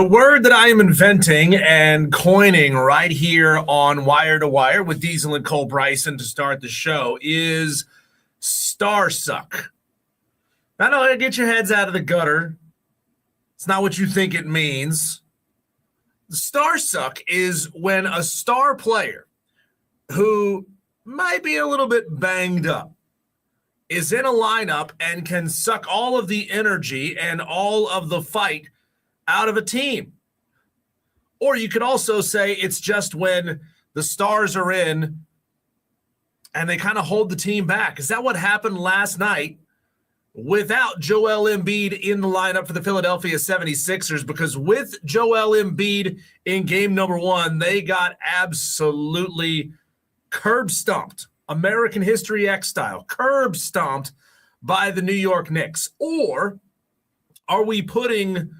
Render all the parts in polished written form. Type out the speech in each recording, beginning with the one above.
The word that I am inventing and coining right here on Wire to Wire with Diesel and Cole Bryson to start the show is starsuck. I know, get your heads out of the gutter. It's not what you think it means. Starsuck is when a star player who might be a little bit banged up is in a lineup and can suck all of the energy and all of the fight out of a team. Or you could also say it's just when the stars are in and they kind of hold the team back. Is that what happened last night without Joel Embiid in the lineup for the Philadelphia 76ers? Because with Joel Embiid in game number one, they got absolutely curb stomped, American History X style, curb stomped by the New York Knicks. Or are we putting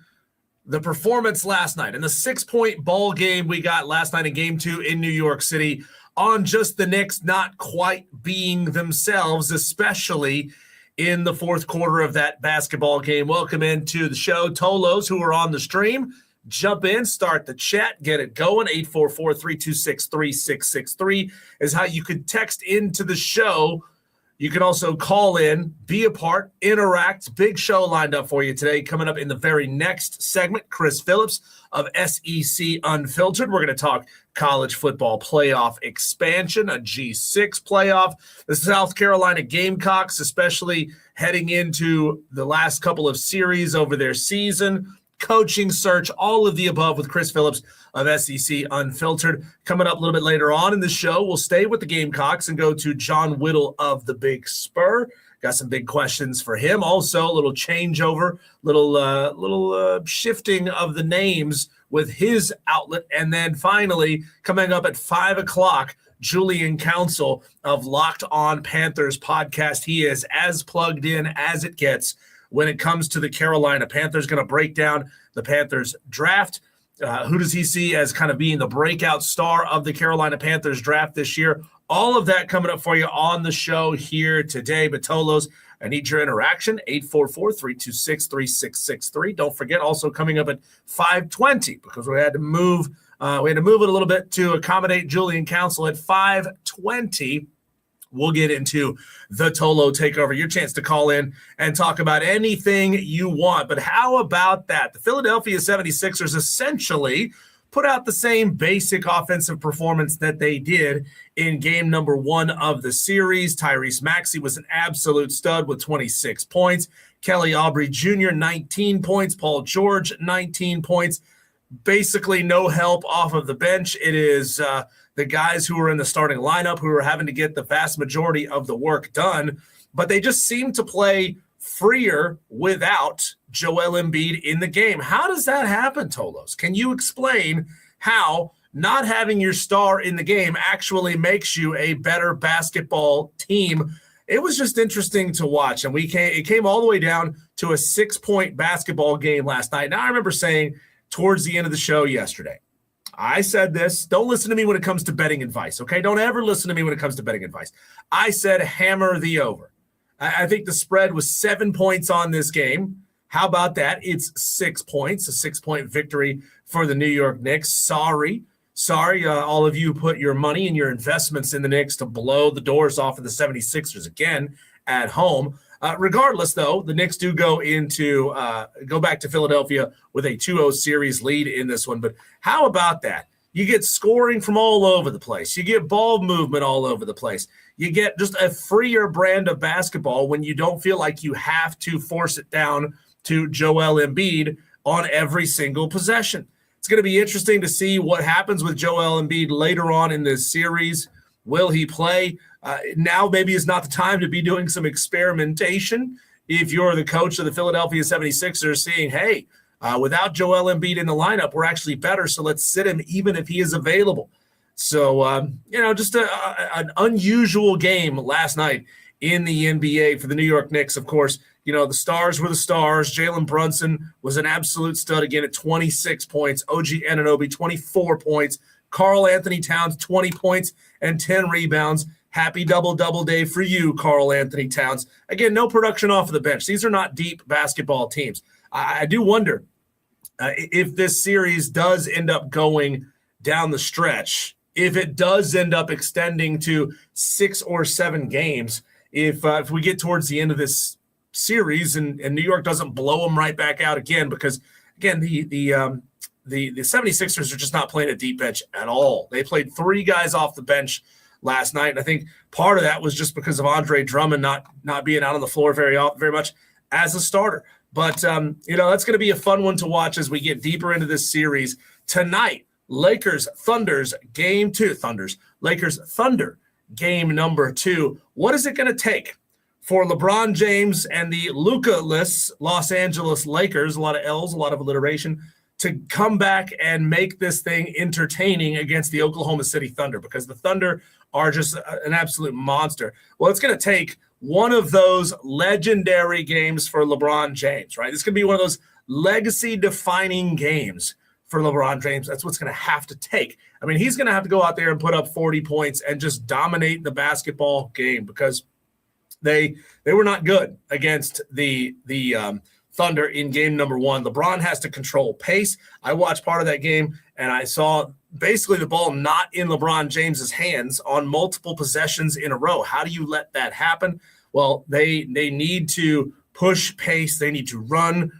the performance last night and the 6-point ball game we got last night in game two in New York City on just the Knicks not quite being themselves, especially in the fourth quarter of that basketball game? Welcome into the show. Tolos who are on the stream, jump in, start the chat, get it going. 844-326-3663 is how you could text into the show. You can also call in, be a part, interact. Big show lined up for you today. Coming up in the very next segment, Chris Phillips of SEC Unfiltered. We're going to talk college football playoff expansion, a G6 playoff, the South Carolina Gamecocks, especially heading into the last couple of series over their season, coaching search, all of the above with Chris Phillips of SEC Unfiltered. Coming up a little bit later on in the show, we'll stay with the Gamecocks and go to John Whittle of the Big Spur. Got some big questions for him. Also, a little changeover, little shifting of the names with his outlet. And then finally, coming up at 5 o'clock, Julian Council of Locked On Panthers podcast. He is as plugged in as it gets when it comes to the Carolina Panthers. Going to break down the Panthers draft. Who does he see as kind of being the breakout star of the Carolina Panthers draft this year? All of that coming up for you on the show here today. But Tolos, I need your interaction. 844-326-3663. Don't forget, also coming up at 5:20 because we had to move it a little bit to accommodate Julian Council at 5:20. We'll get into the Tolo Takeover, your chance to call in and talk about anything you want. But how about that? The Philadelphia 76ers essentially put out the same basic offensive performance that they did in game number one of the series. Tyrese Maxey was an absolute stud with 26 points. Kelly Oubre Jr., 19 points. Paul George, 19 points. Basically no help off of the bench. It is the guys who are in the starting lineup who are having to get the vast majority of the work done, but they just seem to play freer without Joel Embiid in the game. How does that happen, Tolos? Can you explain how not having your star in the game actually makes you a better basketball team? It was just interesting to watch, and it came all the way down to a 6-point basketball game last night. Now, I remember saying towards the end of the show yesterday, I said this, don't listen to me when it comes to betting advice, okay? Don't ever listen to me when it comes to betting advice. I said hammer the over. I think the spread was 7 points on this game. How about that? It's 6 points, a 6-point victory for the New York Knicks. Sorry, all of you put your money and your investments in the Knicks to blow the doors off of the 76ers again at home. Regardless, though, the Knicks do go back to Philadelphia with a 2-0 series lead in this one. But how about that? You get scoring from all over the place. You get ball movement all over the place. You get just a freer brand of basketball when you don't feel like you have to force it down to Joel Embiid on every single possession. It's going to be interesting to see what happens with Joel Embiid later on in this series. Will he play? Now maybe is not the time to be doing some experimentation. If you're the coach of the Philadelphia 76ers seeing, hey, without Joel Embiid in the lineup, we're actually better, so let's sit him even if he is available. So, just an unusual game last night in the NBA for the New York Knicks. Of course, the stars were the stars. Jalen Brunson was an absolute stud again at 26 points. OG Anunoby, 24 points. Karl Anthony Towns, 20 points and 10 rebounds. Happy double-double day for you, Karl Anthony Towns. Again, no production off of the bench. These are not deep basketball teams. I do wonder, if this series does end up going down the stretch, if it does end up extending to 6 or 7 games, if we get towards the end of this series and New York doesn't blow them right back out again, because again, the 76ers are just not playing a deep bench at all. They played 3 guys off the bench last night, and I think part of that was just because of Andre Drummond not being out on the floor very much as a starter. But that's going to be a fun one to watch as we get deeper into this series tonight. Lakers Thunder game number 2. What is it going to take for LeBron James and the Luka-less Los Angeles Lakers, a lot of L's, a lot of alliteration, to come back and make this thing entertaining against the Oklahoma City Thunder? Because the Thunder are just an absolute monster. Well, it's going to take one of those legendary games for LeBron James, right? It's going to be one of those legacy-defining games for LeBron James. That's what's going to have to take. I mean, he's going to have to go out there and put up 40 points and just dominate the basketball game, because they were not good against the Thunder in game number 1. LeBron has to control pace. I watched part of that game, and I saw basically the ball not in LeBron James's hands on multiple possessions in a row. How do you let that happen? Well, they need to push pace. They need to run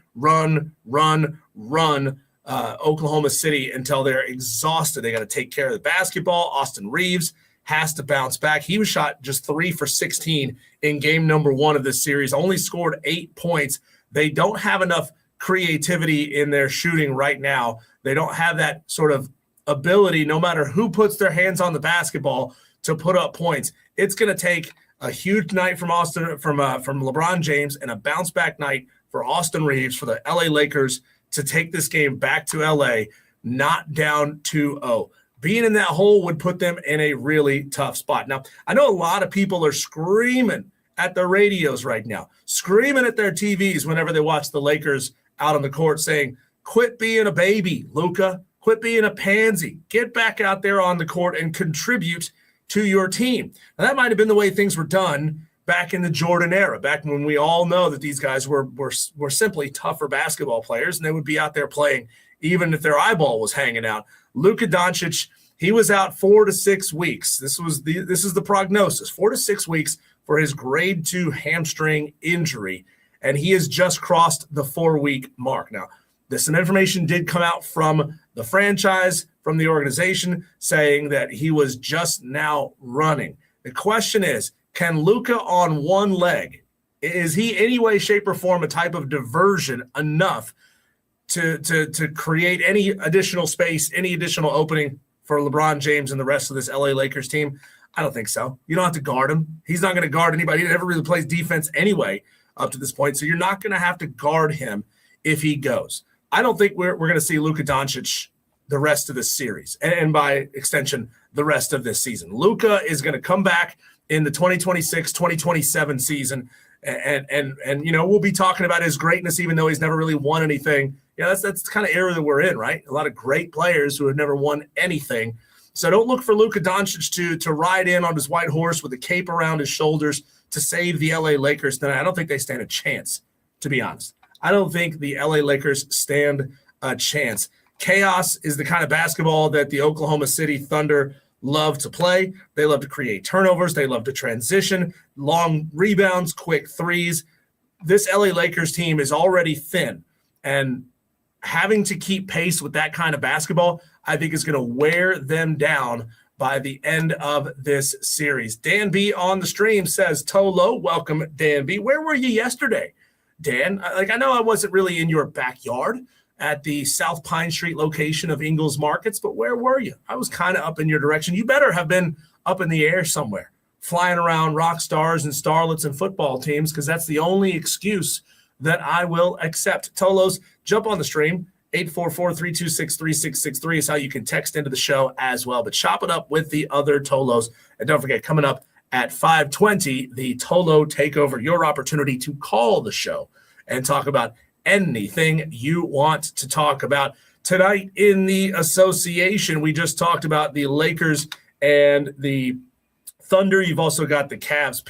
Oklahoma City until they're exhausted. They got to take care of the basketball. Austin Reeves has to bounce back. He was shot just 3 for 16 in game number 1 of this series, only scored 8 points. They don't have enough creativity in their shooting right now. They don't have that sort of ability, no matter who puts their hands on the basketball, to put up points. It's going to take a huge night from LeBron James and a bounce back night for Austin Reeves, for the LA Lakers, to take this game back to LA, not down 2-0. Being in that hole would put them in a really tough spot. Now, I know a lot of people are screaming at their radios right now, screaming at their TVs whenever they watch the Lakers out on the court, saying, quit being a baby, Luka. Quit being a pansy. Get back out there on the court and contribute to your team. Now, that might have been the way things were done back in the Jordan era, back when we all know that these guys were simply tougher basketball players, and they would be out there playing even if their eyeball was hanging out. Luka Doncic, he was out 4 to 6 weeks. This is the prognosis, 4 to 6 weeks for his grade 2 hamstring injury, and he has just crossed the 4-week mark. Now, some information did come out from the franchise, from the organization, saying that he was just now running. The question is, can Luka on one leg, is he any way, shape, or form a type of diversion enough to create any additional space, any additional opening for LeBron James and the rest of this LA Lakers team? I don't think so. You don't have to guard him. He's not going to guard anybody. He never really plays defense anyway up to this point, so you're not going to have to guard him if he goes. I don't think we're going to see Luka Doncic the rest of this series, and by extension, the rest of this season. Luka is going to come back in the 2026-2027 season, and we'll be talking about his greatness, even though he's never really won anything. That's the kind of era that we're in, right? A lot of great players who have never won anything. So don't look for Luka Doncic to ride in on his white horse with a cape around his shoulders to save the LA Lakers tonight. I don't think they stand a chance, to be honest. I don't think the LA Lakers stand a chance. Chaos is the kind of basketball that the Oklahoma City Thunder love to play. They love to create turnovers. They love to transition, long rebounds, quick threes. This LA Lakers team is already thin, and having to keep pace with that kind of basketball, I think, is going to wear them down by the end of this series. Dan B on the stream says, Tolo, welcome, Dan B. Where were you yesterday, Dan? I know I wasn't really in your backyard at the South Pine Street location of Ingles Markets, but where were you? I was kind of up in your direction. You better have been up in the air somewhere, flying around rock stars and starlets and football teams, because that's the only excuse that I will accept. Tolos, jump on the stream. 844-326-3663 is how you can text into the show as well. But chop it up with the other Tolos. And don't forget, coming up at 5:20, the Tolo Takeover, your opportunity to call the show and talk about anything you want to talk about. Tonight in the association, we just talked about the Lakers and the Thunder. You've also got the Cavs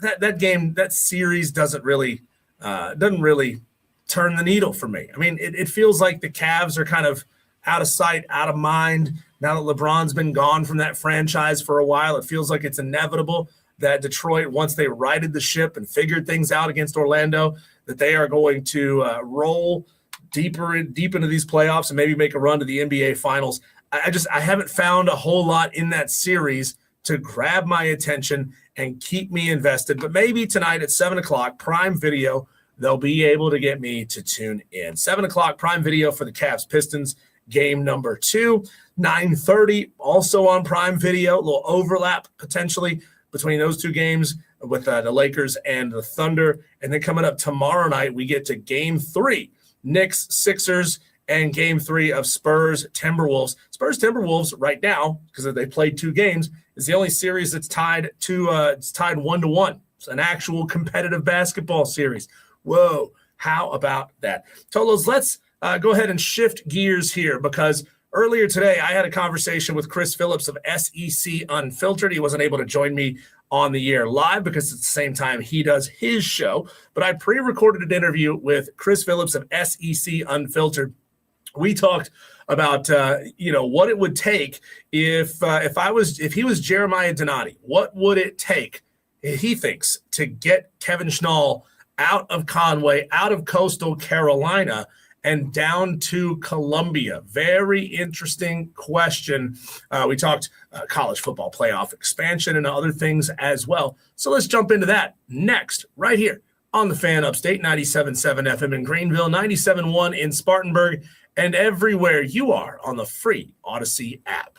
that game, that series doesn't really turn the needle for me. I mean, it feels like the Cavs are kind of out of sight, out of mind. Now that LeBron's been gone from that franchise for a while, it feels like it's inevitable that Detroit, once they righted the ship and figured things out against Orlando, that they are going to roll deep into these playoffs and maybe make a run to the NBA Finals. I haven't found a whole lot in that series to grab my attention and keep me invested. But maybe tonight at 7 o'clock, Prime Video, they'll be able to get me to tune in. 7 o'clock, Prime Video for the Cavs-Pistons, game number 2. 9:30, also on Prime Video, a little overlap potentially between those two games with the Lakers and the Thunder. And then coming up tomorrow night, we get to game 3, Knicks, Sixers, and game 3 of Spurs, Timberwolves. Spurs, Timberwolves right now, because they played 2 games, is the only series that's tied 1-1. It's an actual competitive basketball series. Whoa, how about that? Tolos, let's go ahead and shift gears here, because earlier today I had a conversation with Chris Phillips of SEC Unfiltered. He wasn't able to join me on the air live because at the same time he does his show, but I pre-recorded an interview with Chris Phillips of SEC Unfiltered. We talked about what it would take if he was Jeremiah Donati. What would it take, he thinks, to get Kevin Schnall out of Conway, out of Coastal Carolina, and down to Columbia? Very interesting question. We talked college football playoff expansion and other things as well. So let's jump into that next, right here on the Fan Upstate, 97.7 FM in Greenville, 97.1 in Spartanburg, and everywhere you are on the free Odyssey app.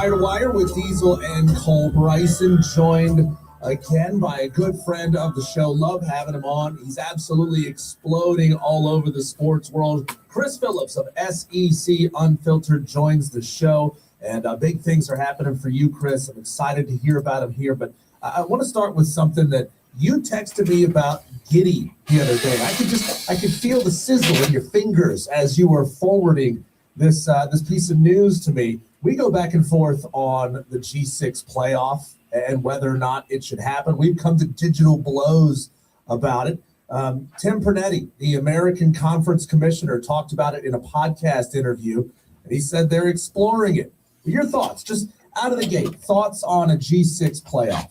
Wire to Wire with Diesel and Cole Bryson, joined again by a good friend of the show. Love having him on. He's absolutely exploding all over the sports world. Chris Phillips of SEC Unfiltered joins the show, and big things are happening for you, Chris. I'm excited to hear about him here, but I want to start with something that you texted me about Giddy the other day. I could feel the sizzle in your fingers as you were forwarding this piece of news to me. We go back and forth on the G6 playoff and whether or not it should happen. We've come to digital blows about it. Tim Pernetti, the American Conference Commissioner, talked about it in a podcast interview, and he said they're exploring it. Your thoughts, just out of the gate, thoughts on a G6 playoff?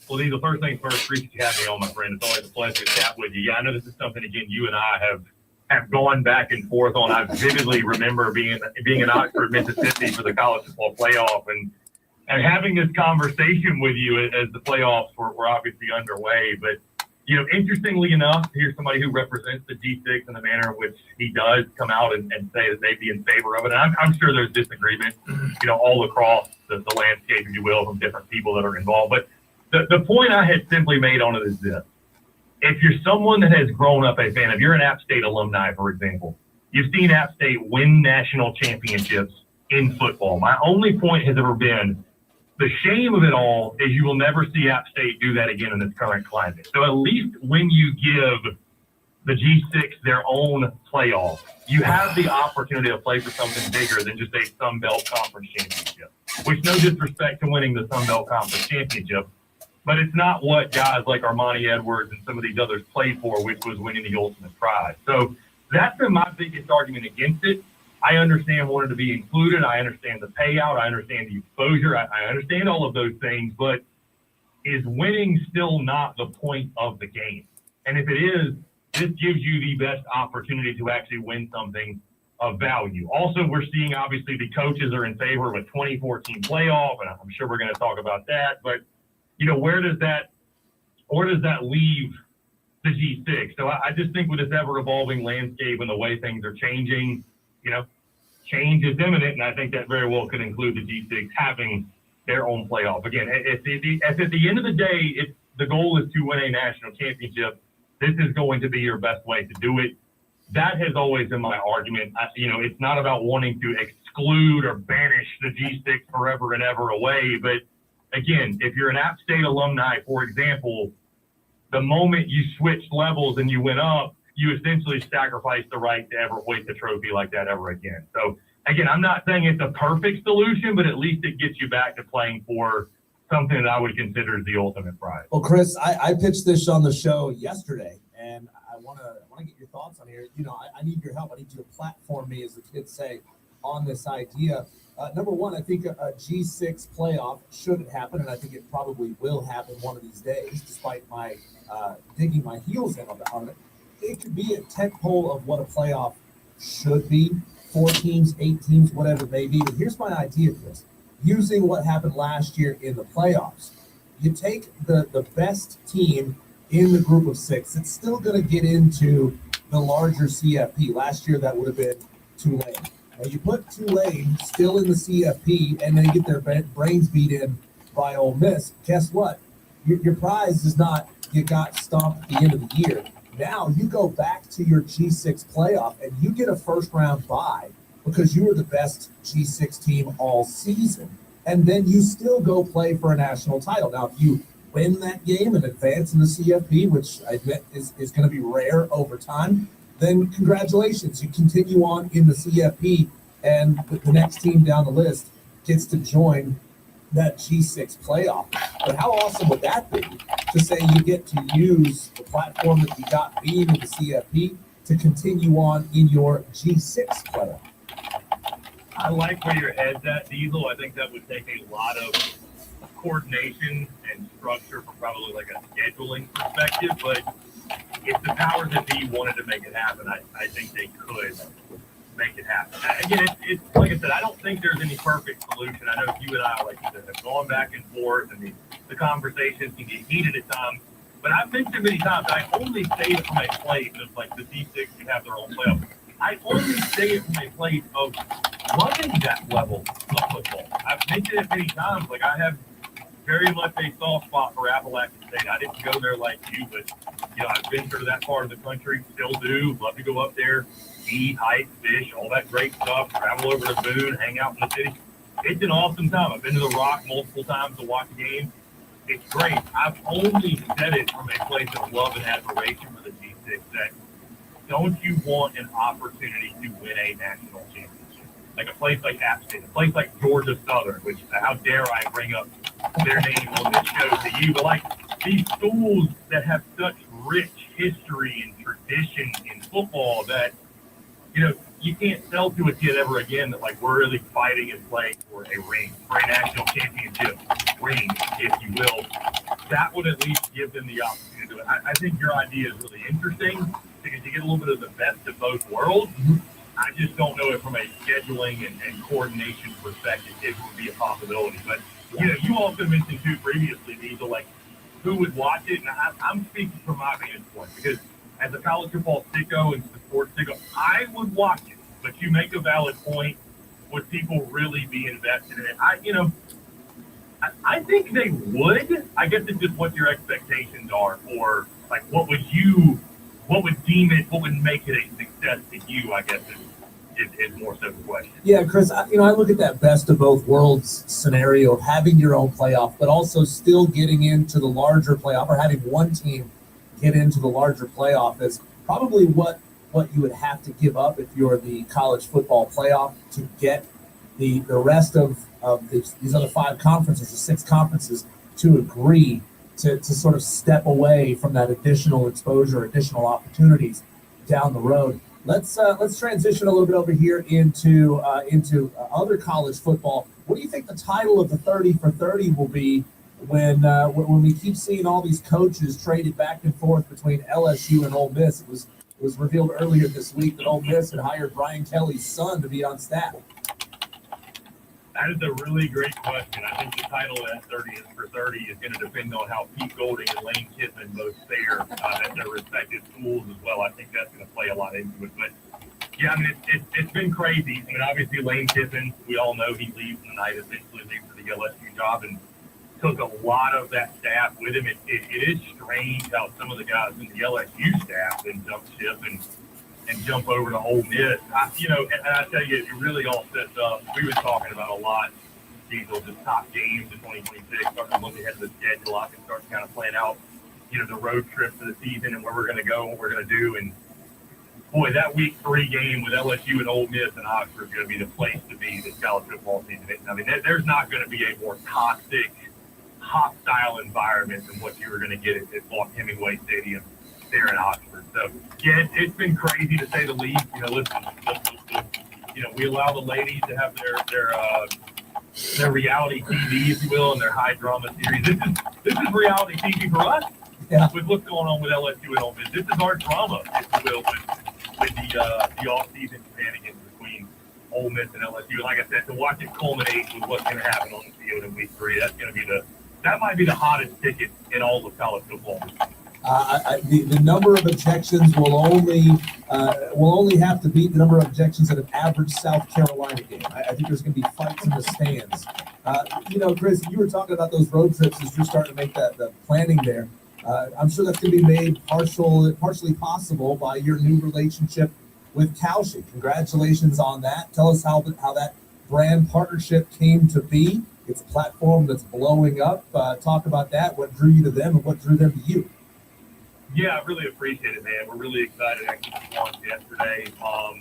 Well, Lee, the first thing first, appreciate you having me on, my friend. It's always a pleasure to chat with you. Yeah, I know this is something, again, you and I have gone back and forth on. I vividly remember being in Oxford, Mississippi for the college football playoff and having this conversation with you as the playoffs were obviously underway. But, interestingly enough, here's somebody who represents the G6 in the manner in which he does come out and say that they'd be in favor of it. And I'm sure there's disagreement, all across the landscape, if you will, from different people that are involved. But the point I had simply made on it is this. If you're someone that has grown up a fan, if you're an App State alumni, for example, you've seen App State win national championships in football. My only point has ever been the shame of it all is you will never see App State do that again in this current climate. So at least when you give the G6 their own playoff, you have the opportunity to play for something bigger than just a Sun Belt Conference championship, which no disrespect to winning the Sun Belt Conference championship, but it's not what guys like Armani Edwards and some of these others played for, which was winning the ultimate prize. So that's been my biggest argument against it. I understand wanting to be included. I understand the payout. I understand the exposure. I understand all of those things, but is winning still not the point of the game? And if it is, this gives you the best opportunity to actually win something of value. Also, we're seeing obviously the coaches are in favor of a 2014 playoff, and I'm sure we're going to talk about that, but where does that leave the G6? So I just think with this ever-evolving landscape and the way things are changing, change is imminent, and I think that very well could include the G6 having their own playoff. Again, at the end of the day, the goal is to win a national championship. This is going to be your best way to do it. That has always been my argument. It's not about wanting to exclude or banish the G6 forever and ever away, but again, if you're an App State alumni, for example, the moment you switched levels and you went up, you essentially sacrificed the right to ever hoist a trophy like that ever again. So, again, I'm not saying it's a perfect solution, but at least it gets you back to playing for something that I would consider the ultimate prize. Well, Chris, I pitched this on the show yesterday, and I want to get your thoughts on here. I need your help. I need you to platform me, as the kids say, on this idea. Number one, I think a G6 playoff should happen, and I think it probably will happen one of these days, despite my digging my heels in on it. It could be a tentpole of what a playoff should be, 4 teams, 8 teams, whatever it may be. But here's my idea, Chris. Using what happened last year in the playoffs, you take the best team in the group of 6. It's still going to get into the larger CFP. Last year, that would have been Tulane. Now, you put Tulane still in the CFP, and they get their brains beat in by Ole Miss. Guess what? Your prize is not you got stomped at the end of the year. Now you go back to your G6 playoff, and you get a first-round bye because you were the best G6 team all season. And then you still go play for a national title. Now, if you win that game and advance in the CFP, which I admit is going to be rare over time, then congratulations. You continue on in the CFP, and the next team down the list gets to join that G6 playoff. But how awesome would that be to say you get to use the platform that you got being in the CFP to continue on in your G6 playoff? I like where your head's at, Diesel. I think that would take a lot of coordination and structure from probably like a scheduling perspective, but if the powers that be wanted to make it happen, I think they could make it happen. Again, it's like I said, I don't think there's any perfect solution. I know you and I, like you said, have gone back and forth, and the conversations can get heated at times. But I've mentioned many times, I only say it from a place of like the D6 can have their own playoff. I only say it from a place of loving that level of football. I've mentioned it many times. Like, I have very much a soft spot for Appalachian State. I didn't go there like you, but, I've been to that part of the country, still do. Love to go up there, eat, hike, fish, all that great stuff, travel over to Boone, hang out in the city. It's an awesome time. I've been to the Rock multiple times to watch a game. It's great. I've only said it from a place of love and admiration for the G6 that don't you want an opportunity to win a national championship? Like a place like App State, a place like Georgia Southern, which how dare I bring up their name on this show to you, but like these schools that have such rich history and tradition in football that, you can't sell to a kid ever again that like we're really fighting and playing for a ring, for a national championship ring, if you will. That would at least give them the opportunity to do it. I think your idea is really interesting because you get a little bit of the best of both worlds. I just don't know if from a scheduling and coordination perspective it would be a possibility. But, you also mentioned too previously, Diesel, like who would watch it. And I'm speaking from my vantage point because as a college football sicko and sports sicko, I would watch it. But you make a valid point. Would people really be invested in it? I think they would. I guess it's just what your expectations are for, like, what would make it a success to you, I guess, is more so the question. Yeah, Chris, I look at that best of both worlds scenario of having your own playoff, but also still getting into the larger playoff or having one team get into the larger playoff is probably what you would have to give up if you're the college football playoff to get the rest of these other 5 conferences or 6 conferences to agree to sort of step away from that additional exposure, additional opportunities down the road. Let's transition a little bit over here into other college football. What do you think the title of the 30 for 30 will be when we keep seeing all these coaches traded back and forth between LSU and Ole Miss? It was revealed earlier this week that Ole Miss had hired Brian Kelly's son to be on staff. That is a really great question. I think the title of that 30 for 30 is going to depend on how Pete Golding and Lane Kiffin both fare at their respective schools as well. I think that's going to play a lot into it. But, yeah, I mean, it's been crazy. I mean, obviously, Lane Kiffin, we all know he leaves tonight, eventually leaves for the LSU job, and took a lot of that staff with him. It is strange how some of the guys in the LSU staff then jump ship and jump over to Ole Miss. And I tell you, it really all sets up. We were talking about a lot, Diesel, just top games in 2026, starting to look ahead of the schedule. I can start to kind of plan out, the road trip for the season and where we're going to go and what we're going to do. And, boy, that week 3 game with LSU and Ole Miss and Oxford is going to be the place to be this college football season. I mean, there's not going to be a more toxic, hostile environment than what you were going to get at Walk Hemingway Stadium there in Oxford. So, yeah, it's been crazy to say the least. Listen, we allow the ladies to have their reality TV, if you will, and their high drama series. This is reality TV for us. Yeah. With what's going on with LSU and Ole Miss. This is our drama, if you will, with the off-season shenanigans between Ole Miss and LSU. And like I said, to watch it culminate with what's going to happen on the field in week 3, that's going to be that might be the hottest ticket in all of college football. The number of objections will only have to beat the number of objections at an average South Carolina game. I think there's going to be fights in the stands. Chris, you were talking about those road trips as you're starting to make the planning there. I'm sure that's going to be made partially possible by your new relationship with Kalshi. Congratulations on that. Tell us how that brand partnership came to be. It's a platform that's blowing up. Talk about that. What drew you to them and what drew them to you? Yeah, I really appreciate it, man. We're really excited. Actually, launched yesterday. I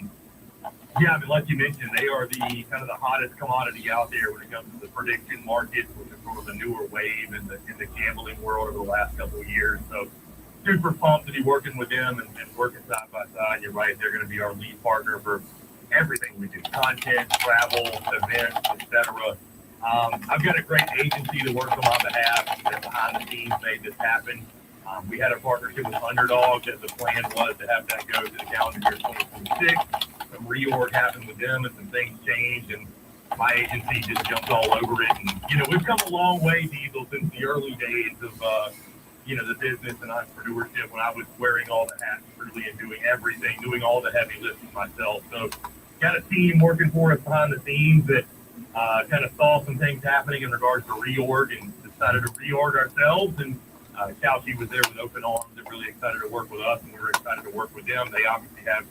mean, like you mentioned, they are the kind of the hottest commodity out there when it comes to the prediction market, which is sort of the newer wave in the gambling world over the last couple of years. So, super pumped to be working with them and working side by side. You're right; they're going to be our lead partner for everything we do: content, travel, events, etc. I've got a great agency that works on my behalf that behind the scenes made this happen. We had a partnership with Underdog that the plan was to have that go to the calendar year 2026. Some reorg happened with them and some things changed, and my agency just jumped all over it. And, we've come a long way, Diesel, since the early days of, the business and entrepreneurship when I was wearing all the hats really and doing everything, doing all the heavy lifting myself. So got a team working for us behind the scenes that kind of saw some things happening in regards to reorg and decided to reorg ourselves. And Calci was there with open arms and really excited to work with us, and we were excited to work with them. They obviously have,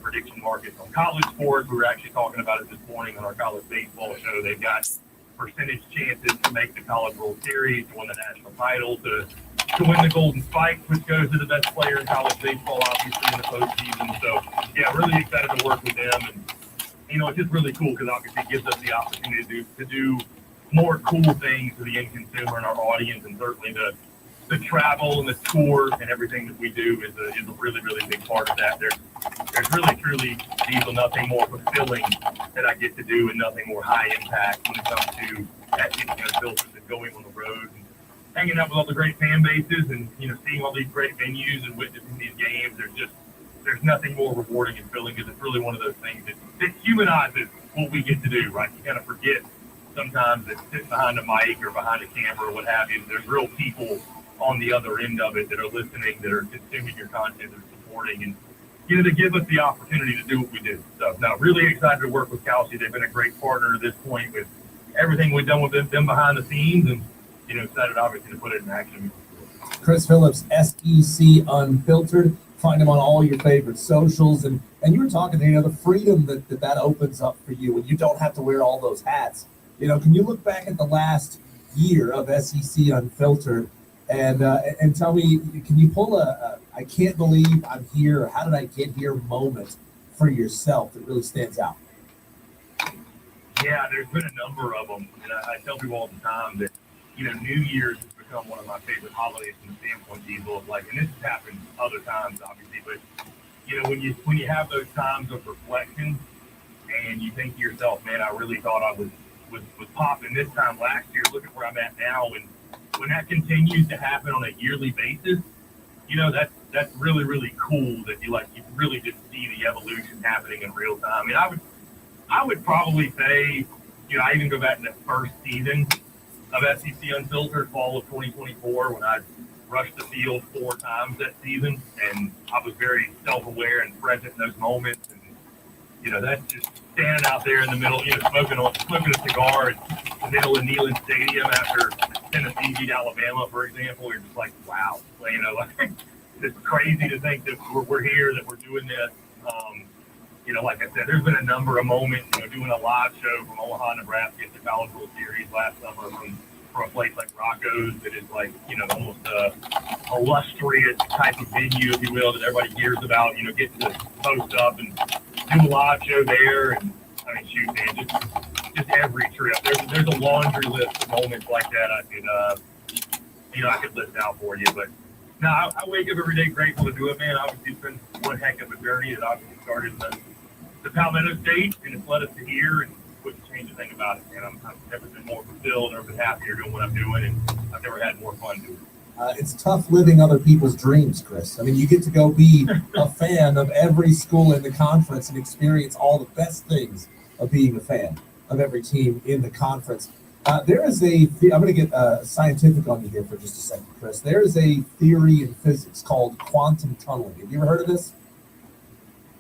prediction markets on college sports. We were actually talking about it this morning on our college baseball show. They've got percentage chances to make the College World Series, to win the national title, to win the Golden Spike, which goes to the best player in college baseball, obviously, in the postseason. So, yeah, really excited to work with them. And, it's just really cool because obviously it gives us the opportunity to do more cool things to the end consumer and our audience, and certainly the travel and the tours and everything that we do is a really, really big part of that. There's really, truly, Diesel, nothing more fulfilling that I get to do and nothing more high impact when it comes to SEC Unfiltered than going on the road and hanging out with all the great fan bases and, seeing all these great venues and witnessing these games. There's nothing more rewarding and filling because it's really one of those things that humanizes what we get to do, right? You kind of forget sometimes that sitting behind a mic or behind a camera or what have you, there's real people on the other end of it that are listening, that are consuming your content, that are supporting, and to give us the opportunity to do what we do. So, no, really excited to work with Calci. They've been a great partner to this point with everything we've done with them behind the scenes, and excited obviously to put it in action. Chris Phillips, SEC Unfiltered. Find him on all your favorite socials, and you were talking, the freedom that opens up for you when you don't have to wear all those hats. Can you look back at the last year of SEC Unfiltered and tell me, can you pull a I can't believe I'm here, or how did I get here moment for yourself that really stands out? Yeah, there's been a number of them, and I tell people all the time that New Year's has become one of my favorite holidays from the standpoint, Diesel, of and this has happened other times, obviously, but when you have those times of reflection and you think to yourself, man, I really thought I was popping this time last year. Look at where I'm at now, and when that continues to happen on a yearly basis, that's really, really cool that you really just see the evolution happening in real time. I mean, I would probably say, I even go back to that first season of SEC Unfiltered, fall of 2024, when I rushed the field 4 times that season, and I was very self-aware and present in those moments. And that's just standing out there in the middle, smoking a cigar in the middle of Neyland Stadium after Tennessee beat Alabama, for example. You're just like, wow, it's crazy to think that we're here, that we're doing this. Like I said, there's been a number of moments, doing a live show from Omaha, Nebraska at the College World Series last summer from a place like Rocco's that is almost a illustrious type of venue, if you will, that everybody hears about, getting to post up and do a live show there. And I mean, shoot, man, just every trip. There's a laundry list of moments like that I could list out for you. But no, I wake up every day grateful to do it, man. Obviously, it's been one heck of a journey that obviously started in the Palmetto State, and it's led us to here, and wouldn't change a thing about it, man. I've never been more fulfilled, never been happier doing what I'm doing, and I've never had more fun doing it. It's tough living other people's dreams, Chris. I mean, you get to go be a fan of every school in the conference and experience all the best things of being a fan of every team in the conference. I'm going to get scientific on you here for just a second, Chris. There is a theory in physics called quantum tunneling. Have you ever heard of this?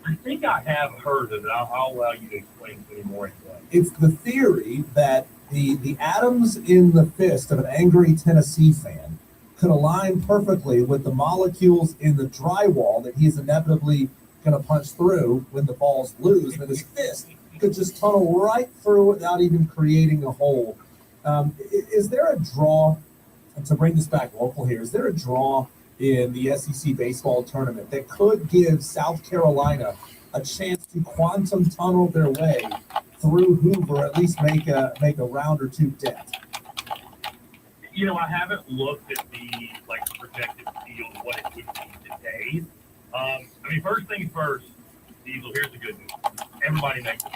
I think I have heard of it. I'll allow you to explain to me more. It's the theory that the atoms in the fist of an angry Tennessee fan could align perfectly with the molecules in the drywall that he's inevitably going to punch through when the ball's loose, and his fist could just tunnel right through without even creating a hole. Is there a draw, and to bring this back local here, is there a draw in the SEC baseball tournament that could give South Carolina a chance to quantum tunnel their way through Hoover, at least make a round or two dent? I haven't looked at the projected field, what it would be today. First things first, Diesel, here's the good news. Everybody makes it,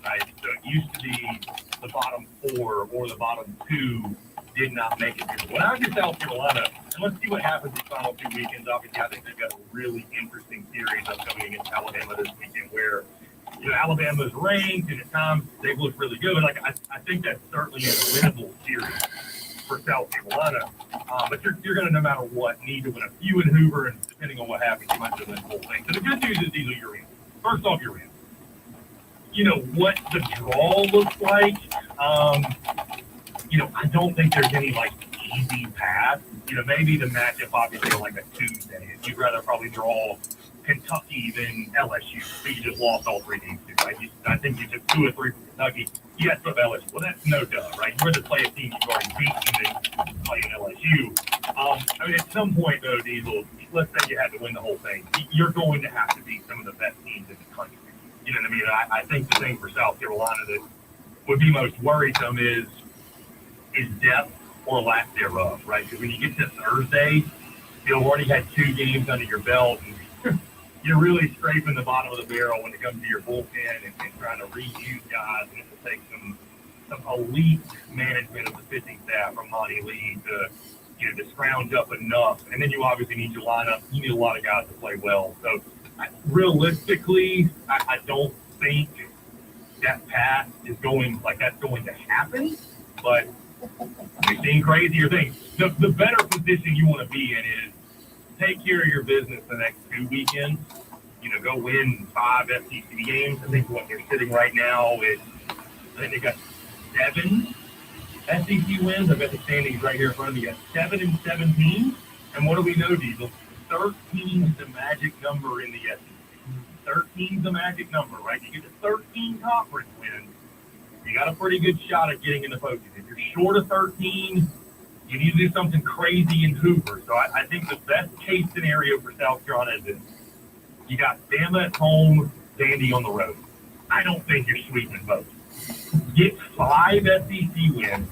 right? So it used to be the bottom 4 or the bottom 2 did not make it here. When I was in South Carolina, and let's see what happens these final 2 weekends. Obviously, I think they've got a really interesting series upcoming against Alabama this weekend where, Alabama's ranked, and at times they've looked really good. But I think that's certainly a winnable series for South Carolina. But you're going to, no matter what, need to win a few in Hoover, and depending on what happens, you might win the whole thing. So the good news is, Diesel, you're in. First off, you're in. what the draw looks like. I don't think there's any like easy path. Maybe the matchup obviously on like a Tuesday. You'd rather probably draw Kentucky than LSU. So you just lost all 3 games, right? I think you took 2 or 3 from Kentucky. You got to put LSU. Well, that's no duh, right? You'd rather play a team you've already beaten than playing LSU. At some point, though, Diesel, let's say you had to win the whole thing. You're going to have to beat some of the best teams in the country. You know what I mean? I think the thing for South Carolina that would be most worrisome is depth or lack thereof, right? Because when you get to Thursday, you've already had 2 games under your belt, and you're really scraping the bottom of the barrel when it comes to your bullpen and trying to reuse guys, and it will take some elite management of the pitching staff from Monty Lee to scrounge up enough. And then you obviously need your lineup. You need a lot of guys to play well. So realistically, I don't think that path is that's going to happen, but we've seen crazier things. The better position you want to be in is take care of your business the next 2 weekends. Go win 5 SEC games. I think what they're sitting right now is, I think they got 7 SEC wins. I've got the standings right here in front of me. You got 7 and 17. And what do we know, Diesel? 13 is the magic number in the SEC. 13 is the magic number, right? You get to 13 conference wins, you got a pretty good shot at getting in the postseason. If you're short of 13, you need to do something crazy in Hoover. So I think the best case scenario for South Carolina is this. You got Bama at home, Vandy on the road. I don't think you're sweeping both. Get 5 SEC wins,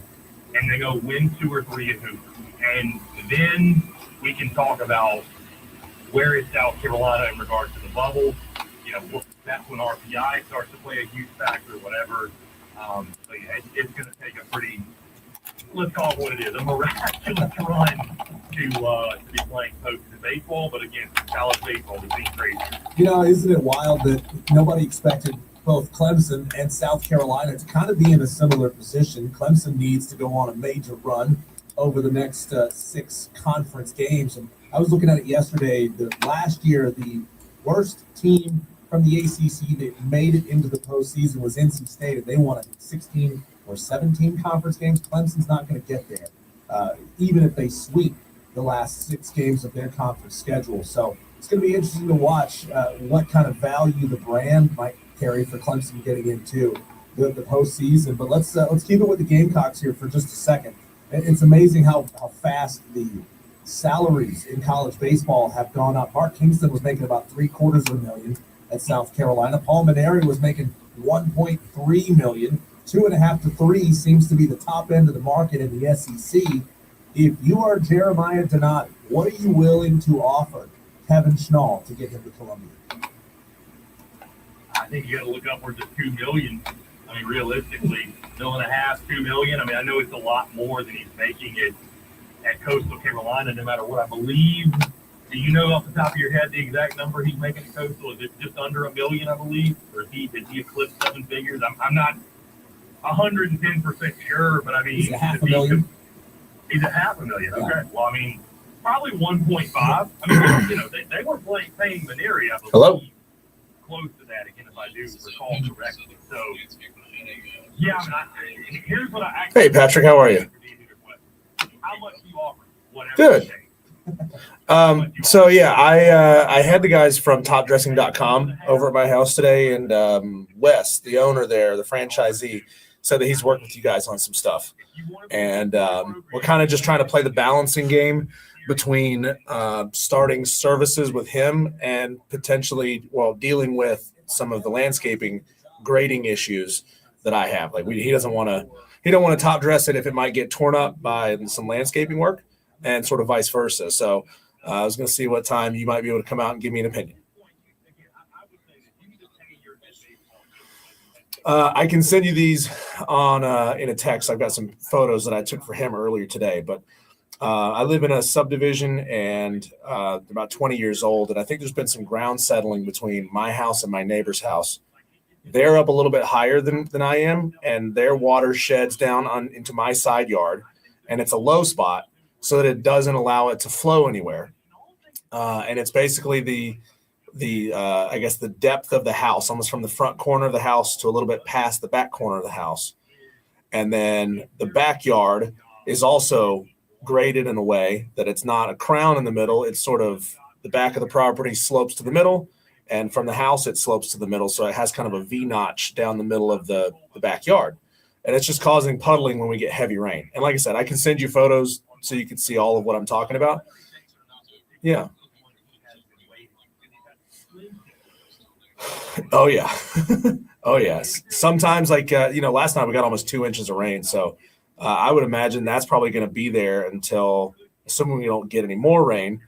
and then go win 2 or 3 at Hoover. And then we can talk about where is South Carolina in regards to the bubble. That's when RPI starts to play a huge factor or whatever. So yeah, it's going to take a pretty, let's call it what it is, a miraculous run to be playing postseason baseball. But again, college baseball is being crazy. Isn't it wild that nobody expected both Clemson and South Carolina to kind of be in a similar position? Clemson needs to go on a major run over the next 6 conference games. And I was looking at it yesterday. Last year, the worst team from the ACC that made it into the postseason was NC State, and they won 16 or 17 conference games. Clemson's not going to get there, even if they sweep the last 6 games of their conference schedule. So it's going to be interesting to watch what kind of value the brand might carry for Clemson getting into the postseason. But let's keep it with the Gamecocks here for just a second. It's amazing how fast the salaries in college baseball have gone up. Mark Kingston was making about $750,000 at South Carolina. Paul Maneri was making $1.3 million. 2.5 to 3 seems to be the top end of the market in the SEC. If you are Jeremiah Donati, what are you willing to offer Kevin Schnall to get him to Columbia? I think you got to look upwards of $2 million. I mean, realistically, $1.5 million, $2 million. I mean, I know it's a lot more than he's making it at Coastal Carolina, no matter what I believe. Do you know off the top of your head the exact number he's making at Coastal? Is it just under $1 million, I believe? Or did he eclipse 7 figures? I'm not 110% sure, but I mean, he's a $500,000. He's a $500,000. Okay. Yeah. Well, I mean, probably 1.5. I mean, they were paying Maneri, I believe, Hello? close to that, again, if I do recall correctly. So, yeah, I mean, here's what I actually. Hey, Patrick, how are you? How much do you offer? Whatever. Good. So yeah, I had the guys from topdressing.com over at my house today, and Wes, the owner there, the franchisee, said that he's worked with you guys on some stuff. And we're kind of just trying to play the balancing game between starting services with him and potentially, dealing with some of the landscaping grading issues that I have. Like he don't want to top dress it if it might get torn up by some landscaping work, and sort of vice versa. So I was going to see what time you might be able to come out and give me an opinion. I can send you these on in a text. I've got some photos that I took for him earlier today, but I live in a subdivision and about 20 years old. And I think there's been some ground settling between my house and my neighbor's house. They're up a little bit higher than I am, and their water sheds down into my side yard, and it's a low spot so that it doesn't allow it to flow anywhere. And it's basically I guess the depth of the house, almost from the front corner of the house to a little bit past the back corner of the house. And then the backyard is also graded in a way that it's not a crown in the middle. It's sort of the back of the property slopes to the middle, and from the house it slopes to the middle. So it has kind of a V notch down the middle of the backyard. And it's just causing puddling when we get heavy rain. And like I said, I can send you photos so you can see all of what I'm talking about. Yeah. Oh, yeah. Oh, yes. Sometimes, like, last night we got almost 2 inches of rain. So I would imagine that's probably going to be there until, assuming we don't get any more rain,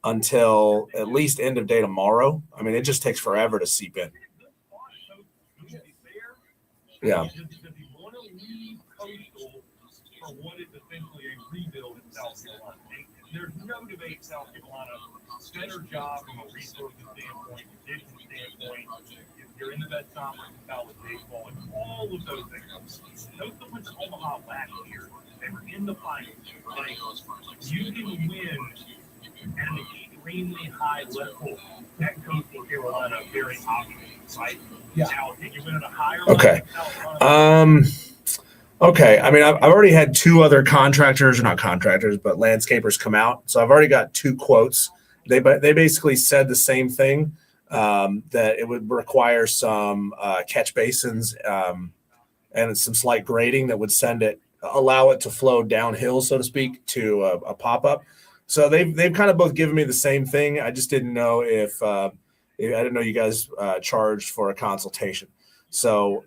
until at least end of day tomorrow. I mean, it just takes forever to seep in. Yeah. There's no debate South Carolina better job from a resources standpoint, condition standpoint. If you're in the best conference in college baseball and all of those things. Those that went to Omaha last year, they were in the finals. Like, you can win at an extremely high level at Coastal Carolina very often, right? Yeah. Now, can you win at a higher Okay. level? Okay. I mean, I've already had 2 other contractors, or not contractors, but landscapers come out. So I've already got 2 quotes. They basically said the same thing, that it would require some catch basins and some slight grading that would allow it to flow downhill, so to speak, to a pop-up. So they've kind of both given me the same thing. I just didn't know if I didn't know you guys charged for a consultation. So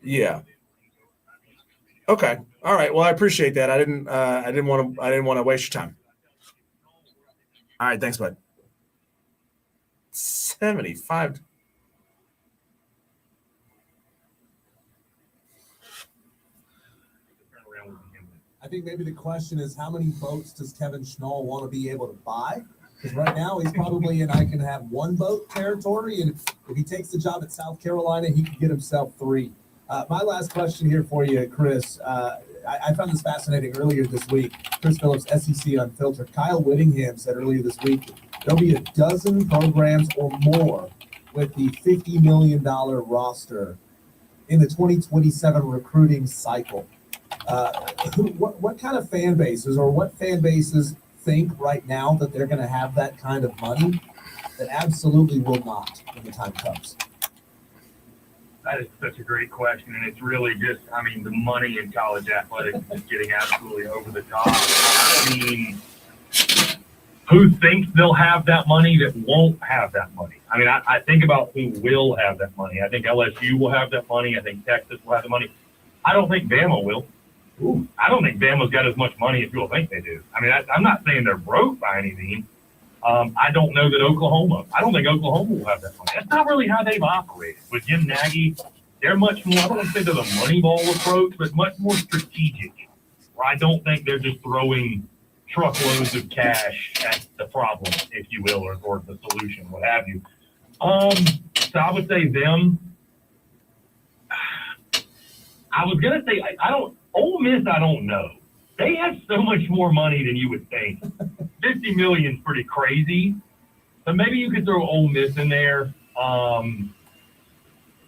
yeah. Okay. All right. Well, I appreciate that. I didn't want to waste your time. All right. Thanks, bud. 75. I think maybe the question is, how many boats does Kevin Schnall want to be able to buy? Because right now he's probably in I can have 1 boat territory, and if he takes the job at South Carolina, he can get himself 3. My last question here for you, Chris. I found this fascinating earlier this week. Chris Phillips, SEC Unfiltered. Kyle Whittingham said earlier this week there'll be a dozen programs or more with the $50 million roster in the 2027 recruiting cycle. What kind of fan bases, or what fan bases think right now that they're going to have that kind of money that absolutely will not when the time comes? That is such a great question, and it's really just, I mean, the money in college athletics is getting absolutely over the top. I mean, who thinks they'll have that money that won't have that money? I mean, I think about who will have that money. I think LSU will have that money. I think Texas will have the money. I don't think Bama will. Ooh, I don't think Bama's got as much money as people think they do. I mean, I'm not saying they're broke by any means. I don't know that I don't think Oklahoma will have that money. That's not really how they've operated. With Jim Nagy, they're much more, I don't want to say they're the Moneyball approach, but much more strategic. Where I don't think they're just throwing truckloads of cash at the problem, if you will, or the solution, what have you. So I would say them. I was going to say, Ole Miss, I don't know. They have so much more money than you would think. 50 million is pretty crazy. So maybe you could throw Ole Miss in there.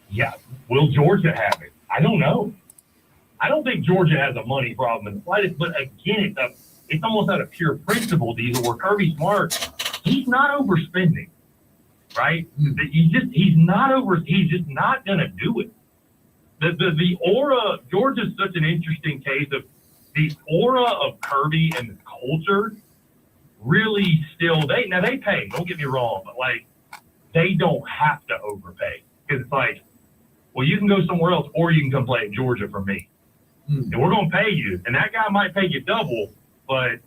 Yeah. Will Georgia have it? I don't know. I don't think Georgia has a money problem in the slightest. But again, it's almost out of pure principle, Diesel, where Kirby Smart, he's not overspending, right? He's just not going to do it. The aura, Georgia's such an interesting case of the aura of Kirby and the culture really still, they pay, don't get me wrong, but like, they don't have to overpay. Because it's like, well, you can go somewhere else or you can come play at Georgia for me. And we're going to pay you. And that guy might pay you double, but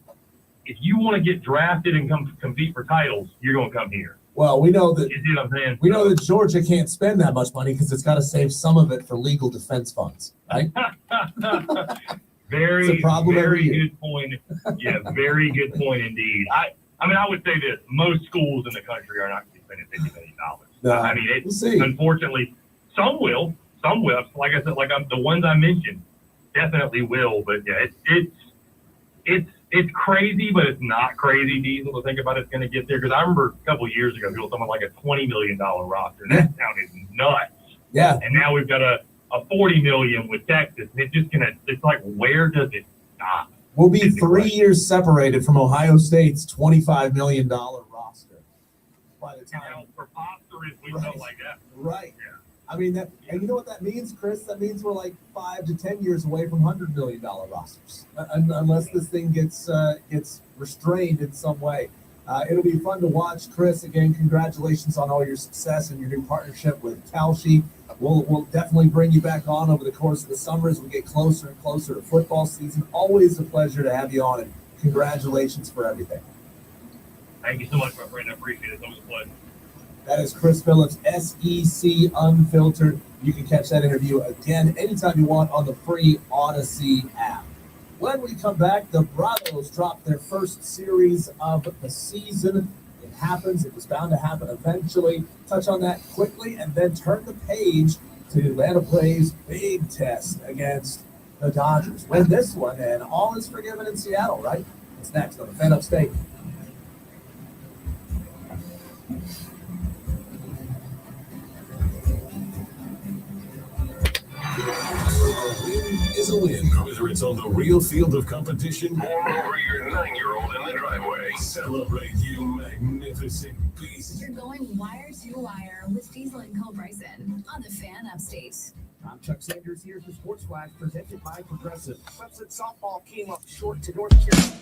if you want to get drafted and come compete for titles, you're going to come here. Well, we know that You see what I'm saying? we know that Georgia can't spend that much money because it's got to save some of it for legal defense funds, right? Very, It's a problem every very year. good point. Yeah, very good point indeed. I mean, I would say this: most schools in the country are not going to spend $50 million. No, I mean, we'll see. unfortunately, some will. Some will. Like I said, the ones I mentioned definitely will. But yeah, it's crazy, but it's not crazy, Diesel, to think about it's going to get there. Because I remember a couple of years ago, people talking like a $20 million roster. And that sounded nuts. Yeah. And now we've got a $40 million with Texas. And it's like, where does it stop? We'll be 3 years separated from Ohio State's $25 million roster by the time. How preposterous we felt like that. Right. Yeah. I mean, and you know what that means, Chris? That means we're like 5 to 10 years away from $100 million rosters, unless this thing gets restrained in some way. It'll be fun to watch, Chris. Again, congratulations on all your success and your new partnership with Kalshi. We'll definitely bring you back on over the course of the summer as we get closer and closer to football season. Always a pleasure to have you on, and congratulations for everything. Thank you so much, my friend. I appreciate it. It's always a pleasure. That is Chris Phillips, SEC Unfiltered. You can catch that interview again anytime you want on the free Odyssey app. When we come back, the Bravos drop their first series of the season. It happens. It was bound to happen eventually. Touch on that quickly and then turn the page to Atlanta Braves' big test against the Dodgers. Win this one, and all is forgiven in Seattle, right? It's next on the Fan Up State. A win is a win, whether it's on the real field of competition or over your 9-year-old in the driveway. Celebrate, you magnificent beast. You're going wire to wire with Diesel and Co. Bryson on the Fan Upstate. I'm Chuck Sanders here for Sports Flash, presented by Progressive. Clemson softball came up short to North Carolina.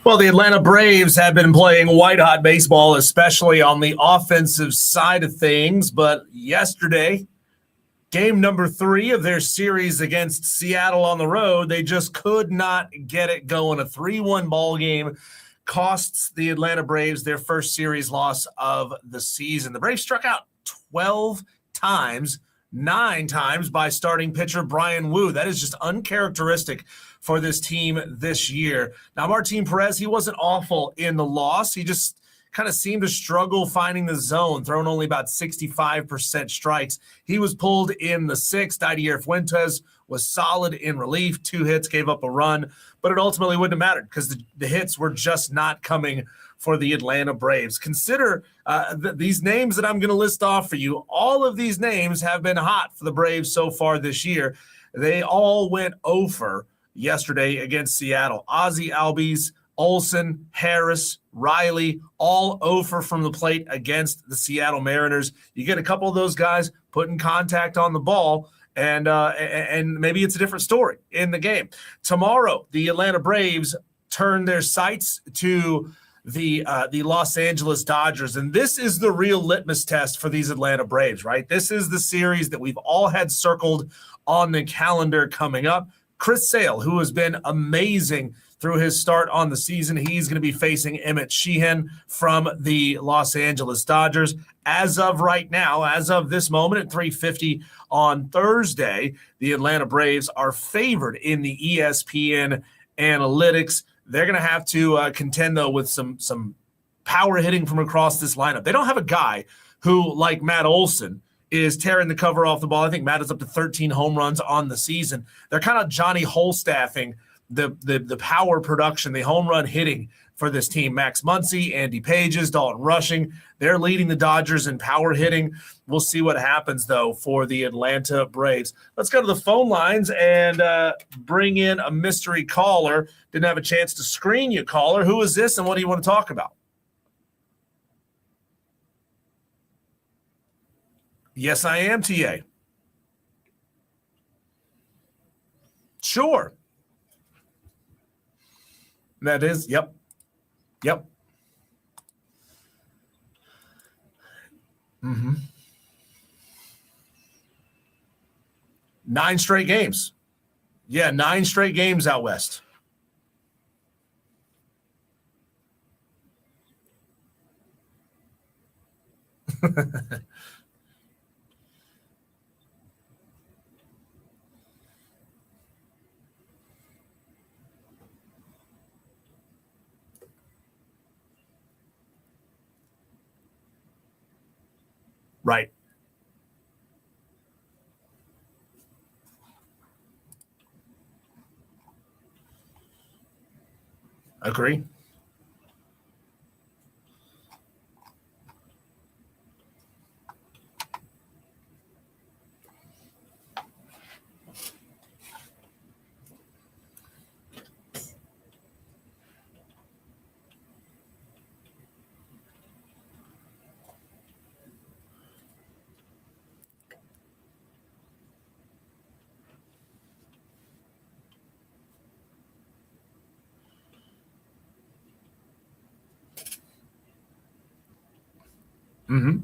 Well, the Atlanta Braves have been playing white-hot baseball, especially on the offensive side of things. But yesterday, game number 3 of their series against Seattle on the road, they just could not get it going. A 3-1 ball game costs the Atlanta Braves their first series loss of the season. The Braves struck out 12 times, 9 times by starting pitcher Brian Wu. That is just uncharacteristic for this team this year. Now, Martin Perez, he wasn't awful in the loss. He just kind of seemed to struggle finding the zone, throwing only about 65% strikes. He was pulled in the 6th. Didier Fuentes was solid in relief. 2 hits, gave up a run, but it ultimately wouldn't have mattered because the hits were just not coming for the Atlanta Braves. Consider these names that I'm going to list off for you. All of these names have been hot for the Braves so far this year. They all went over yesterday against Seattle. Ozzie Albies, Olsen, Harris, Riley, all over from the plate against the Seattle Mariners. You get a couple of those guys putting contact on the ball, and maybe it's a different story in the game. Tomorrow, the Atlanta Braves turn their sights to the Los Angeles Dodgers, and this is the real litmus test for these Atlanta Braves, right? This is the series that we've all had circled on the calendar coming up. Chris Sale, who has been amazing through his start on the season, he's going to be facing Emmett Sheehan from the Los Angeles Dodgers. As of right now, as of this moment at 3:50 on Thursday, the Atlanta Braves are favored in the ESPN analytics. They're going to have to contend, though, with some power hitting from across this lineup. They don't have a guy who, like Matt Olson, is tearing the cover off the ball. I think Matt is up to 13 home runs on the season. They're kind of Johnny Holstaffing the power production, the home run hitting for this team. Max Muncy, Andy Pages, Dalton Rushing, they're leading the Dodgers in power hitting. We'll see what happens, though, for the Atlanta Braves. Let's go to the phone lines and bring in a mystery caller. Didn't have a chance to screen you, caller. Who is this and what do you want to talk about? Yes, I am, TA. Sure. That is, yep. 9 straight games. Yeah, 9 straight games out west. Right. Agree. Mm-hmm.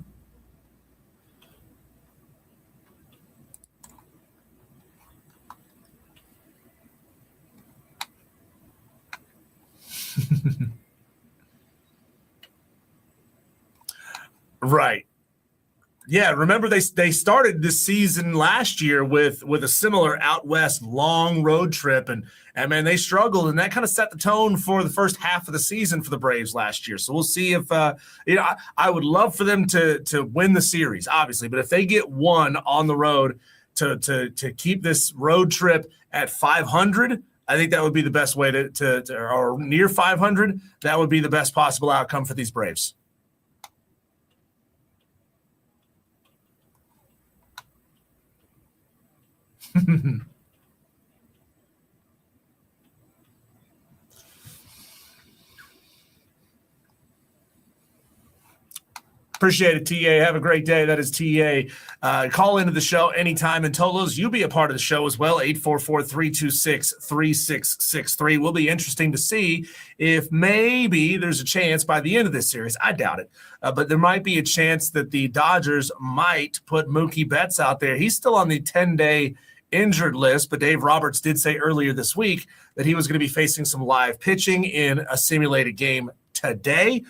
Right. Yeah, remember they started this season last year with a similar out west long road trip, and man, they struggled, and that kind of set the tone for the first half of the season for the Braves last year. So we'll see if I would love for them to win the series, obviously, but if they get one on the road to keep this road trip at 500, I think that would be the best way to or near 500. That would be the best possible outcome for these Braves. Appreciate it, TA. Have a great day. That is TA. Call into the show anytime. And Tolos, you be a part of the show as well. 844-326-3663. Will be interesting to see if maybe there's a chance by the end of this series. I doubt it. But there might be a chance that the Dodgers might put Mookie Betts out there. He's still on the 10-day injured list, but Dave Roberts did say earlier this week that he was going to be facing some live pitching in a simulated game today.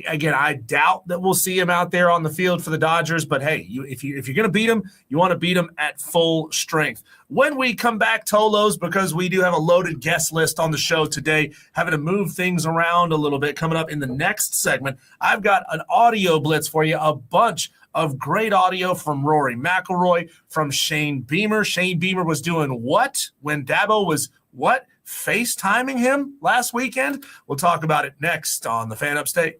Again, I doubt that we'll see him out there on the field for the Dodgers, but hey, if you're going to beat him, you want to beat him at full strength. When we come back, Tolos, because we do have a loaded guest list on the show today, having to move things around a little bit, coming up in the next segment, I've got an audio blitz for you, a bunch of great audio from Rory McIlroy, from Shane Beamer. Shane Beamer was doing what when Dabo was what? FaceTiming him last weekend? We'll talk about it next on the Fan Upstate.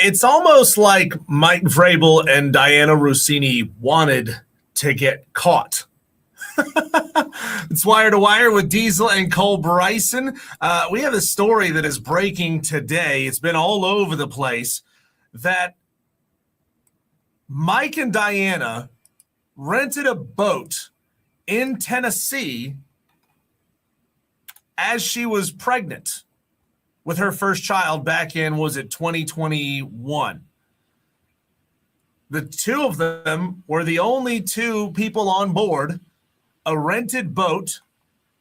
It's almost like Mike Vrabel and Diana Rossini wanted to get caught. It's Wire to Wire with Diesel and Cole Bryson. We have a story that is breaking today. It's been all over the place that Mike and Diana rented a boat in Tennessee as she was pregnant with her first child back in, was it 2021? The two of them were the only two people on board a rented boat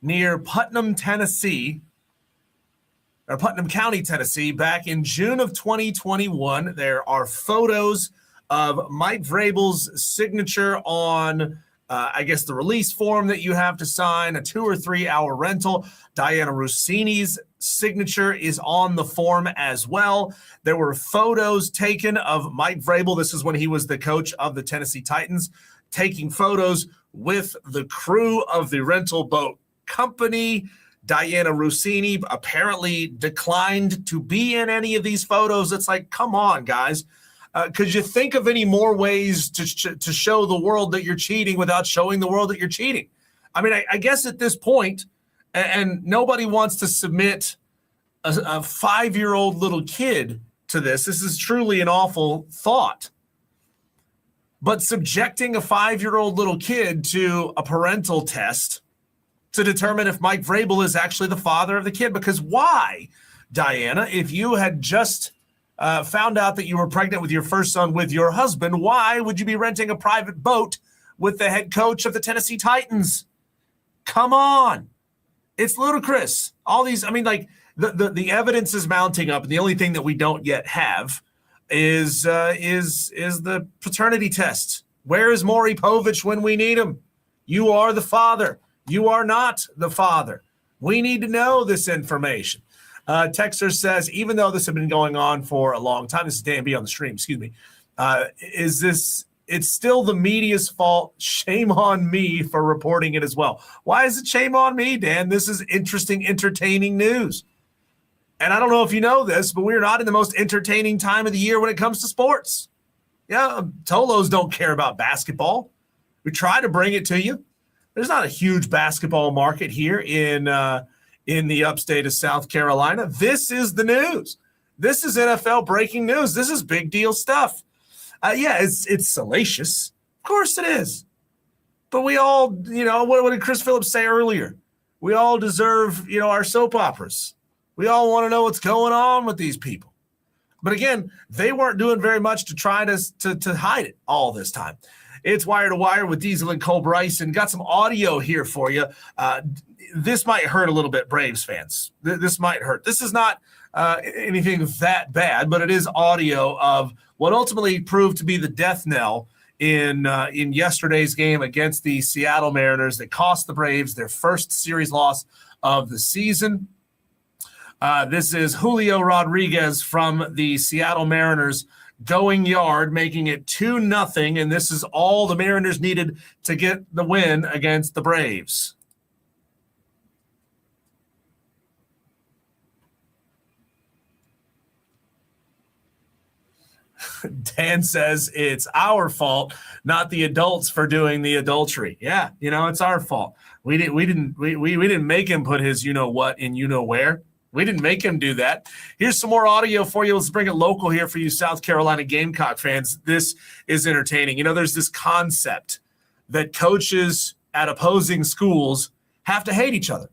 near Putnam, Tennessee, or Putnam County, Tennessee, back in June of 2021. There are photos of Mike Vrabel's signature on, I guess, the release form that you have to sign, a 2 or 3 hour rental. Diana Rossini's signature is on the form as well. There were photos taken of Mike Vrabel. This is when he was the coach of the Tennessee Titans, taking photos with the crew of the rental boat company. Diana Rossini apparently declined to be in any of these photos. It's like, come on, guys. Could you think of any more ways to show the world that you're cheating without showing the world that you're cheating? I mean, I guess at this point, and nobody wants to submit a 5-year-old little kid to this. This is truly an awful thought. But subjecting a 5-year-old little kid to a parental test to determine if Mike Vrabel is actually the father of the kid. Because why, Diana, if you had just found out that you were pregnant with your first son with your husband, why would you be renting a private boat with the head coach of the Tennessee Titans? Come on. It's ludicrous. All these, I mean, like the evidence is mounting up. And the only thing that we don't yet have is the paternity test. Where is Maury Povich when we need him? You are the father. You are not the father. We need to know this information. Texter says, even though this had been going on for a long time, this is Dan B on the stream, excuse me, it's still the media's fault. Shame on me for reporting it as well. Why is it shame on me, Dan? This is interesting, entertaining news. And I don't know if you know this, but we're not in the most entertaining time of the year when it comes to sports. Yeah, Tolos don't care about basketball. We try to bring it to you. There's not a huge basketball market here in the upstate of South Carolina. This is the news. This is NFL breaking news. This is big deal stuff. Yeah, it's salacious. Of course it is. But we all, what did Chris Phillips say earlier? We all deserve, our soap operas. We all want to know what's going on with these people. But again, they weren't doing very much to try to hide it all this time. It's Wire to Wire with Diesel and Cole Bryson. Got some audio here for you. This might hurt a little bit, Braves fans. This might hurt. This is not anything that bad, but it is audio of what ultimately proved to be the death knell in yesterday's game against the Seattle Mariners that cost the Braves their first series loss of the season. This is Julio Rodriguez from the Seattle Mariners going yard, making it 2-0, and this is all the Mariners needed to get the win against the Braves. Dan says it's our fault, not the adults for doing the adultery. Yeah, it's our fault. We didn't make him put his what in where. We didn't make him do that. Here's some more audio for you. Let's bring it local here for you South Carolina Gamecock fans. This is entertaining. There's this concept that coaches at opposing schools have to hate each other.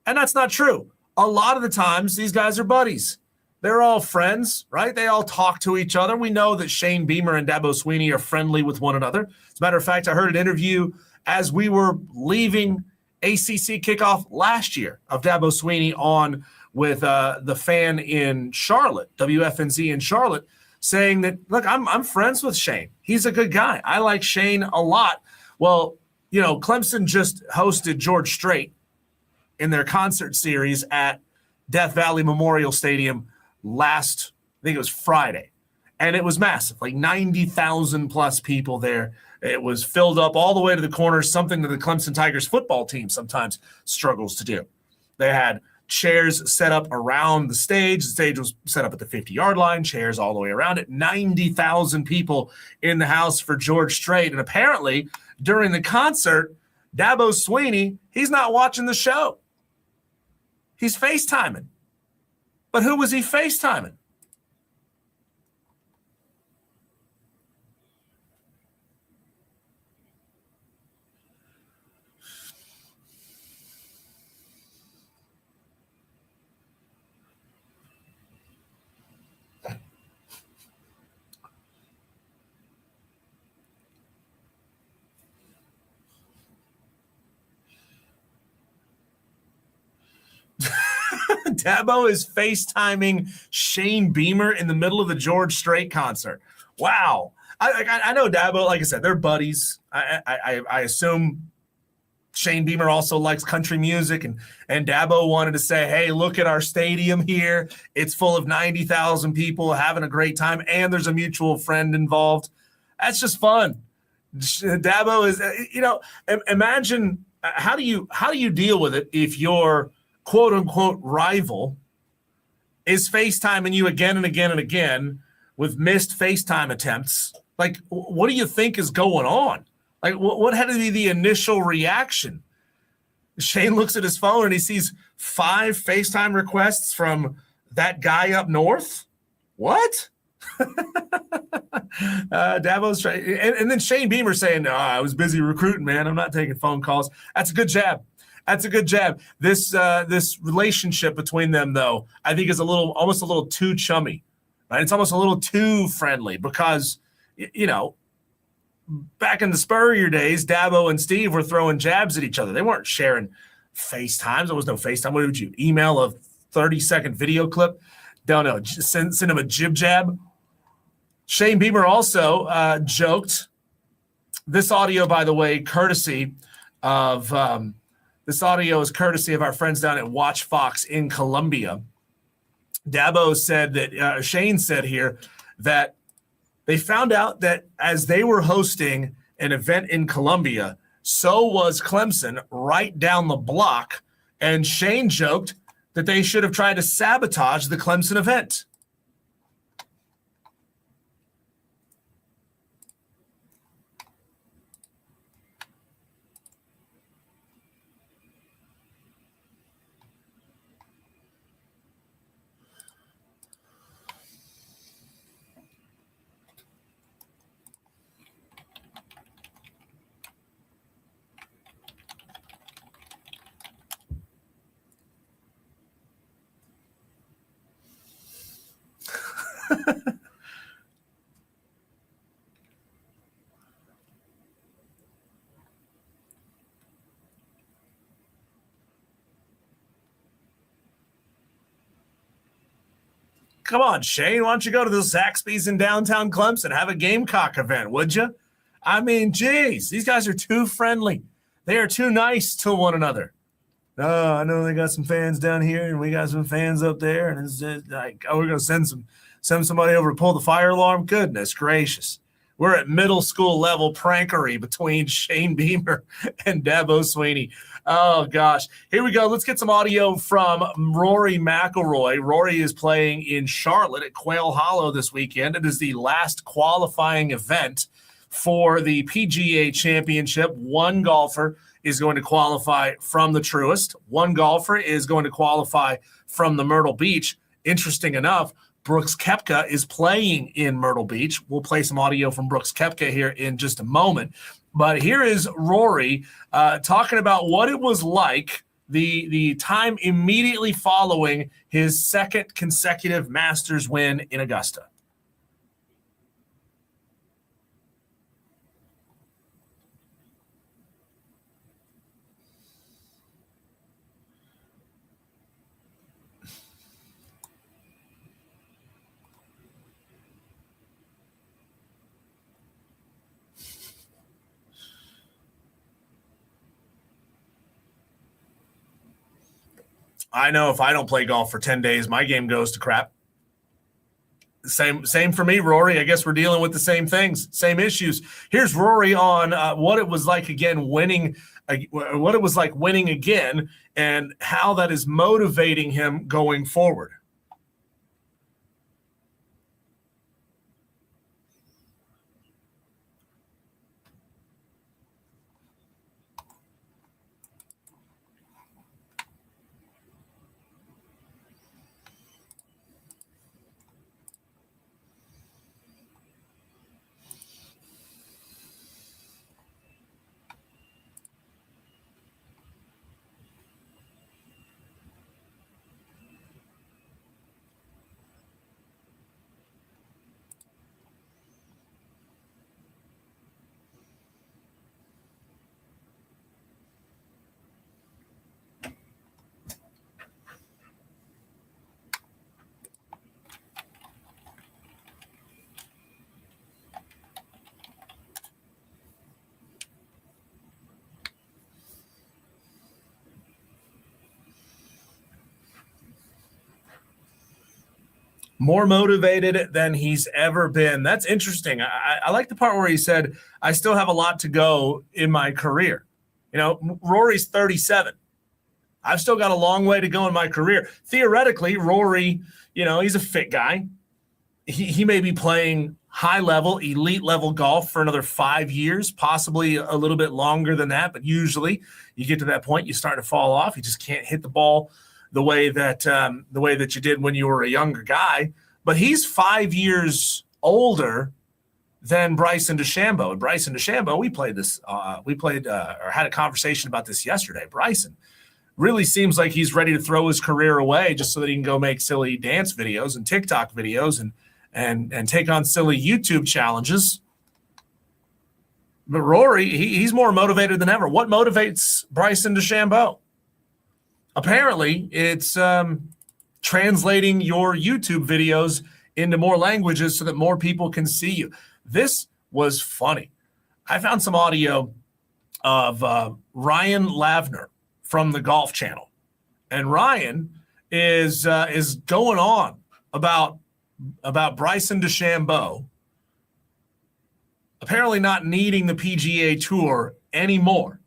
And that's not true. A lot of the times, these guys are buddies. They're all friends, right? They all talk to each other. We know that Shane Beamer and Dabo Swinney are friendly with one another. As a matter of fact, I heard an interview as we were leaving ACC kickoff last year of Dabo Swinney on with the fan in Charlotte, WFNZ in Charlotte, saying that, look, I'm friends with Shane. He's a good guy. I like Shane a lot. Well, Clemson just hosted George Strait in their concert series at Death Valley Memorial Stadium last, I think it was Friday. And it was massive, like 90,000 plus people there. It was filled up all the way to the corners, something that the Clemson Tigers football team sometimes struggles to do. They had chairs set up around the stage. The stage was set up at the 50-yard line, chairs all the way around it. 90,000 people in the house for George Strait. And apparently, during the concert, Dabo Swinney, he's not watching the show. He's FaceTiming. But who was he FaceTiming? Dabo is FaceTiming Shane Beamer in the middle of the George Strait concert. Wow. I know Dabo, like I said, they're buddies. I assume Shane Beamer also likes country music, and Dabo wanted to say, hey, look at our stadium here. It's full of 90,000 people having a great time, and there's a mutual friend involved. That's just fun. Dabo is, imagine how do you deal with it if your quote unquote rival is FaceTiming you again and again and again with missed FaceTime attempts? Like, what do you think is going on? Like, what had to be the initial reaction? Shane looks at his phone and he sees 5 FaceTime requests from that guy up north. What? Dabo's trying, and then Shane Beamer saying, I was busy recruiting, man. I'm not taking phone calls. That's a good jab. That's a good jab. This relationship between them, though, I think is almost a little too chummy. Right? It's almost a little too friendly because, back in the Spurrier days, Dabo and Steve were throwing jabs at each other. They weren't sharing FaceTimes. There was no FaceTime. What would you email a 30-second video clip? Don't know. Send him a jib jab. Shane Beamer also joked. This audio, by the way, courtesy of this audio is courtesy of our friends down at Watch Fox in Columbia. Dabo said that Shane said here that they found out that as they were hosting an event in Columbia, so was Clemson right down the block. And Shane joked that they should have tried to sabotage the Clemson event. Come on, Shane, why don't you go to the Zaxby's in downtown Clemson? Have a Gamecock event, would you? I mean, geez, these guys are too friendly. They are too nice to one another. Oh, I know they got some fans down here, and we got some fans up there, and it's just like, we're going to send somebody over to pull the fire alarm. Goodness gracious. We're at middle school level prankery between Shane Beamer and Dabo Swinney. Oh, gosh. Here we go. Let's get some audio from Rory McIlroy. Rory is playing in Charlotte at Quail Hollow this weekend. It is the last qualifying event for the PGA Championship. One golfer is going to qualify from the Truist. One golfer is going to qualify from the Myrtle Beach. Interesting enough, Brooks Koepka is playing in Myrtle Beach. We'll play some audio from Brooks Koepka here in just a moment. But here is Rory talking about what it was like the time immediately following his second consecutive Masters win in Augusta. I know if I don't play golf for 10 days, my game goes to crap. Same for me, Rory. I guess we're dealing with the same things, same issues. Here's Rory on what it was like, again, winning what it was like winning again, and how that is motivating him going forward. More motivated than he's ever been. That's interesting. I like the part where he said, I still have a lot to go in my career. You know, Rory's 37. I've still got a long way to go in my career. Theoretically, Rory, you know, he's a fit guy. He may be playing high level, elite level golf for another 5 years, possibly a little bit longer than that. But usually you get to that point, you start to fall off. You just can't hit the ball the way that you did when you were a younger guy. But he's 5 years older than Bryson DeChambeau. And Bryson DeChambeau, we had a conversation about this yesterday. Bryson really seems like he's ready to throw his career away just so that he can go make silly dance videos and TikTok videos and take on silly YouTube challenges. But Rory, he's more motivated than ever. What motivates Bryson DeChambeau? Apparently, it's translating your YouTube videos into more languages so that more people can see you. This was funny. I found some audio of Ryan Lavner from the Golf Channel, and Ryan is going on about Bryson DeChambeau apparently not needing the PGA Tour anymore.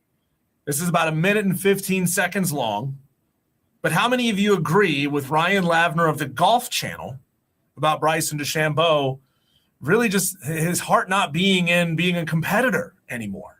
This is about 1 minute and 15 seconds long. But how many of you agree with Ryan Lavner of the Golf Channel about Bryson DeChambeau really just his heart not being in being a competitor anymore?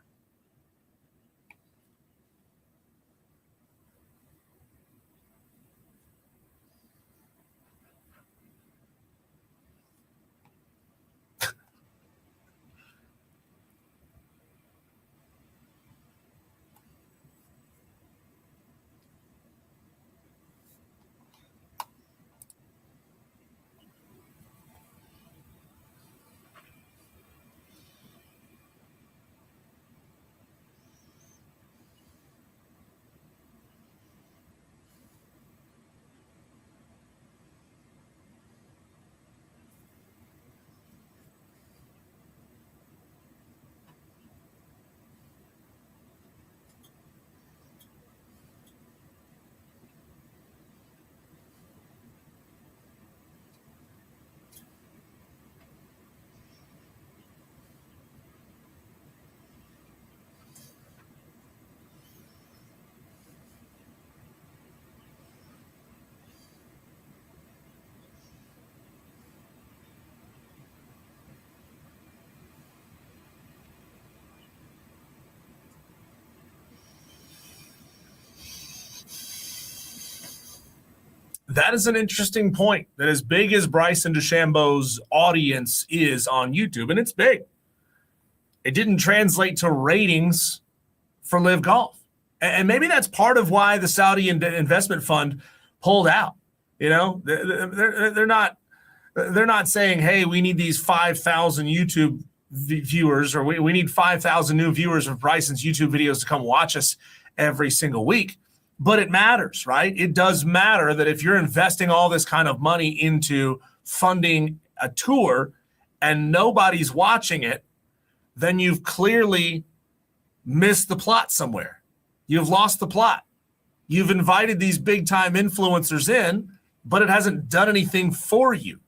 That is an interesting point. That as big as Bryson DeChambeau's audience is on YouTube, and it's big, it didn't translate to ratings for Live Golf. And maybe that's part of why the Saudi investment fund pulled out. You know, they're not saying, hey, we need these 5,000 YouTube viewers, or we need 5,000 new viewers of Bryson's YouTube videos to come watch us every single week. But it matters, right? It does matter that if you're investing all this kind of money into funding a tour and nobody's watching it, then you've clearly missed the plot somewhere. You've lost the plot. You've invited these big-time influencers in, but it hasn't done anything for you.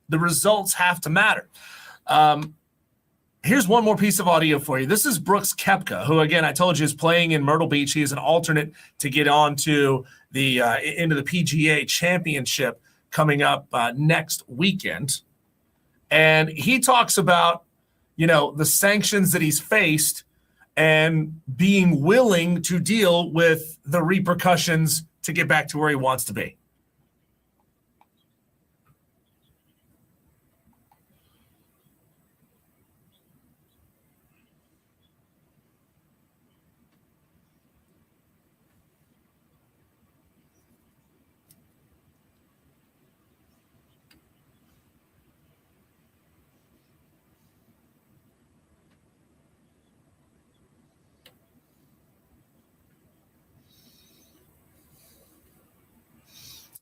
The results have to matter. Here's one more piece of audio for you. This is Brooks Koepka, who, again, I told you is playing in Myrtle Beach. He is an alternate to get on to the into the PGA Championship coming up next weekend. And he talks about, the sanctions that he's faced and being willing to deal with the repercussions to get back to where he wants to be.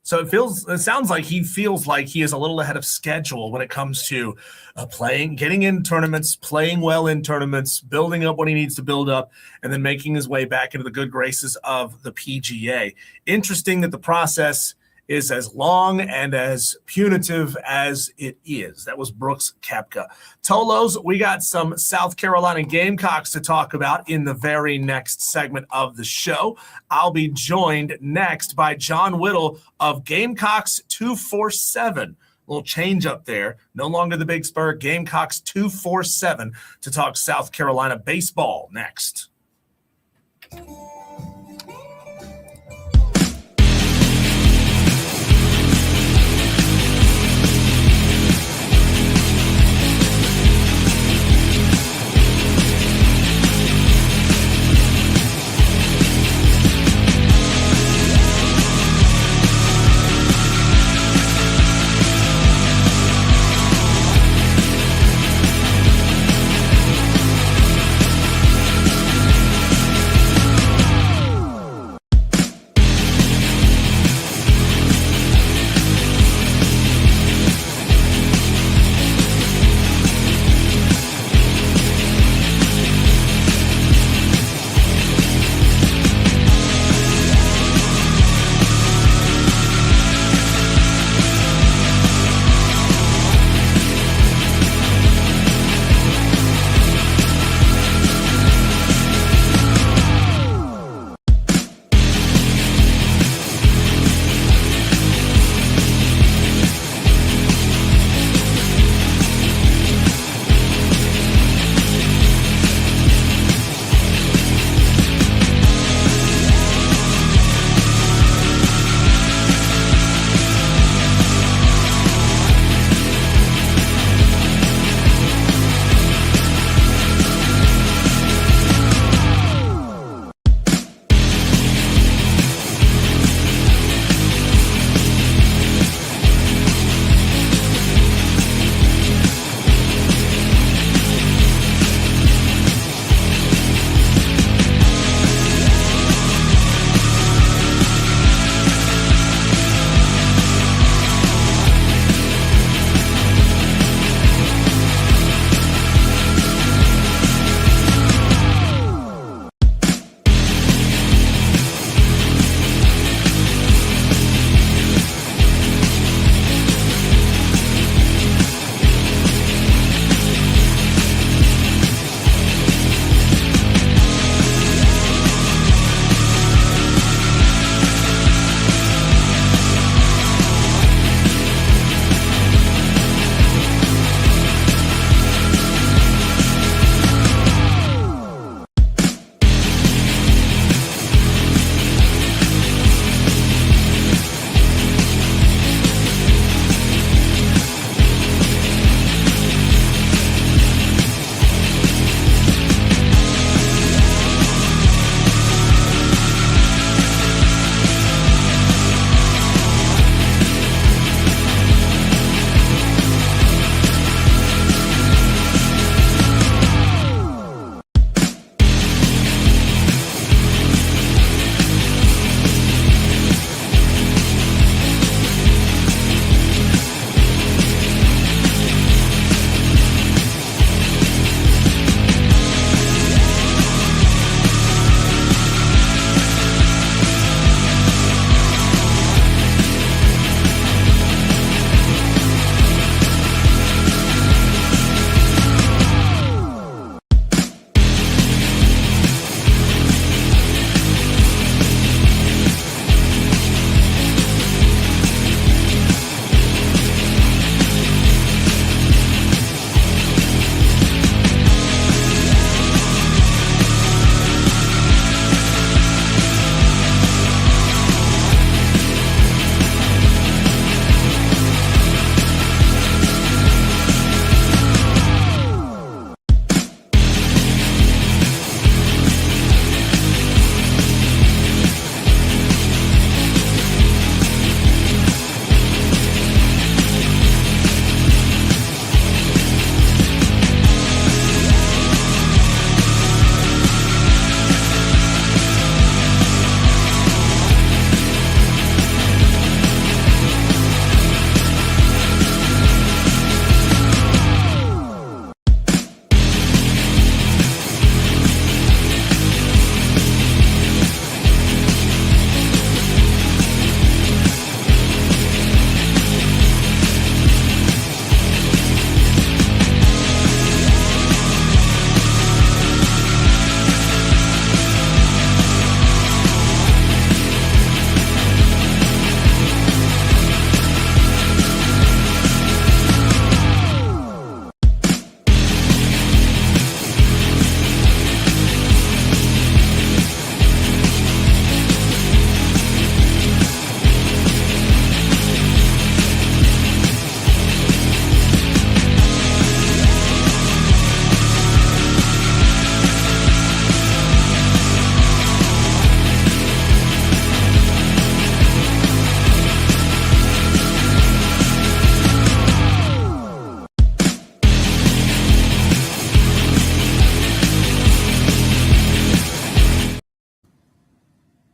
So it sounds like he feels like he is a little ahead of schedule when it comes to getting in tournaments, playing well in tournaments, building up what he needs to build up, and then making his way back into the good graces of the PGA. Interesting that the process is as long and as punitive as it is. That was Brooks Koepka. Tolos, we got some South Carolina Gamecocks to talk about in the very next segment of the show. I'll be joined next by John Whittle of Gamecocks 247. A little change up there. No longer the Big Spur. Gamecocks 247 to talk South Carolina baseball next.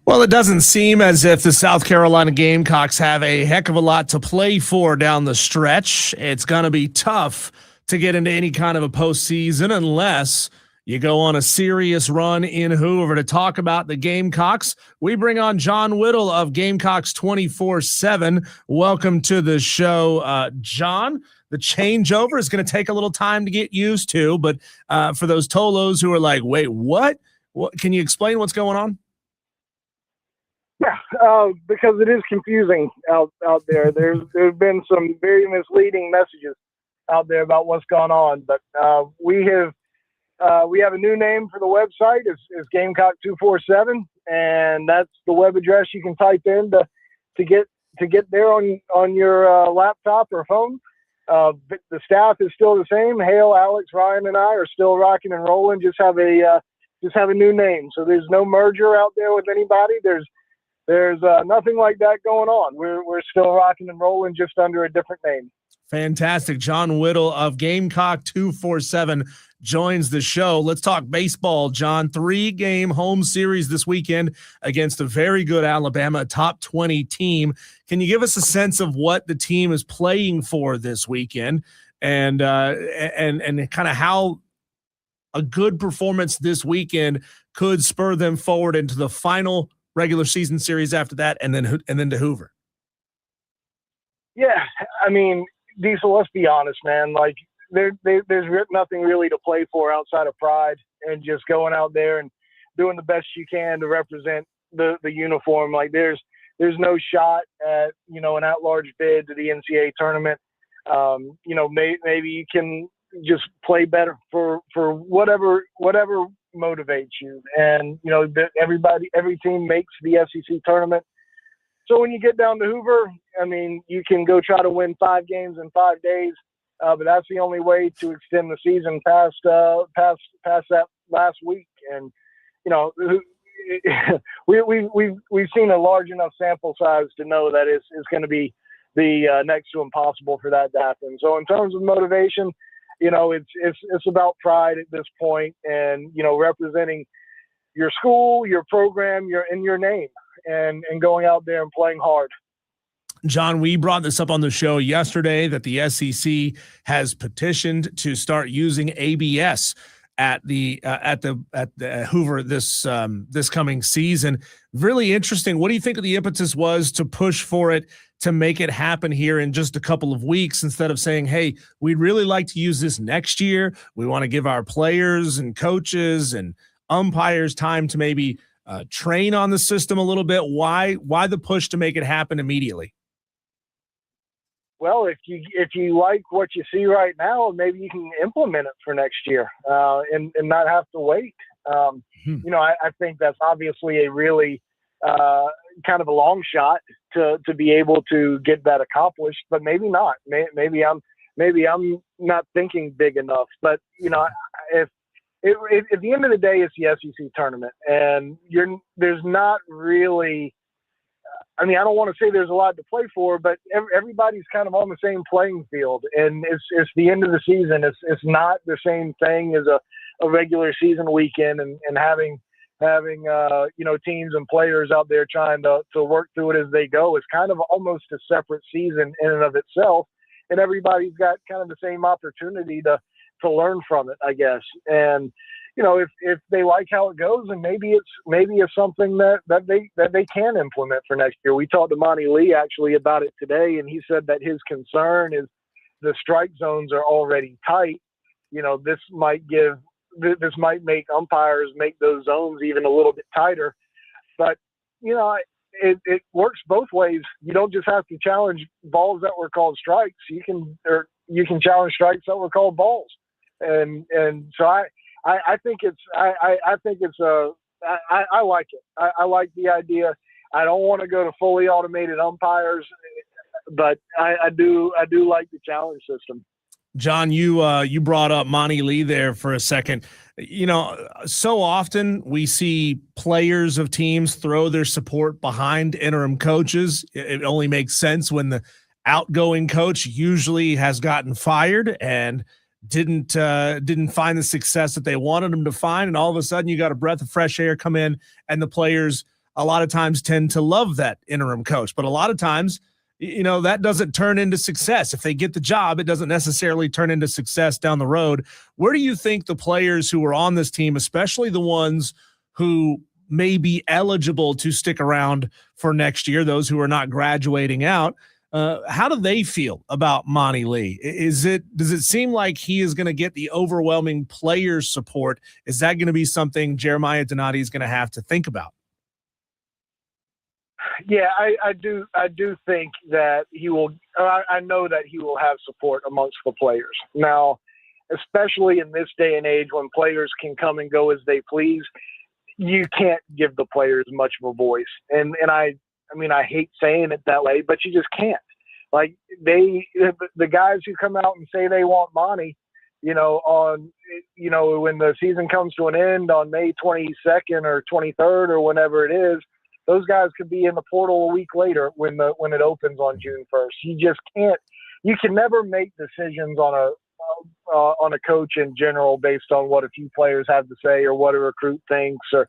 Well, it doesn't seem as if the South Carolina Gamecocks have a heck of a lot to play for down the stretch. It's going to be tough to get into any kind of a postseason unless you go on a serious run in Hoover. To talk about the Gamecocks, we bring on John Whittle of Gamecocks 24/7. Welcome to the show, John. The changeover is going to take a little time to get used to, but for those Tolos who are like, wait, what? Can you explain what's going on? Yeah, because it is confusing out there. There's been some very misleading messages out there about what's going on. But we have a new name for the website. It's Gamecock 247, and that's the web address you can type in to get there on your laptop or phone. But the staff is still the same. Hale, Alex, Ryan, and I are still rocking and rolling. Just have a new name. So there's no merger out there with anybody. There's nothing like that going on. We're still rocking and rolling, just under a different name. Fantastic. John Whittle of Gamecock 247 joins the show. Let's talk baseball, John. 3-game home series this weekend against a very good Alabama, top 20 team. Can you give us a sense of what the team is playing for this weekend and kind of how a good performance this weekend could spur them forward into the final regular season series after that, and then to Hoover? Yeah, I mean, Diesel, let's be honest, man. Like, there's nothing really to play for outside of pride and just going out there and doing the best you can to represent the uniform. Like, there's no shot at, an at-large bid to the NCAA tournament. Maybe you can just play better for whatever motivates you. And every team makes the SEC tournament. So when you get down to Hoover, I mean, you can go try to win 5 games in 5 days, but that's the only way to extend the season past that last week. And we've seen a large enough sample size to know that it's going to be the next to impossible for that to happen. So in terms of motivation, it's about pride at this point, and representing your school, your program, your name, and going out there and playing hard. John, we brought this up on the show yesterday that the SEC has petitioned to start using ABS at the Hoover this coming season. Really interesting. What do you think of the impetus was to push for it, to make it happen here in just a couple of weeks, instead of saying, hey, we'd really like to use this next year. We want to give our players and coaches and umpires time to maybe train on the system a little bit? Why the push to make it happen immediately? Well, if you like what you see right now, maybe you can implement it for next year and not have to wait. I think that's obviously a really kind of a long shot to be able to get that accomplished, but maybe not. Maybe I'm not thinking big enough. But if at the end of the day, it's the SEC tournament, and there's not really. I mean, I don't want to say there's a lot to play for, but everybody's kind of on the same playing field, and it's the end of the season. It's not the same thing as a regular season weekend, and having teams and players out there trying to work through it as they go. It's kind of almost a separate season in and of itself, and everybody's got kind of the same opportunity to learn from it, I guess. And if they like how it goes, and maybe it's something that they can implement for next year. We talked to Monty Lee actually about it today, and he said that his concern is the strike zones are already tight. This might make umpires make those zones even a little bit tighter. But it works both ways. You don't just have to challenge balls that were called strikes. You can challenge strikes that were called balls. And so I think I like it. I like the idea. I don't want to go to fully automated umpires, but I do like the challenge system. John, you brought up Monty Lee there for a second. So often we see players of teams throw their support behind interim coaches. It only makes sense when the outgoing coach usually has gotten fired and didn't find the success that they wanted him to find, and all of a sudden you got a breath of fresh air come in, and the players a lot of times tend to love that interim coach, but a lot of times, that doesn't turn into success. If they get the job, it doesn't necessarily turn into success down the road. Where do you think the players who are on this team, especially the ones who may be eligible to stick around for next year, those who are not graduating out, how do they feel about Monty Lee? Does it seem like he is going to get the overwhelming player support? Is that going to be something Jeremiah Donati is going to have to think about? Yeah, I do think that he will. I know that he will have support amongst the players now, especially in this day and age when players can come and go as they please. You can't give the players much of a voice, and I hate saying it that way, but you just can't. Like the guys who come out and say they want Monty, when the season comes to an end on May 22nd or 23rd or whenever it is. Those guys could be in the portal a week later when it opens on June 1st. You just can't. You can never make decisions on a coach in general based on what a few players have to say or what a recruit thinks or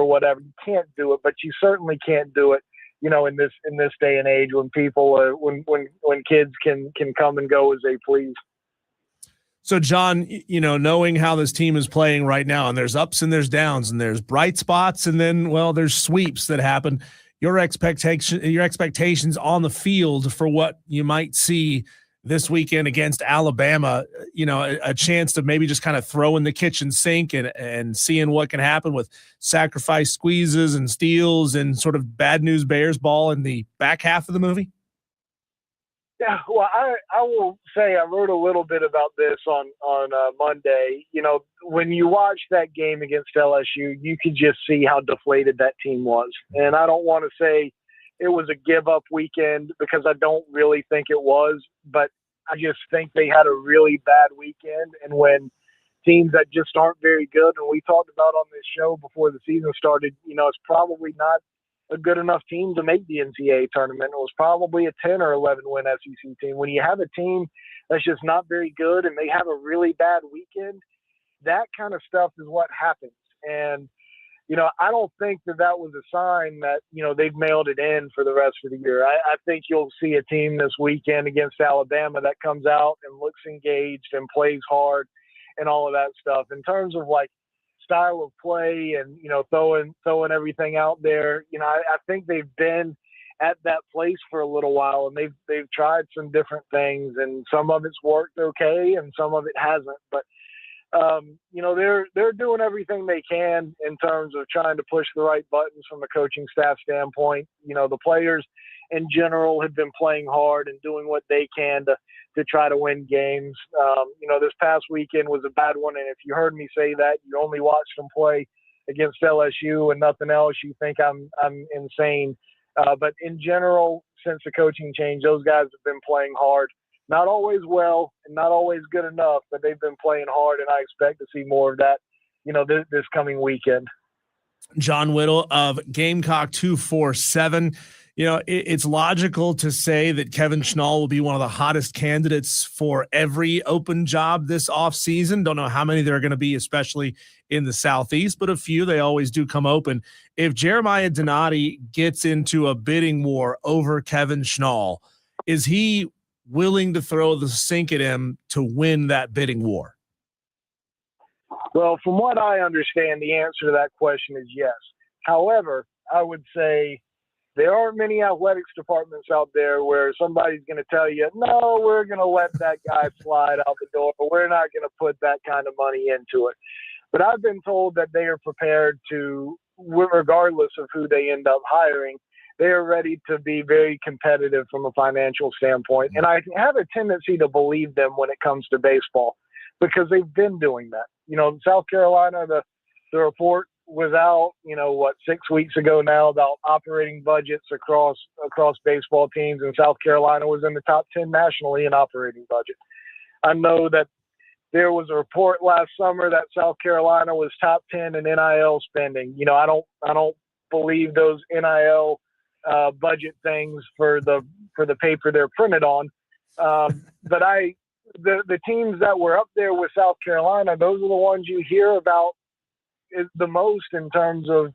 whatever. You can't do it, but you certainly can't do it. In this day and age when people when kids can come and go as they please. So, John, knowing how this team is playing right now, and there's ups and there's downs and there's bright spots, and then, there's sweeps that happen. Your expectations on the field for what you might see this weekend against Alabama, a chance to maybe just kind of throw in the kitchen sink and seeing what can happen with sacrifice squeezes and steals and sort of bad news Bears ball in the back half of the movie? Yeah, well, I will say I wrote a little bit about this on Monday. When you watch that game against LSU, you could just see how deflated that team was. And I don't want to say it was a give-up weekend because I don't really think it was, but I just think they had a really bad weekend. And when teams that just aren't very good, and we talked about on this show before the season started, it's probably not a good enough team to make the NCAA tournament. It was probably a 10 or 11 win SEC team. When you have a team that's just not very good and they have a really bad weekend, that kind of stuff is what happens. And, I don't think that was a sign that, they've mailed it in for the rest of the year. I think you'll see a team this weekend against Alabama that comes out and looks engaged and plays hard and all of that stuff. In terms of style of play and throwing everything out there, I think they've been at that place for a little while, and they've tried some different things, and some of it's worked okay and some of it hasn't, but they're doing everything they can in terms of trying to push the right buttons from a coaching staff standpoint. The players in general have been playing hard and doing what they can to try to win games. This past weekend was a bad one, and if you heard me say that you only watched them play against LSU and nothing else, you think I'm insane. But in general, since the coaching change, those guys have been playing hard. Not always well and not always good enough, but they've been playing hard, and I expect to see more of that, this coming weekend. John Whittle of Gamecock 247. It's logical to say that Kevin Schnall will be one of the hottest candidates for every open job this offseason. Don't know how many there are going to be, especially in the Southeast, but a few. They always do come open. If Jeremiah Donati gets into a bidding war over Kevin Schnall, is he willing to throw the sink at him to win that bidding war? Well, from what I understand, the answer to that question is yes. However, I would say there aren't many athletics departments out there where somebody's going to tell you, no, we're going to let that guy slide out the door. We're not going to put that kind of money into it. But I've been told that they are prepared to, regardless of who they end up hiring, they are ready to be very competitive from a financial standpoint. And I have a tendency to believe them when it comes to baseball because they've been doing that. South Carolina, the report was out, 6 weeks ago now about operating budgets across baseball teams, and South Carolina was in the top 10 nationally in operating budget. I know that there was a report last summer that South Carolina was top 10 in NIL spending. I don't believe those NIL budget things for the paper they're printed on. But the teams that were up there with South Carolina, those are the ones you hear about the most in terms of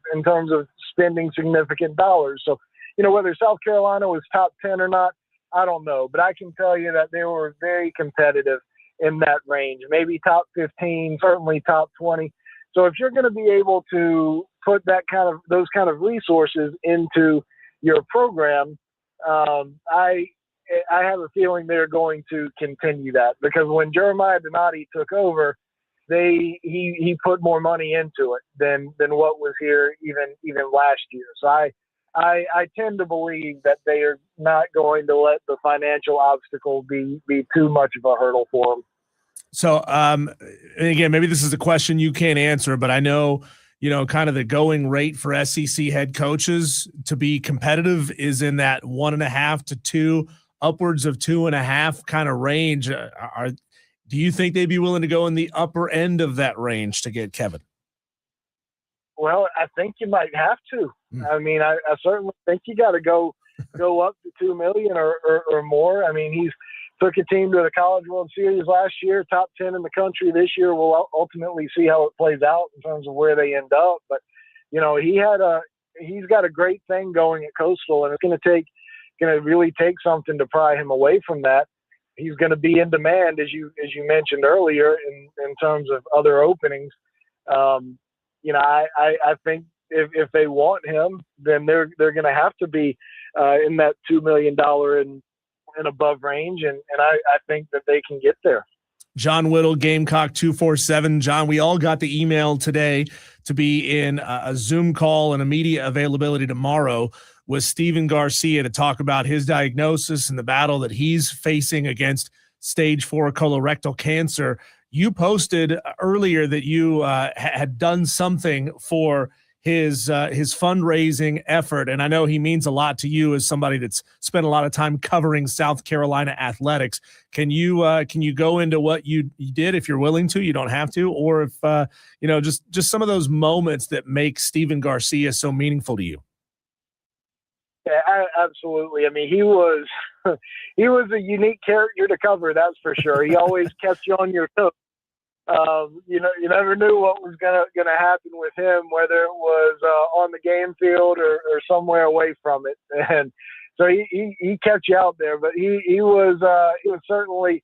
spending significant dollars. So, whether South Carolina was top 10 or not, I don't know, but I can tell you that they were very competitive in that range, maybe top 15, certainly top 20. So if you're going to be able to put those kind of resources into your program, I have a feeling they're going to continue that, because when Jeremiah Donati took over, he put more money into it than what was here even last year. So I tend to believe that they are not going to let the financial obstacle be too much of a hurdle for them. So, and again, maybe this is a question you can't answer, but I know, kind of the going rate for SEC head coaches to be competitive is in that 1.5 to 2, upwards of 2.5 kind of range. Do you think they'd be willing to go in the upper end of that range to get Kevin? Well, I think you might have to. I mean, I certainly think you got to go up to $2 million or more. I mean, he's took a team to the College World Series last year, top 10 in the country this year. We'll ultimately see how it plays out in terms of where they end up. But, he's got a great thing going at Coastal, and it's going to really take something to pry him away from that. He's going to be in demand, as you mentioned earlier, in terms of other openings. I think if they want him, then they're going to have to be in that $2 million and above range, and I think that they can get there. John Whittle, Gamecock 247. John, we all got the email today to be in a Zoom call and a media availability tomorrow with Steven Garcia to talk about his diagnosis and the battle that he's facing against stage 4 colorectal cancer. You posted earlier that you had done something for his fundraising effort, and I know he means a lot to you as somebody that's spent a lot of time covering South Carolina athletics. Can you go into what you did if you're willing to? You don't have to, or if just some of those moments that make Steven Garcia so meaningful to you. Yeah, absolutely. I mean, he was a unique character to cover, that's for sure. He always kept you on your toes. You never knew what was gonna happen with him, whether it was on the game field or somewhere away from it. And so he kept you out there. But he was certainly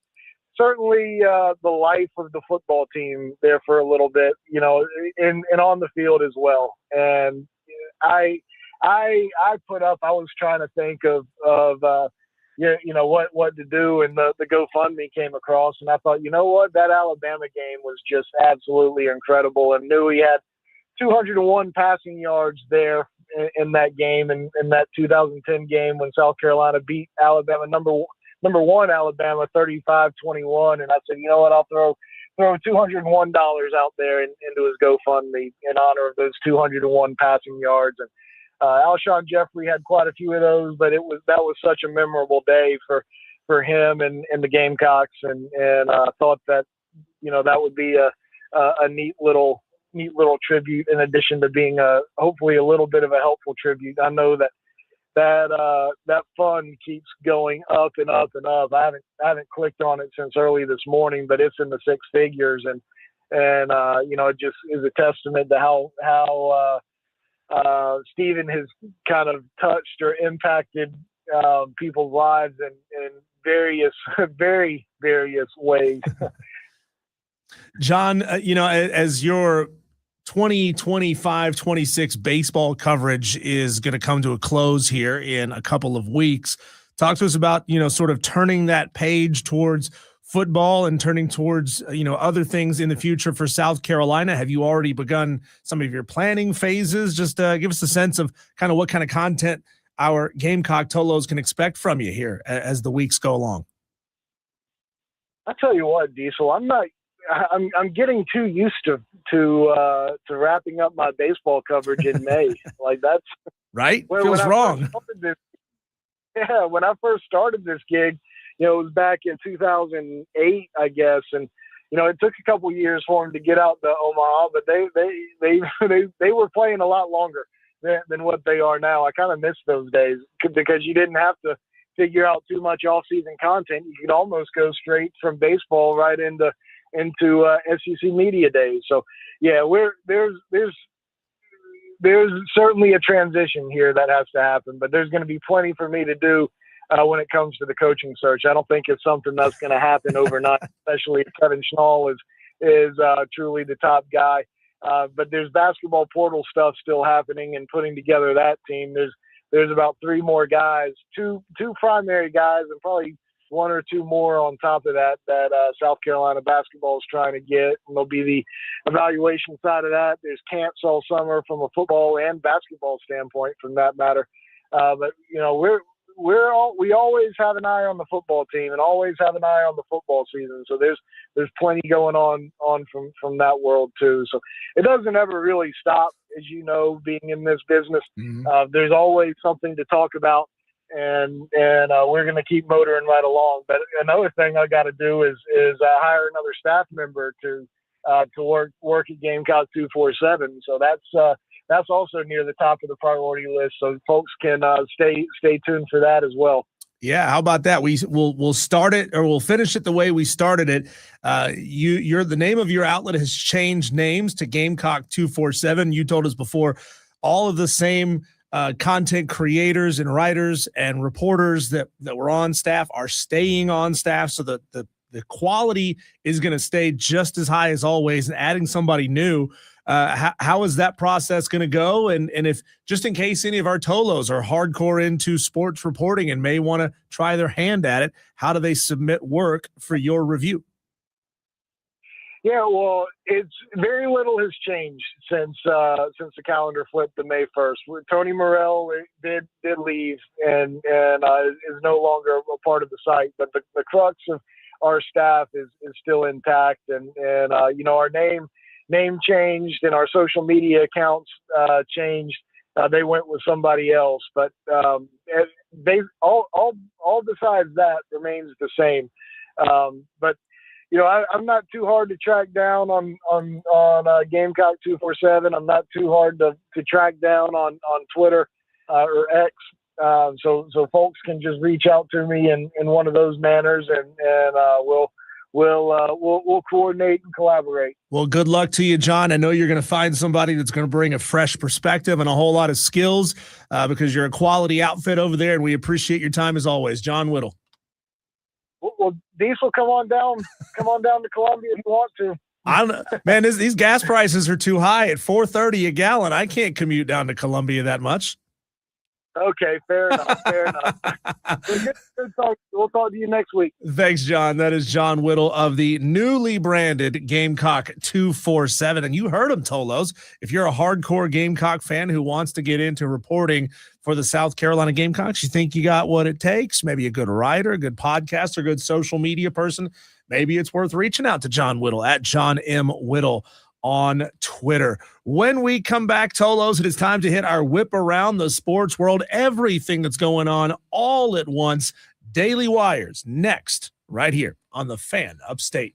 the life of the football team there for a little bit, and on the field as well. And I was trying to think of what to do, and the GoFundMe came across, and I thought, that Alabama game was just absolutely incredible, and knew he had 201 passing yards there in that game, and in that 2010 game when South Carolina beat Alabama, number one Alabama 35-21, and I said, I'll throw $201 out there into his GoFundMe in honor of those 201 passing yards. And Alshon Jeffrey had quite a few of those, but that was such a memorable day for him and the Gamecocks, and I thought that that would be a neat little tribute, in addition to being hopefully a little bit of a helpful tribute. I know that fund keeps going up and up and up. I haven't clicked on it since early this morning, but it's in the six figures, and it just is a testament to how Steven has kind of touched or impacted people's lives in various ways. John, as your 2025-26 baseball coverage is going to come to a close here in a couple of weeks, talk to us about, sort of turning that page towards football and turning towards, other things in the future for South Carolina. Have you already begun some of your planning phases? Just give us a sense of kind of what kind of content our Gamecock Tolos can expect from you here as the weeks go along. I tell you what, Diesel, I'm getting too used to wrapping up my baseball coverage in May. Like, that's right. Feels wrong. When I first started this gig, it was back in 2008, I guess, and it took a couple years for them to get out to Omaha, but they were playing a lot longer than what they are now. I kind of miss those days because you didn't have to figure out too much off-season content. You could almost go straight from baseball right into SEC media days. So yeah, there's certainly a transition here that has to happen, but there's going to be plenty for me to do when it comes to the coaching search. I don't think it's something that's going to happen overnight, especially if Kevin Schnall is truly the top guy. But there's basketball portal stuff still happening and putting together that team. There's about 3 more guys, two primary guys, and probably 1 or 2 more on top of that South Carolina basketball is trying to get. And there'll be the evaluation side of that. There's camps all summer from a football and basketball standpoint, from that matter. But you know, we always have an eye on the football team and always have an eye on the football season. So there's plenty going on from that world too. So it doesn't ever really stop, as you know, being in this business. Mm-hmm. There's always something to talk about, and we're going to keep motoring right along. But another thing I got to do is hire another staff member to work at Gamecock 247. So that's also near the top of the priority list. So folks can stay tuned for that as well. Yeah, how about that? We'll start it, or we'll finish it the way we started it. You're the name of your outlet has changed names to Gamecock 247. You told us before, all of the same content creators and writers and reporters that were on staff are staying on staff, so the quality is going to stay just as high as always. And adding somebody new, how is that process going to go? And if, just in case any of our Tolos are hardcore into sports reporting and may want to try their hand at it, how do they submit work for your review? Yeah, well, it's very little has changed since the calendar flipped to May 1st. Tony Morrell did leave and is no longer a part of the site, but the crux of our staff is still intact, and you know, our name changed and our social media accounts changed. They went with somebody else, but they all besides that remains the same. But you know, I'm not too hard to track down on Gamecock 247. I'm not too hard to track down on Twitter or X. So folks can just reach out to me in one of those manners, and we'll coordinate and collaborate. Well, good luck to you, John. I know you're going to find somebody that's going to bring a fresh perspective and a whole lot of skills because you're a quality outfit over there, and we appreciate your time as always. John Whittle. Well, Diesel, come on down to Columbia if you want to. Man, these gas prices are too high at $4.30 a gallon. I can't commute down to Columbia that much. Okay, fair enough. We'll talk to you next week. Thanks, John. That is John Whittle of the newly branded Gamecock 247. And you heard him, Tolos. If you're a hardcore Gamecock fan who wants to get into reporting for the South Carolina Gamecocks, you think you got what it takes, maybe a good writer, a good podcaster, a good social media person, maybe it's worth reaching out to John Whittle at John M. Whittle on Twitter. When we come back, Tolos, it is time to hit our whip around the sports world. Everything that's going on all at once. Daily Wires next, right here on the Fan Upstate.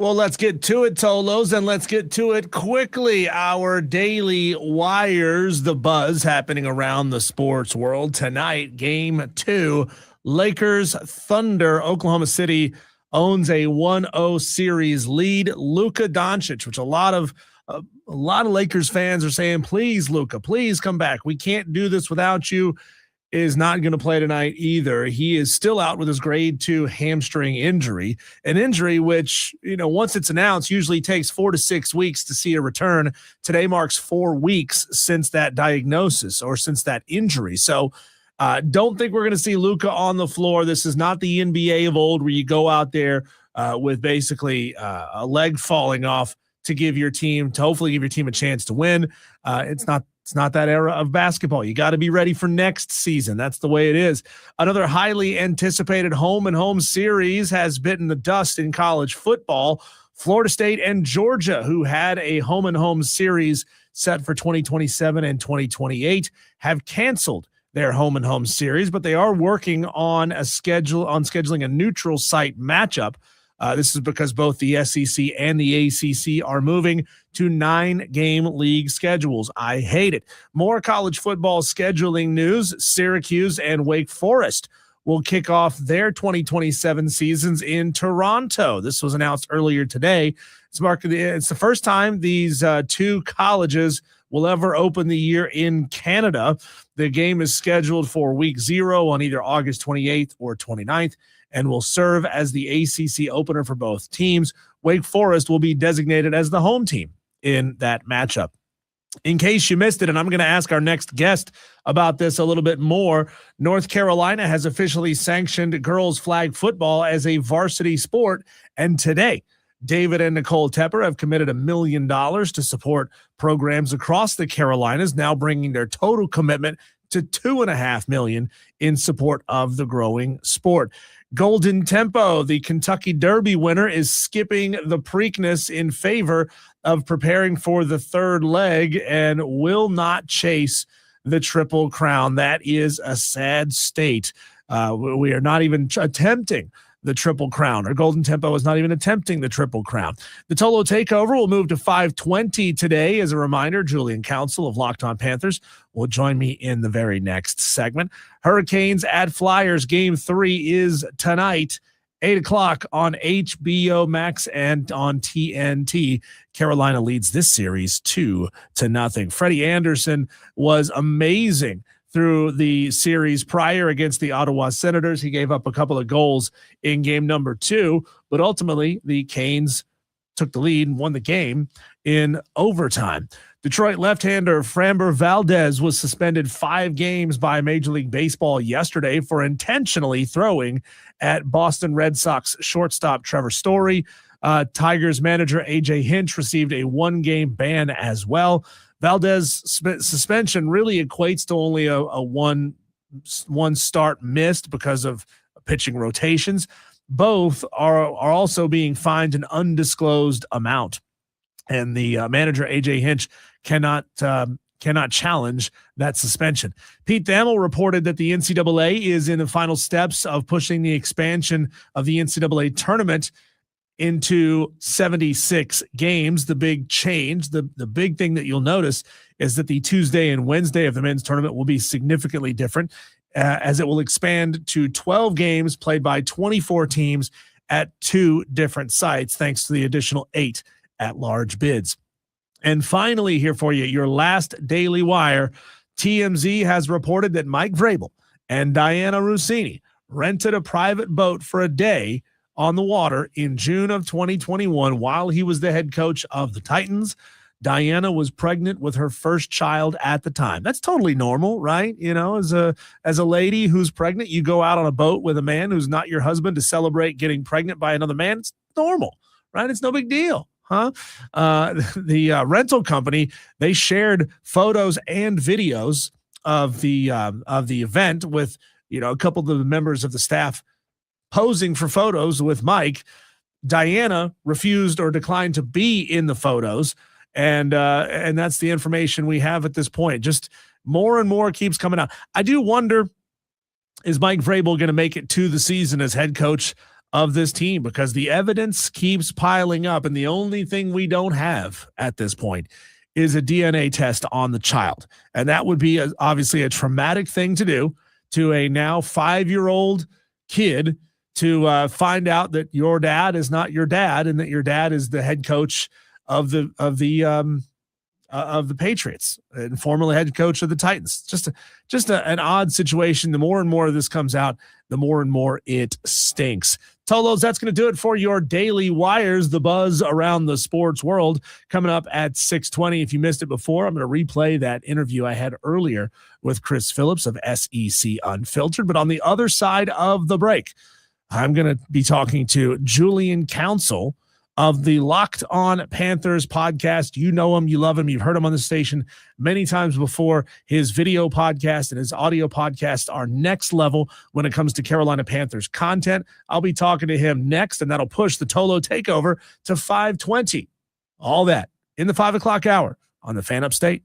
Well, let's get to it, Tolos, and let's get to it quickly. Our daily wires, the buzz happening around the sports world tonight. Game 2, Lakers Thunder. Oklahoma City owns a 1-0 series lead. Luka Doncic, which a lot of Lakers fans are saying, please, Luka, please come back. We can't do this without you. Is not going to play tonight either. He is still out with his grade 2 hamstring injury, an injury which, once it's announced, usually takes 4 to 6 weeks to see a return. Today marks 4 weeks since that diagnosis or since that injury. So don't think we're going to see Luka on the floor. This is not the NBA of old where you go out there with basically a leg falling off to hopefully give your team a chance to win. It's not that era of basketball. You got to be ready for next season. That's the way it is. Another highly anticipated home series has bitten the dust in college football. Florida State and Georgia, who had a home series set for 2027 and 2028, have canceled their home series, but they are working on scheduling a neutral site matchup. This is because both the SEC and the ACC are moving to 9-game league schedules. I hate it. More college football scheduling news. Syracuse and Wake Forest will kick off their 2027 seasons in Toronto. This was announced earlier today. It's the first time these two colleges will ever open the year in Canada. The game is scheduled for week 0 on either August 28th or 29th. And will serve as the ACC opener for both teams. Wake Forest will be designated as the home team in that matchup. In case you missed it, and I'm going to ask our next guest about this a little bit more, North Carolina has officially sanctioned girls flag football as a varsity sport. And today, David and Nicole Tepper have committed $1 million to support programs across the Carolinas, now bringing their total commitment to $2.5 million in support of the growing sport. Golden Tempo, the Kentucky Derby winner, is skipping the Preakness in favor of preparing for the third leg and will not chase the Triple Crown. That is a sad state. We are not even attempting the Triple Crown, or Golden Tempo is not even attempting the Triple Crown. The Tolo Takeover will move to 5:20 today. As a reminder, Julian Council of Locked On Panthers will join me in the very next segment. Hurricanes at Flyers. Game 3 is tonight, 8 o'clock on HBO Max and on TNT. Carolina leads this series 2-0. Freddie Anderson was amazing through the series prior against the Ottawa Senators. He gave up a couple of goals in game number 2, but ultimately the Canes took the lead and won the game in overtime. Detroit left-hander Framber Valdez was suspended 5 games by Major League Baseball yesterday for intentionally throwing at Boston Red Sox shortstop Trevor Story. Tigers manager A.J. Hinch received a 1-game ban as well. Valdez suspension really equates to only a one start missed because of pitching rotations. Both are also being fined an undisclosed amount, and the manager A.J. Hinch cannot challenge that suspension. Pete Thamel reported that the NCAA is in the final steps of pushing the expansion of the NCAA tournament into 76 games. The big change, the big thing that you'll notice is that the Tuesday and Wednesday of the men's tournament will be significantly different, as it will expand to 12 games played by 24 teams at 2 different sites, thanks to the additional 8 at-large bids. And finally, here for you, your last Daily Wire. TMZ has reported that Mike Vrabel and Diana Rossini rented a private boat for a day on the water in June of 2021 while he was the head coach of the Titans. Diana was pregnant with her first child at the time. That's totally normal, right? As a lady who's pregnant, you go out on a boat with a man who's not your husband to celebrate getting pregnant by another man. It's normal, right? It's no big deal. The rental company, they shared photos and videos of the event with a couple of the members of the staff posing for photos with Mike. Diana refused or declined to be in the photos, and that's the information we have at this point. Just more and more keeps coming out. I do wonder, is Mike Vrabel going to make it to the season as head coach of this team because the evidence keeps piling up. And the only thing we don't have at this point is a DNA test on the child. And that would be obviously a traumatic thing to do to a now 5-year-old kid to find out that your dad is not your dad and that your dad is the head coach of the Patriots and formerly head coach of the Titans. Just an odd situation. The more and more of this comes out, the more and more it stinks. Tolos, that's going to do it for your Daily Wires, the buzz around the sports world, coming up at 6:20. If you missed it before, I'm going to replay that interview I had earlier with Chris Phillips of SEC Unfiltered. But on the other side of the break, I'm going to be talking to Julian Council of the Locked On Panthers podcast. You know him, you love him, you've heard him on the station many times before. His video podcast and his audio podcast are next level when it comes to Carolina Panthers content. I'll be talking to him next, and that'll push the Tolo takeover to 5:20. All that in the 5 o'clock hour on the Fan Upstate.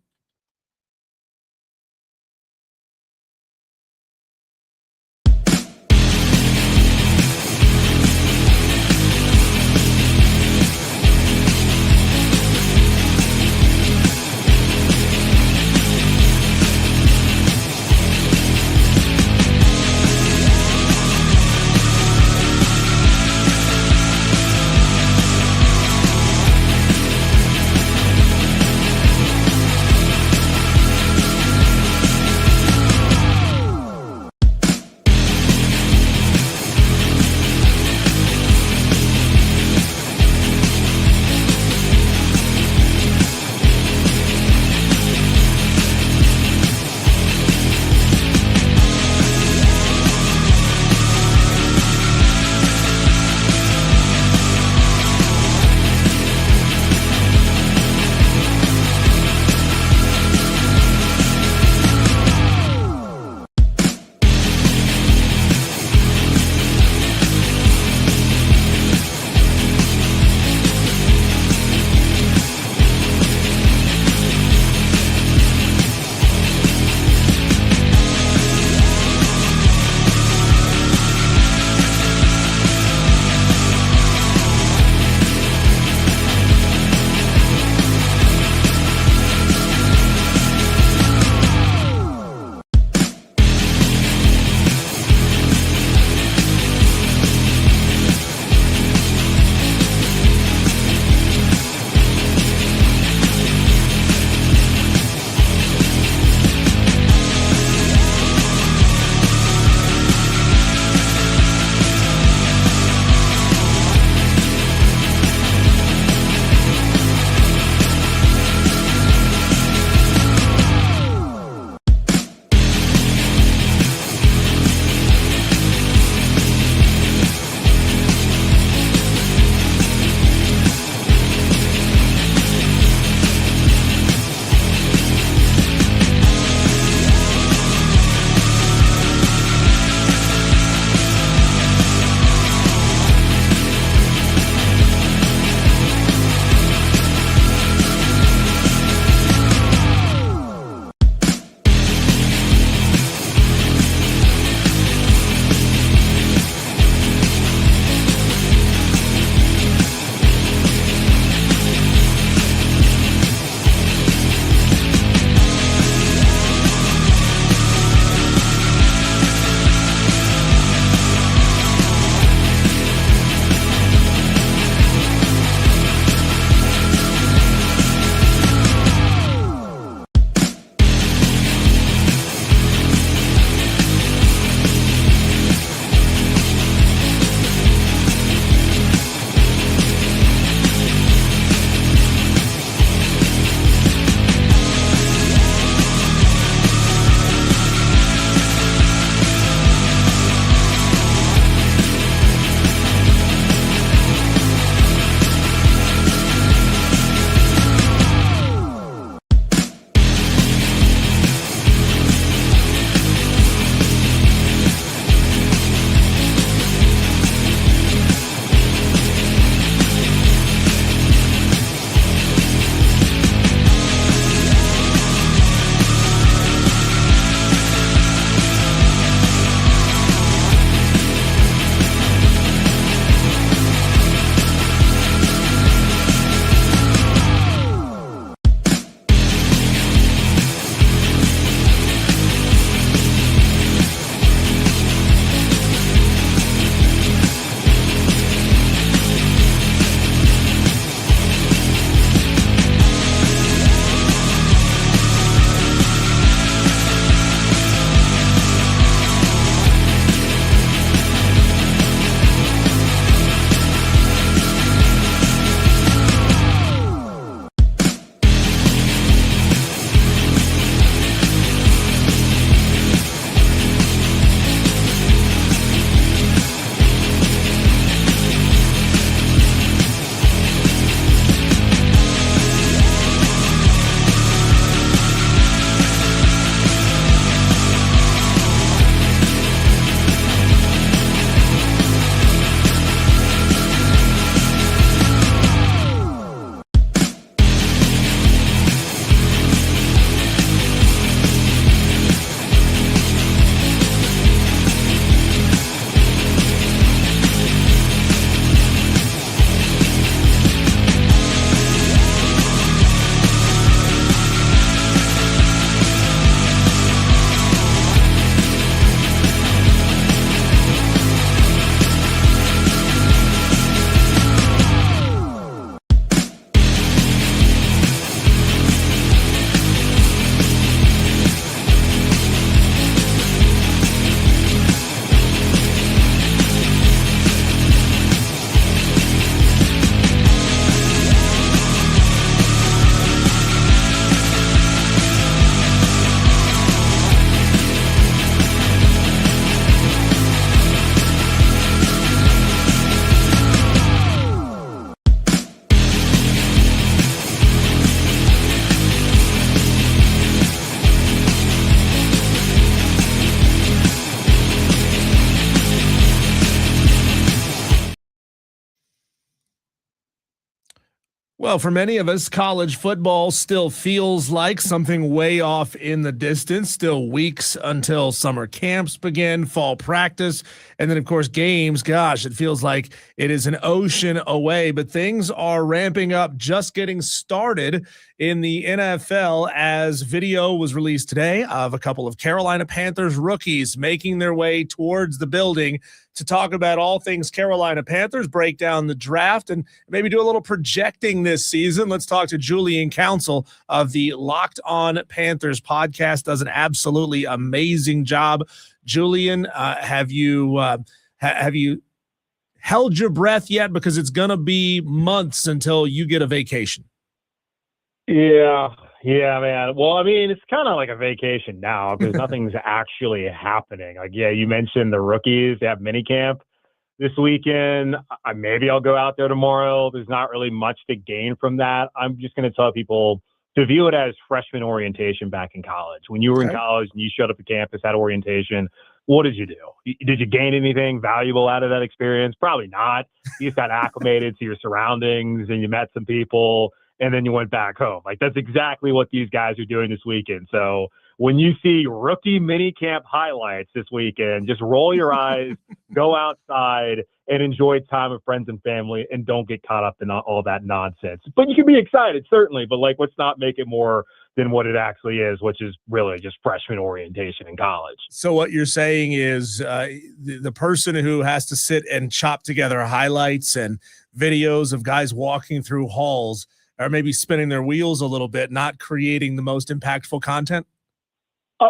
Well, for many of us, college football still feels like something way off in the distance, still weeks until summer camps begin, fall practice, and then, of course, games. Gosh, it feels like it is an ocean away, but things are ramping up, just getting started in the NFL as video was released today of a couple of Carolina Panthers rookies making their way towards the building to talk about all things Carolina Panthers, break down the draft, and maybe do a little projecting this season. Let's talk to Julian Council of the Locked On Panthers podcast. Does an absolutely amazing job. Julian, have you held your breath yet? Because it's going to be months until you get a vacation. Yeah, man. Well, I mean, it's kind of like a vacation now because nothing's actually happening. Like, yeah, you mentioned the rookies. They have minicamp this weekend. Maybe I'll go out there tomorrow. There's not really much to gain from that. I'm just going to tell people to view it as freshman orientation back in college. When you were in college and you showed up at campus, had orientation, what did you do? Did you gain anything valuable out of that experience? Probably not. You just got acclimated to your surroundings and you met some people, and then you went back home. Like, that's exactly what these guys are doing this weekend. So when you see rookie minicamp highlights this weekend, just roll your eyes, go outside, and enjoy time with friends and family, and don't get caught up in all that nonsense. But you can be excited, certainly, but like, let's not make it more than what it actually is, which is really just freshman orientation in college. So what you're saying is the person who has to sit and chop together highlights and videos of guys walking through halls are maybe spinning their wheels a little bit, not creating the most impactful content?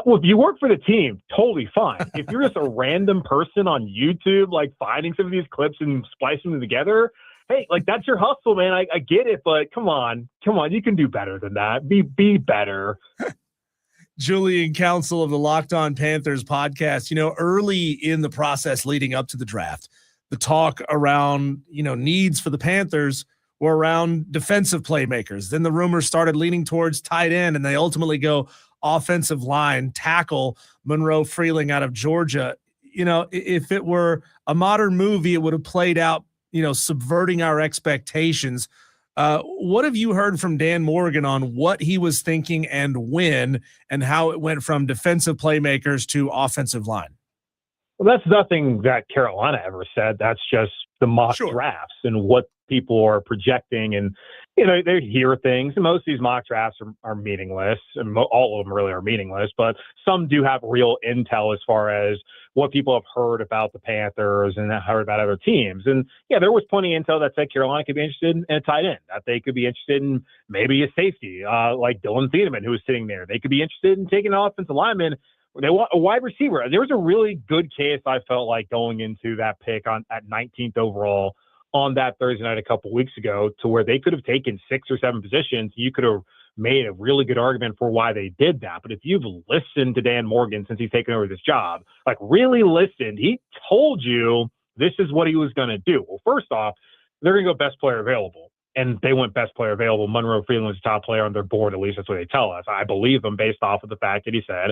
Well, if you work for the team, totally fine. If you're just a random person on YouTube, like finding some of these clips and splicing them together, hey, like, that's your hustle, man. I get it, but come on. You can do better than that. Be better. Julian Council of the Locked On Panthers podcast. Early in the process leading up to the draft, the talk around, needs for the Panthers were around defensive playmakers. Then the rumors started leaning towards tight end, and they ultimately go offensive line, tackle Monroe Freeling out of Georgia. If it were a modern movie, it would have played out, subverting our expectations. What have you heard from Dan Morgan on what he was thinking and when, and how it went from defensive playmakers to offensive line? Well, that's nothing that Carolina ever said. That's just the mock drafts and what people are projecting. And, they hear things. And most of these mock drafts are meaningless. And all of them really are meaningless. But some do have real intel as far as what people have heard about the Panthers and heard about other teams. And, yeah, there was plenty of intel that said Carolina could be interested in a tight end, that they could be interested in maybe a safety like Dylan Thieneman, who was sitting there. They could be interested in taking an offensive lineman. They want a wide receiver. There was a really good case, I felt like, going into that pick at 19th overall on that Thursday night a couple weeks ago, to where they could have taken 6 or 7 positions. You could have made a really good argument for why they did that. But if you've listened to Dan Morgan since he's taken over this job, like really listened, he told you this is what he was going to do. Well, first off, they're going to go best player available. And they went best player available. Monroe Freeling was the top player on their board. At least that's what they tell us. I believe them based off of the fact that he said,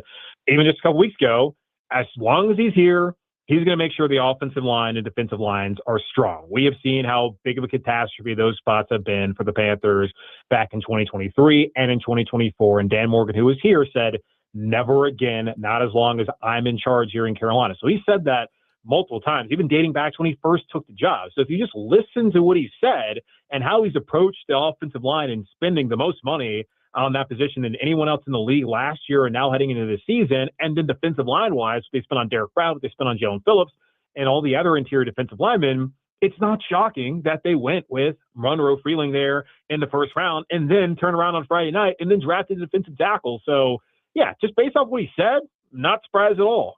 even just a couple weeks ago, as long as he's here, he's going to make sure the offensive line and defensive lines are strong. We have seen how big of a catastrophe those spots have been for the Panthers back in 2023 and in 2024. And Dan Morgan, who was here, said, never again, not as long as I'm in charge here in Carolina. So he said that multiple times, even dating back to when he first took the job. So if you just listen to what he said and how he's approached the offensive line and spending the most money on that position than anyone else in the league last year and now heading into the season, and then defensive line-wise, they spent on Derek Brown, they spent on Jalen Phillips, and all the other interior defensive linemen, it's not shocking that they went with Monroe Freeling there in the first round and then turned around on Friday night and then drafted a defensive tackle. So, yeah, just based off what he said, not surprised at all.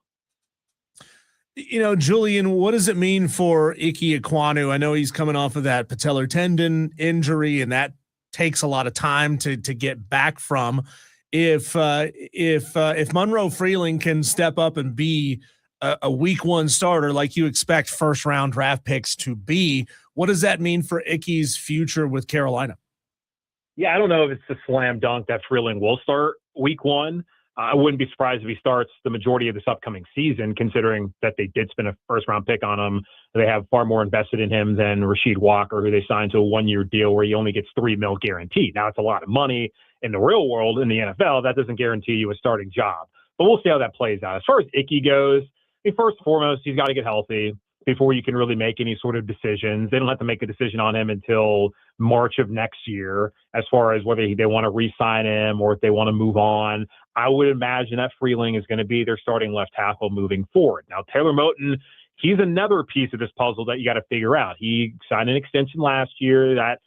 Julian, what does it mean for Ike Ekwonu? I know he's coming off of that patellar tendon injury, and that takes a lot of time to get back from. If Monroe Freeling can step up and be a week one starter like you expect first round draft picks to be, what does that mean for Ike's future with Carolina? Yeah, I don't know if it's a slam dunk that Freeling will start week one. I wouldn't be surprised if he starts the majority of this upcoming season, considering that they did spend a first-round pick on him. They have far more invested in him than Rasheed Walker, who they signed to a one-year deal where he only gets $3 million guaranteed. Now, it's a lot of money in the real world in the NFL. That doesn't guarantee you a starting job. But we'll see how that plays out. As far as Icky goes, first and foremost, he's got to get healthy before you can really make any sort of decisions. They don't have to make a decision on him until March of next year as far as whether they want to re-sign him or if they want to move on. I would imagine that Freeling is going to be their starting left tackle moving forward. Now, Taylor Moton, he's another piece of this puzzle that you got to figure out. He signed an extension last year that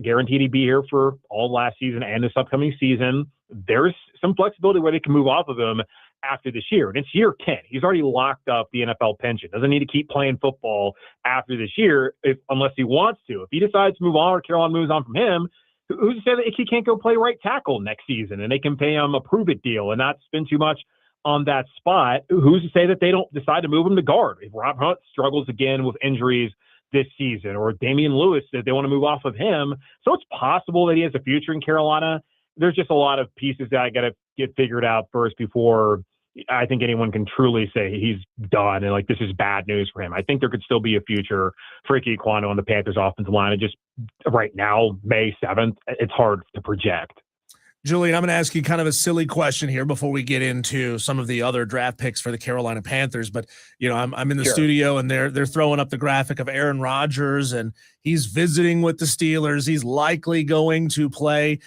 guaranteed he'd be here for all last season and this upcoming season. There's some flexibility where they can move off of him after this year. And it's year 10. He's already locked up the NFL pension. Doesn't need to keep playing football after this year unless he wants to. If he decides to move on or Carolina moves on from him, who's to say that he can't go play right tackle next season and they can pay him a prove-it deal and not spend too much on that spot? Who's to say that they don't decide to move him to guard? If Rob Hunt struggles again with injuries this season, or Damian Lewis, that they want to move off of him. So it's possible that he has a future in Carolina. There's just a lot of pieces that I got to get figured out first before I think anyone can truly say he's done and like this is bad news for him. I think there could still be a future for Ickey Ekwonu on the Panthers offensive line. And just right now, May 7th, it's hard to project. Julian, I'm going to ask you kind of a silly question here before we get into some of the other draft picks for the Carolina Panthers. But, you know, I'm in the studio and they're throwing up the graphic of Aaron Rodgers and he's visiting with the Steelers. He's likely going to play.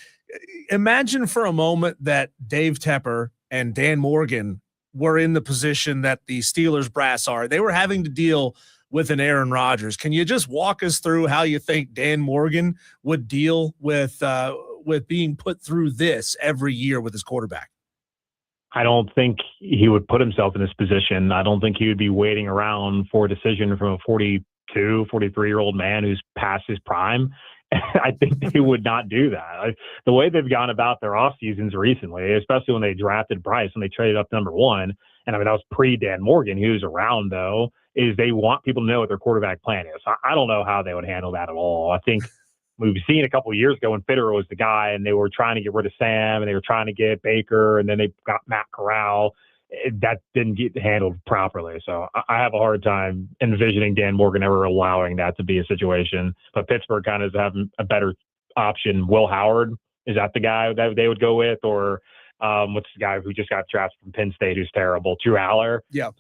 Imagine for a moment that Dave Tepper and Dan Morgan were in the position that the Steelers brass are. They were having to deal with an Aaron Rodgers. Can you just walk us through how you think Dan Morgan would deal with being put through this every year with his quarterback? I don't think he would put himself in this position. I don't think he would be waiting around for a decision from a 42, 43-year-old man who's past his prime. I think they would not do that. The way they've gone about their off seasons recently, especially when they drafted Bryce, when they traded up to number 1, and I mean, that was pre-Dan Morgan, who's around though, is they want people to know what their quarterback plan is. I don't know how they would handle that at all. I think we've seen a couple of years ago when Fitterer was the guy and they were trying to get rid of Sam and they were trying to get Baker and then they got Matt Corral. That didn't get handled properly. So I have a hard time envisioning Dan Morgan ever allowing that to be a situation. But Pittsburgh kind of is having a better option. Will Howard, is that the guy that they would go with? Or what's the guy who just got drafted from Penn State who's terrible? Drew Aller? Yeah.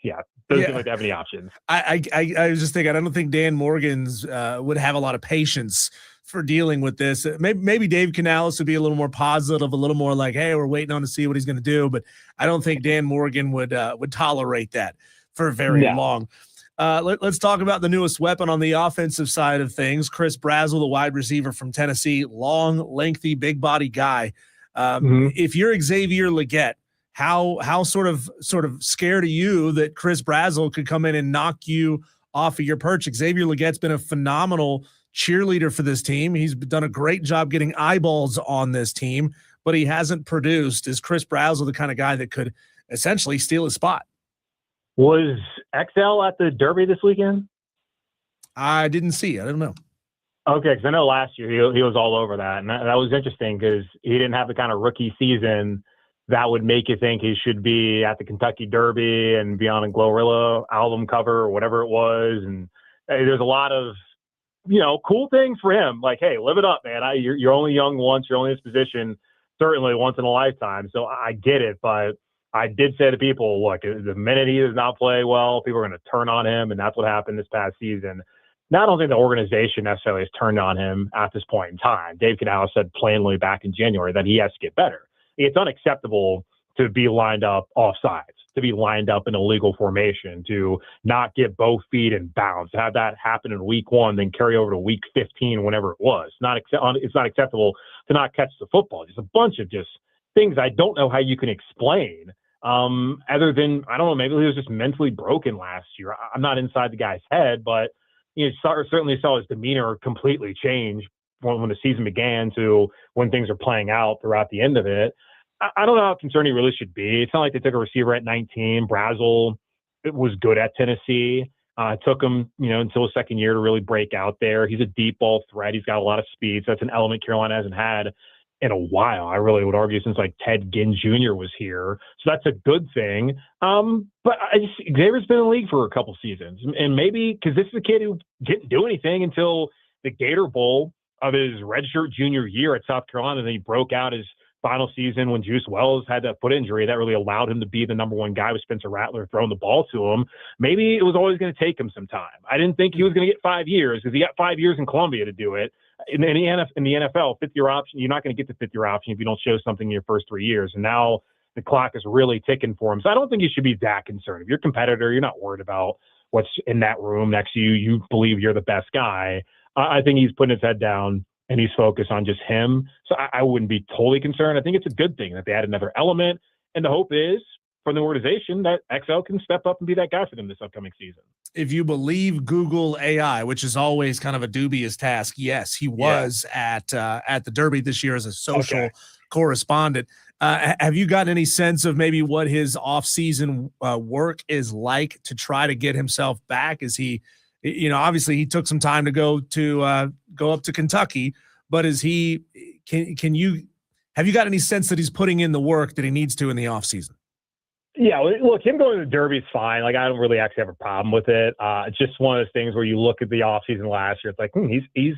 Yeah. Doesn't seem like they have any options. I was just thinking, I don't think Dan Morgan's would have a lot of patience for dealing with this. Maybe Dave Canales would be a little more positive, a little more like, hey, we're waiting on to see what he's going to do. But I don't think Dan Morgan would tolerate that for very long. Let's talk about the newest weapon on the offensive side of things. Chris Brazzell, the wide receiver from Tennessee, long, lengthy, big body guy. If you're Xavier Legette, how sort of scared are you that Chris Brazzell could come in and knock you off of your perch? Xavier Legette's been a phenomenal cheerleader for this team. He's done a great job getting eyeballs on this team, but he hasn't produced. Is Chris Brazzell the kind of guy that could essentially steal his spot? Was XL at the Derby this weekend? I didn't see it. I don't know. Okay, because I know last year he was all over that, and that was interesting because he didn't have the kind of rookie season that would make you think he should be at the Kentucky Derby and be on a Glorilla album cover or whatever it was. And there's a lot of, cool things for him. Like, hey, live it up, man. You're only young once. You're only in this position certainly once in a lifetime. So I get it. But I did say to people, look, the minute he does not play well, people are going to turn on him. And that's what happened this past season. Now, I don't think the organization necessarily has turned on him at this point in time. Dave Canales said plainly back in January that he has to get better. It's unacceptable to be lined up offsides, to be lined up in a legal formation, to not get both feet in bounds, to have that happen in week 1, then carry over to week 15, whenever it was. It's not acceptable to not catch the football. Just a bunch of just things I don't know how you can explain other than, I don't know, maybe he was just mentally broken last year. I'm not inside the guy's head, but certainly saw his demeanor completely change when the season began to when things are playing out throughout the end of it. I don't know how concerned he really should be. It's not like they took a receiver at 19. Brazzell was good at Tennessee. It took him, until his second year to really break out there. He's a deep ball threat. He's got a lot of speed. So that's an element Carolina hasn't had in a while. I really would argue since like Ted Ginn Jr. was here. So that's a good thing. But Xavier's been in the league for a couple seasons, and maybe because this is a kid who didn't do anything until the Gator Bowl of his redshirt junior year at South Carolina. And then he broke out his final season when Juice Wells had that foot injury that really allowed him to be the number one guy with Spencer Rattler throwing the ball to him. Maybe it was always going to take him some time. I didn't think he was going to get 5 years because he got 5 years in Columbia to do it. In the NFL, fifth-year option, you're not going to get the fifth-year option if you don't show something in your first 3 years. And now the clock is really ticking for him. So I don't think you should be that concerned. If you're a competitor, you're not worried about what's in that room next to you. You believe you're the best guy. I think he's putting his head down and he's focused on just him. So I wouldn't be totally concerned. I think it's a good thing that they add another element. And the hope is from the organization that XL can step up and be that guy for them this upcoming season. If you believe Google AI, which is always kind of a dubious task, yes, he was at the Derby this year as a social correspondent. Have you gotten any sense of maybe what his off-season work is like to try to get himself back? Is he, obviously he took some time to go up to Kentucky, but have you got any sense that he's putting in the work that he needs to in the off-season? Yeah, look, him going to the Derby is fine. Like, I don't really actually have a problem with it. It's just one of those things where you look at the offseason last year, it's like, he's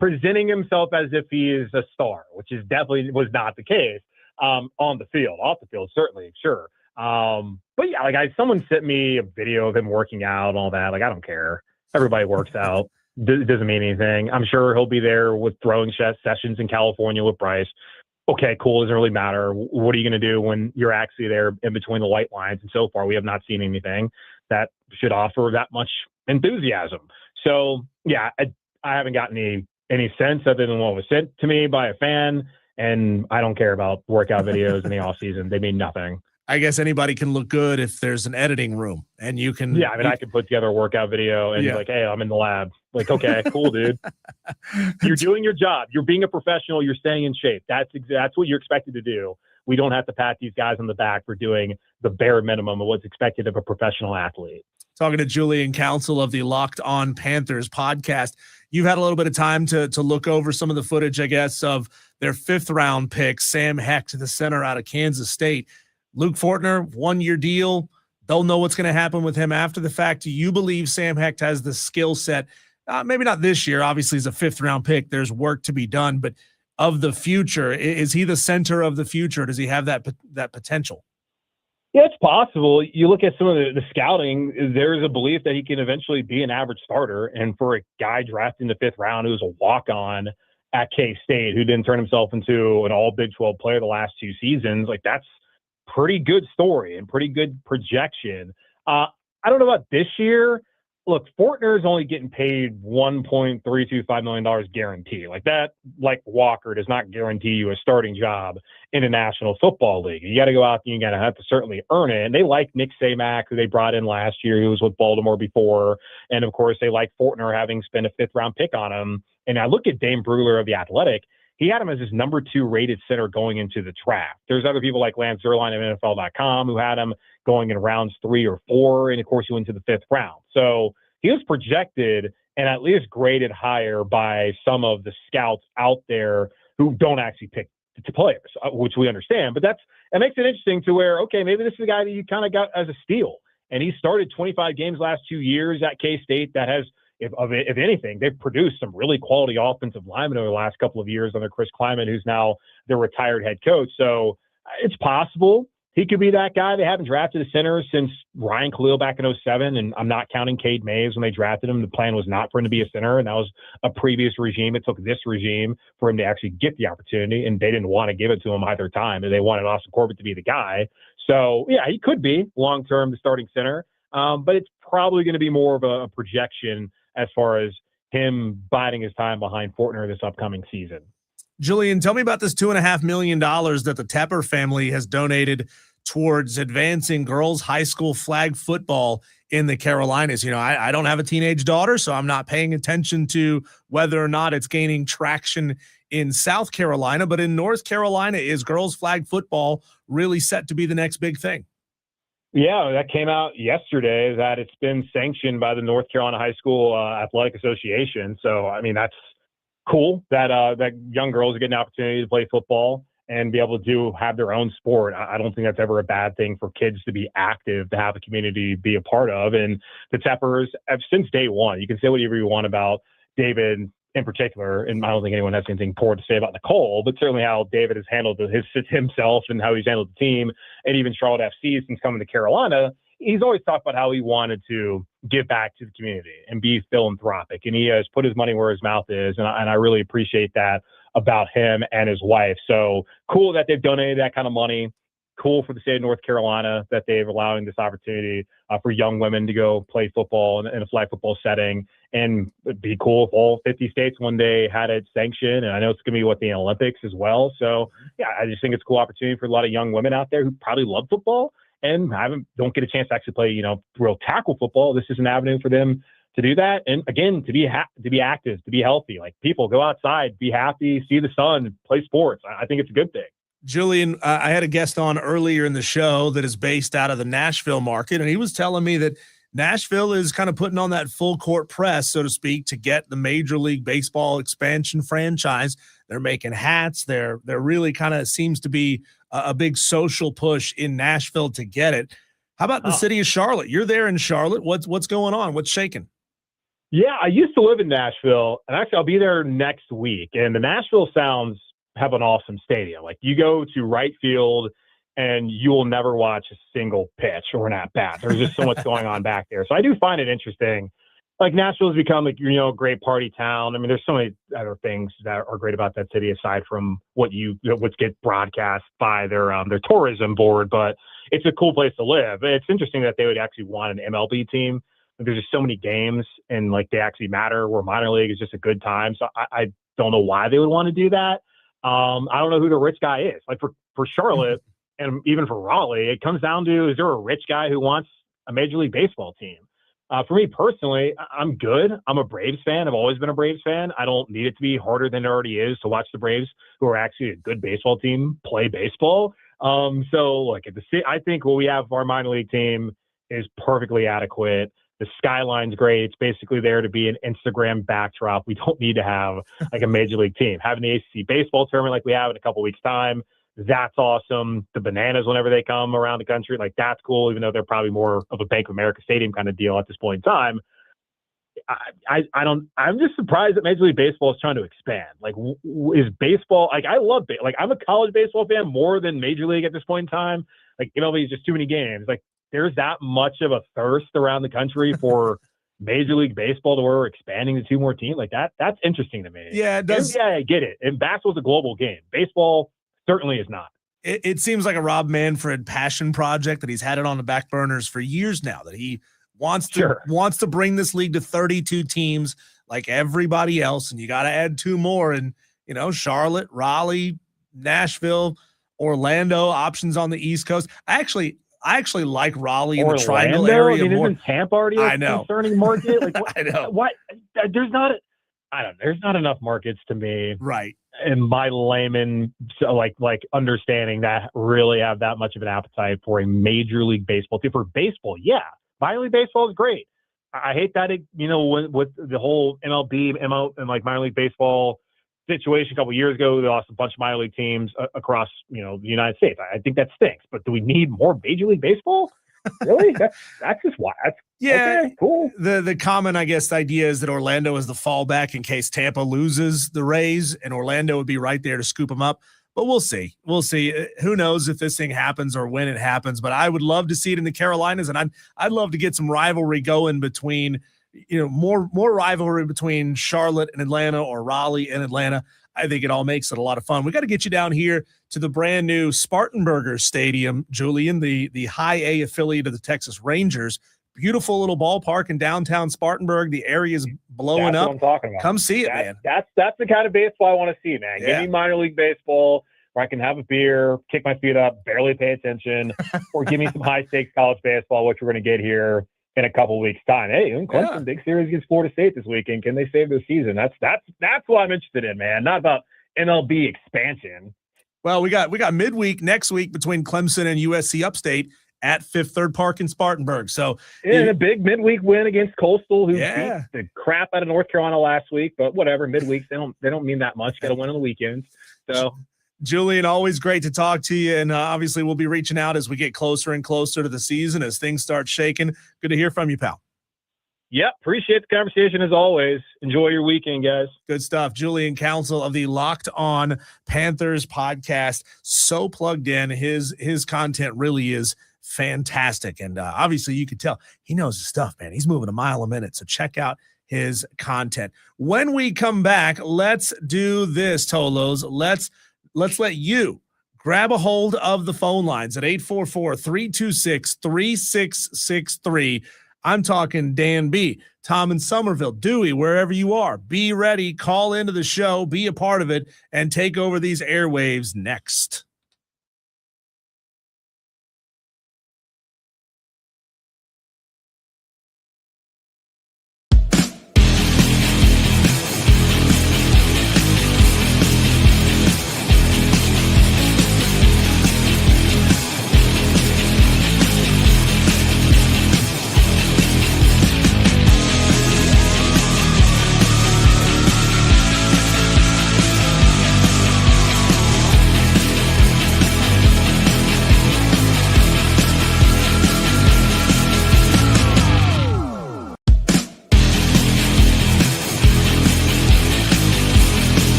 presenting himself as if he is a star, which is definitely was not the case on the field. Off the field, certainly, sure. But yeah, like someone sent me a video of him working out and all that. Like, I don't care. Everybody works out. It doesn't mean anything. I'm sure he'll be there with throwing sessions in California with Bryce. Okay, cool. Doesn't really matter. What are you going to do when you're actually there in between the white lines? And so far, we have not seen anything that should offer that much enthusiasm. So, yeah, I haven't gotten any sense other than what was sent to me by a fan, and I don't care about workout videos in the off season. They mean nothing. I guess anybody can look good if there's an editing room and you can. Yeah, I mean, I could put together a workout video and be like, hey, I'm in the lab. Like, okay, cool, dude. You're doing your job. You're being a professional. You're staying in shape. That's what you're expected to do. We don't have to pat these guys on the back for doing the bare minimum of what's expected of a professional athlete. Talking to Julian Council of the Locked On Panthers podcast. You've had a little bit of time to look over some of the footage, I guess, of their 5th-round pick, Sam Hecht, the center out of Kansas State. Luke Fortner, 1-year deal. They'll know what's going to happen with him after the fact. Do you believe Sam Hecht has the skill set? Maybe not this year. Obviously, he's a 5th-round pick. There's work to be done. But of the future, is he the center of the future? Does he have that potential? Yeah, it's possible. You look at some of the scouting, there's a belief that he can eventually be an average starter. And for a guy drafted in the 5th round who's a walk-on at K-State who didn't turn himself into an all Big 12 player the last 2 seasons, like that's pretty good story and pretty good projection. I don't know about this year. Look, Fortner is only getting paid $1.325 million guaranteed. Like that, like Walker does not guarantee you a starting job in the National Football League. You got to go out and you got to have to certainly earn it. And they like Nick Samac, who they brought in last year, who was with Baltimore before. And of course, they like Fortner having spent a 5th-round pick on him. And I look at Dame Brugler of The Athletic. He had him as his number 2 rated center going into the draft. There's other people like Lance Zierlein of NFL.com who had him going in rounds 3 or 4. And of course, he went to the 5th round. So he was projected and at least graded higher by some of the scouts out there who don't actually pick the players, which we understand. But it makes it interesting to where, okay, maybe this is a guy that you kind of got as a steal. And he started 25 games last 2 years at K-State that has, if anything, they've produced some really quality offensive linemen over the last couple of years under Chris Kleiman, who's now their retired head coach. So it's possible he could be that guy. They haven't drafted a center since Ryan Khalil back in 2007, and I'm not counting Cade Mays when they drafted him. The plan was not for him to be a center, and that was a previous regime. It took this regime for him to actually get the opportunity, and they didn't want to give it to him either time. They wanted Austin Corbett to be the guy. So, yeah, he could be long-term the starting center, but it's probably going to be more of a projection as far as him biding his time behind Fortner this upcoming season. Julian, tell me about this $2.5 million that the Tepper family has donated towards advancing girls high school flag football in the Carolinas. I don't have a teenage daughter, so I'm not paying attention to whether or not it's gaining traction in South Carolina, but in North Carolina, is girls flag football really set to be the next big thing? Yeah, that came out yesterday that it's been sanctioned by the North Carolina High School Athletic Association. So, I mean, that's cool that that young girls are getting an opportunity to play football and be able to have their own sport. I don't think that's ever a bad thing for kids to be active, to have a community to be a part of. And the Teppers have since day one. You can say whatever you want about David in particular, and I don't think anyone has anything poor to say about Nicole, but certainly how David has handled himself and how he's handled the team, and even Charlotte FC since coming to Carolina. He's always talked about how he wanted to give back to the community and be philanthropic, and he has put his money where his mouth is, and I really appreciate that about him and his wife. So cool that they've donated that kind of money. Cool for the state of North Carolina that they've allowing this opportunity for young women to go play football in a flag football setting, and it'd be cool if all 50 states one day had it sanctioned. And I know it's going to be the Olympics as well. So yeah, I just think it's a cool opportunity for a lot of young women out there who probably love football and don't get a chance to actually play, real tackle football. This is an avenue for them to do that. And again, to be active, to be healthy, like people go outside, be happy, see the sun, play sports. I think it's a good thing. Julian, I had a guest on earlier in the show that is based out of the Nashville market, and he was telling me that Nashville is kind of putting on that full court press, so to speak, to get the Major League Baseball expansion franchise. They're making hats. They're really kind of seems to be a big social push in Nashville to get it. How about the city of Charlotte? You're there in Charlotte. What's going on? What's shaking? Yeah, I used to live in Nashville, and actually I'll be there next week. And the Nashville Sounds have an awesome stadium. Like, you go to right field and you will never watch a single pitch or an at bat. There's just so much going on back there. So I do find it interesting. Like, Nashville has become a great party town. I mean, there's so many other things that are great about that city aside from what's get broadcast by their tourism board, but it's a cool place to live. It's interesting that they would actually want an MLB team. There's just so many games and they actually matter, where minor league is just a good time. So I don't know why they would want to do that. I don't know who the rich guy is. Like, for Charlotte and even for Raleigh, it comes down to, is there a rich guy who wants a Major League Baseball team? For me personally, I'm good. I'm a Braves fan. I've always been a Braves fan. I don't need it to be harder than it already is to watch the Braves, who are actually a good baseball team, play baseball. I think what we have for our minor league team is perfectly adequate. The skyline's great. It's basically there to be an Instagram backdrop. We don't need to have a major league team. Having the ACC baseball tournament like we have in a couple weeks' time, that's awesome. The Bananas, whenever they come around the country, that's cool, even though they're probably more of a Bank of America Stadium kind of deal at this point in time. I'm just surprised that Major League Baseball is trying to expand. Is baseball, I love it. I'm a college baseball fan more than Major League at this point in time. MLB is just too many games. There's that much of a thirst around the country for Major League Baseball to where we're expanding to 2 more teams. That's interesting to me. Yeah, it does. Yeah, I get it. And basketball's a global game. Baseball certainly is not. It seems like a Rob Manfred passion project that he's had it on the back burners for years now, that he wants to bring this league to 32 teams like everybody else. And you got to add 2 more. And, Charlotte, Raleigh, Nashville, Orlando, options on the East Coast. I actually like Raleigh in the Triangle area more. Isn't Tampa already a concerning market? I know. Why? There's not enough markets to me. Right. In my layman, understanding that really have that much of an appetite for a Major League Baseball team. For baseball, yeah. Minor League Baseball is great. I hate that, with the whole MLB, and minor league baseball situation a couple of years ago, they lost a bunch of minor league teams across, the United States. I think that stinks. But do we need more Major League Baseball? Really? That's just why. Okay, cool. The common, idea is that Orlando is the fallback in case Tampa loses the Rays, and Orlando would be right there to scoop them up. But we'll see. Who knows if this thing happens or when it happens? But I would love to see it in the Carolinas, and I'd love to get some rivalry going between, more rivalry between Charlotte and Atlanta, or Raleigh and Atlanta. I think it all makes it a lot of fun. We got to get you down here to the brand new Spartanburger Stadium, Julian, the high A affiliate of the Texas Rangers. Beautiful little ballpark in downtown Spartanburg. The area is blowing up. What I'm talking about. Come see it, man. That's the kind of baseball I want to see, man. Yeah. Give me minor league baseball where I can have a beer, kick my feet up, barely pay attention, or give me some high stakes college baseball, which we're going to get here in a couple weeks' time. Hey, Clemson, big series against Florida State this weekend. Can they save their season? That's what I'm interested in, man. Not about MLB expansion. Well, we got midweek next week between Clemson and USC Upstate, at Fifth Third Park in Spartanburg. So and a big midweek win against Coastal, who Yeah. beat the crap out of North Carolina last week. But whatever, midweeks they don't mean that much. Got to win on the weekends. So Julian, always great to talk to you, and obviously we'll be reaching out as we get closer and closer to the season, as things start shaking. Good to hear from you, pal. Yep, appreciate the conversation as always. Enjoy your weekend, guys. Good stuff. Julian Council of the Locked On Panthers podcast. So plugged in. His content really is fantastic. And obviously you could tell he knows his stuff, man. He's moving a mile a minute. So check out his content. When we come back, let's do this, Tolos. Let's let you grab a hold of the phone lines at 844-326-3663. I'm talking Dan B, Tom in Somerville, Dewey, wherever you are. Be ready, call into the show, be a part of it, and take over these airwaves next.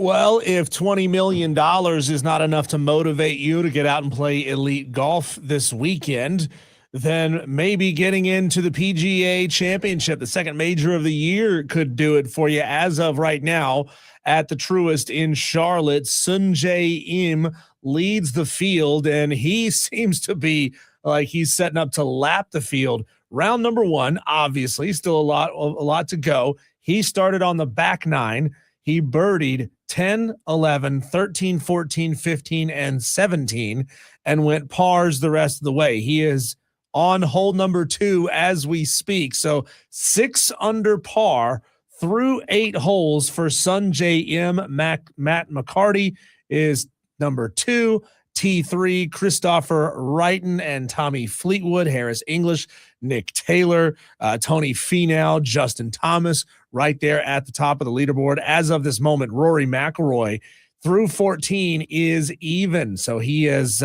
Well, if $20 million is not enough to motivate you to get out and play elite golf this weekend, then maybe getting into the PGA Championship, the second major of the year, could do it for you. As of right now, at the Truist in Charlotte, Sungjae Im leads the field, and he seems to be like he's setting up to lap the field. Round number one, obviously, still a lot to go. He started on the back nine. He birdied 10, 11, 13, 14, 15, and 17 and went pars the rest of the way. He is on hole number 2 as we speak. So 6 under par through 8 holes for Sungjae Im. Matt McCarty is number 2. T3, Christopher Wrighton and Tommy Fleetwood, Harris English, Nick Taylor, Tony Finau, Justin Thomas, right there at the top of the leaderboard. As of this moment, Rory McIlroy through 14 is even. So he is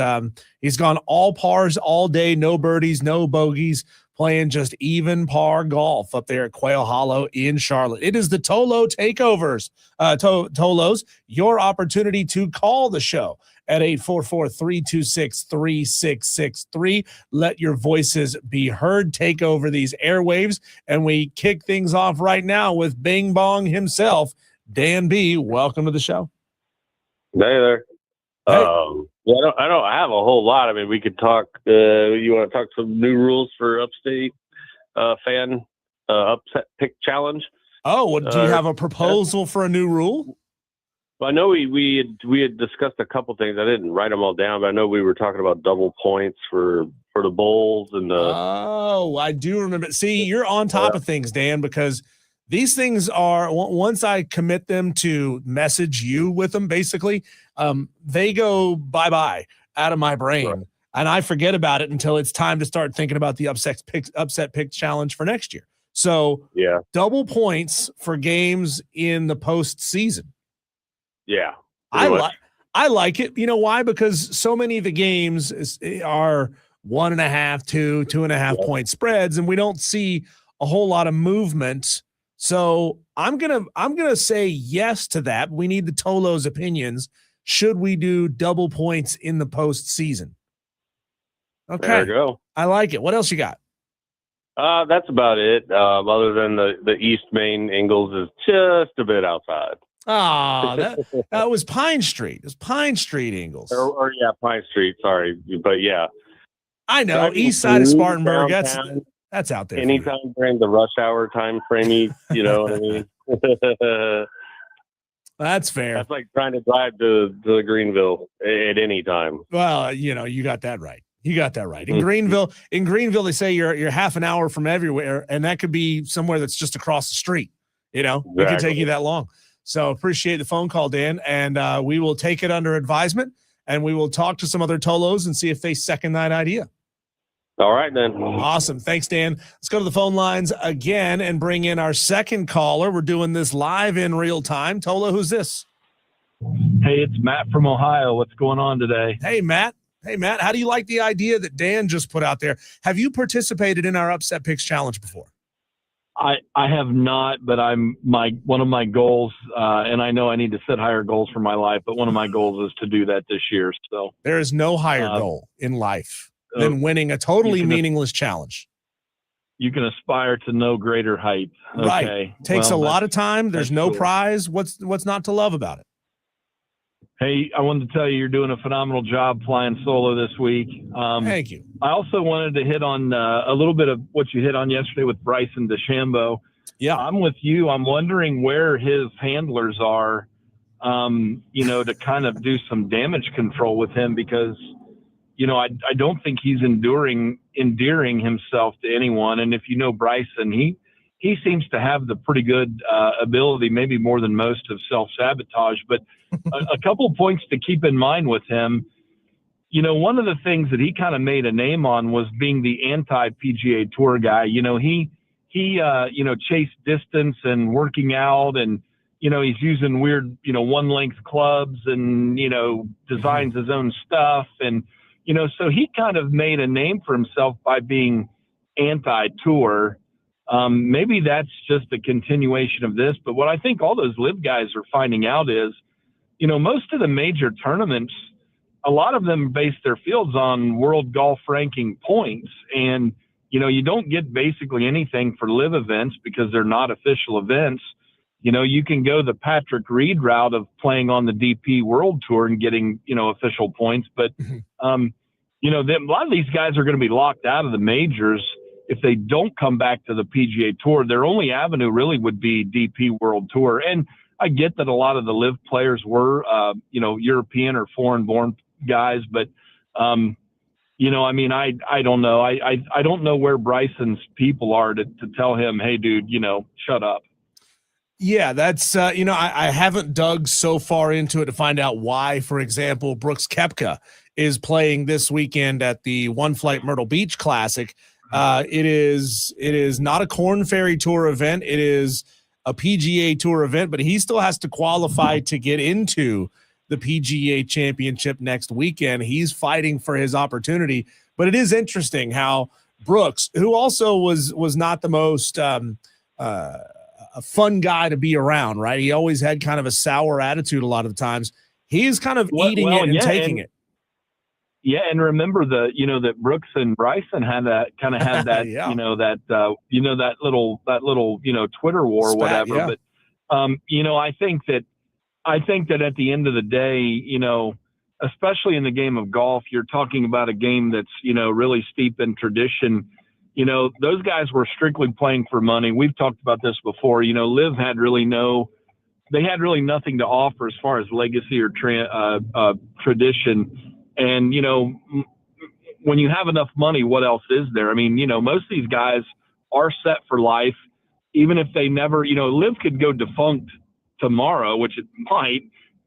he's gone all pars all day, no birdies, no bogeys, playing just even par golf up there at Quail Hollow in Charlotte. It is the Tolo Takeovers. Tolos, your opportunity to call the show at 844-326-3663. Let your voices be heard. Take over these airwaves, and we kick things off right now with Bing Bong himself, Dan B. Welcome to the show. Hey there. Hey. Yeah, I don't have a whole lot. I mean, we could talk. You want to talk some new rules for Upstate fan upset pick challenge? Oh, well, do you have a proposal for a new rule? Well, I know we had discussed a couple things. I didn't write them all down, but I know we were talking about double points for the bowls and the. Oh, I do remember. See, you're on top of things, Dan, because these things are, once I commit them to message you with them, basically, they go bye-bye out of my brain. Right. And I forget about it until it's time to start thinking about the upset pick challenge for next year. So Yeah. double points for games in the postseason. Yeah. I like it. You know why? Because so many of the games are 1.5, 2, 2.5 point spreads, and we don't see a whole lot of movement. So I'm gonna say yes to that. We need the Tolo's opinions. Should we do double points in the postseason? Okay, There you go. I like it. What else you got? That's about it. Other than the East Main Ingalls is just a bit outside. Ah, that was Pine Street. It was Pine Street Ingalls. Or yeah, Pine Street. Sorry, but yeah. I know. Driving East side of through Spartanburg. downtown, That's out there. anytime during the rush hour time frame, you know what I mean? That's fair. That's like trying to drive to Greenville at any time. Well, you got that right. You got that right. In Greenville, they say you're half an hour from everywhere, and that could be somewhere that's just across the street. It can take you that long. So appreciate the phone call, Dan, and we will take it under advisement, and we will talk to some other Tolos and see if they second that idea. All right, then. Awesome. Thanks, Dan. Let's go to the phone lines again and bring in our second caller. We're doing this live in real time. Tolo, who's this? Hey, it's Matt from Ohio. What's going on today? Hey, Matt. How do you like the idea that Dan just put out there? Have you participated in our Upset Picks Challenge before? I have not, but one of my goals, and I know I need to set higher goals for my life, but one of my goals is to do that this year. So there is no higher goal in life than winning a totally meaningless challenge. You can aspire to no greater height. Okay. Right. Takes a lot of time. There's no prize. What's not to love about it? Hey, I wanted to tell you, you're doing a phenomenal job flying solo this week. Thank you. I also wanted to hit on a little bit of what you hit on yesterday with Bryson DeChambeau. Yeah. I'm with you. I'm wondering where his handlers are, to kind of do some damage control with him because, I don't think he's endearing himself to anyone. And if you know Bryson, he seems to have the pretty good ability, maybe more than most, of self-sabotage. But a couple of points to keep in mind with him, one of the things that he kind of made a name on was being the anti-PGA Tour guy. He chased distance and working out, and, he's using weird, one-length clubs and, designs his own stuff. And, so he kind of made a name for himself by being anti-tour. Maybe that's just a continuation of this, but what I think all those live guys are finding out is most of the major tournaments, a lot of them base their fields on world golf ranking points. And, you don't get basically anything for live events because they're not official events. You can go the Patrick Reed route of playing on the DP World Tour and getting, official points. But, a lot of these guys are going to be locked out of the majors if they don't come back to the PGA Tour. Their only avenue really would be DP World Tour. And I get that a lot of the live players were, European or foreign-born guys, but, I don't know. I don't know where Bryson's people are to tell him, hey, dude, shut up. Yeah, that's, I haven't dug so far into it to find out why, for example, Brooks Koepka is playing this weekend at the One Flight Myrtle Beach Classic. It is not a Korn Ferry Tour event. It is a PGA Tour event, but he still has to qualify to get into the PGA Championship next weekend. He's fighting for his opportunity, but it is interesting how Brooks, who also was not the most a fun guy to be around, right? He always had kind of a sour attitude a lot of times. He's kind of eating it and taking it. Yeah, and remember that Brooks and Bryson had that yeah. that little Twitter war or whatever. Yeah. But I think that at the end of the day, especially in the game of golf, you're talking about a game that's really steep in tradition. Those guys were strictly playing for money. We've talked about this before. Liv had really nothing to offer as far as legacy or tradition. And, when you have enough money, what else is there? I mean, most of these guys are set for life, even if they never, Liv could go defunct tomorrow, which it might.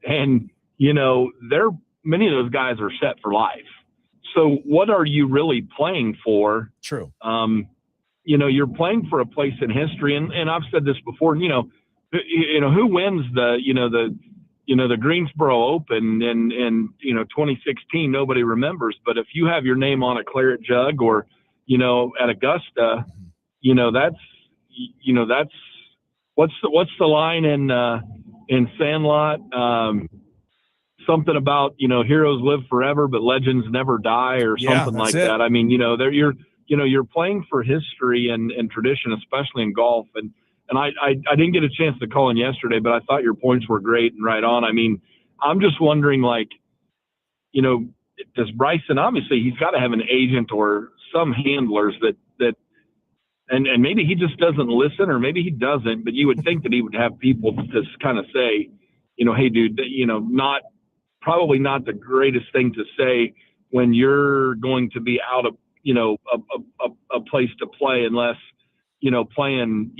And, many of those guys are set for life. So what are you really playing for? True. You're playing for a place in history. And I've said this before, who wins the Greensboro Open in 2016, nobody remembers. But if you have your name on a claret jug or, at Augusta, that's what's the line in Sandlot? Something about, heroes live forever, but legends never die, or something like that. I mean, you're playing for history and tradition, especially in golf. And I didn't get a chance to call in yesterday, but I thought your points were great and right on. I mean, I'm just wondering, does Bryson, obviously he's got to have an agent or some handlers and maybe he just doesn't listen, or maybe he doesn't, but you would think that he would have people to kind of say, hey dude, probably not the greatest thing to say when you're going to be out of, a place to play, unless, playing,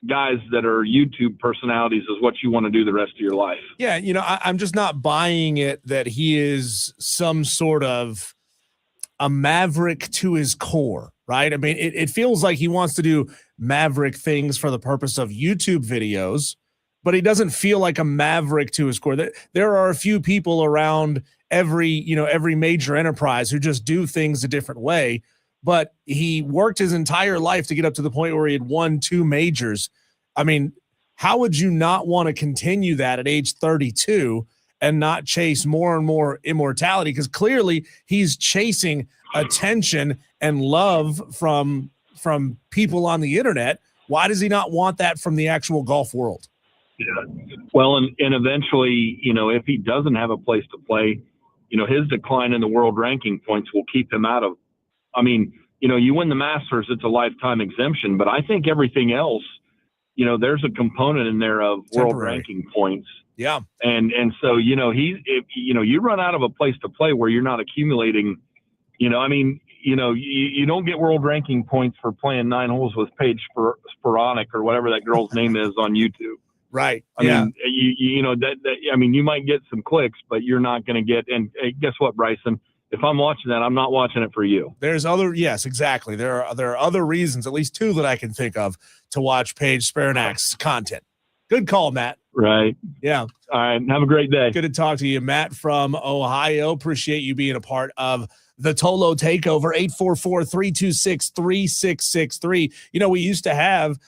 guys that are YouTube personalities is what you want to do the rest of your life. Yeah. I'm just not buying it that he is some sort of a maverick to his core, right? I mean, it feels like he wants to do maverick things for the purpose of YouTube videos, but he doesn't feel like a maverick to his core. There are a few people around every major enterprise who just do things a different way, but he worked his entire life to get up to the point where he had won 2 majors. I mean, how would you not want to continue that at age 32 and not chase more and more immortality? Because clearly he's chasing attention and love from people on the internet. Why does he not want that from the actual golf world? Yeah. Well, and eventually, if he doesn't have a place to play, his decline in the world ranking points will keep him out of, you win the Masters, it's a lifetime exemption, but I think everything else, there's a component in there of world ranking points. Yeah. And so, you run out of a place to play where you're not accumulating, you don't get world ranking points for playing 9 holes with Paige Sporonic or whatever that girl's name is on YouTube. Right. I mean, you might get some clicks, but you're not going to get, and guess what, Bryson? If I'm watching that, I'm not watching it for you. Yes, exactly. There are other reasons, at least 2 that I can think of, to watch Paige Sporonak's content. Good call, Matt. Right. Yeah. All right. Have a great day. Good to talk to you, Matt from Ohio. Appreciate you being a part of the Tolo Takeover. 844-326-3663. We used to have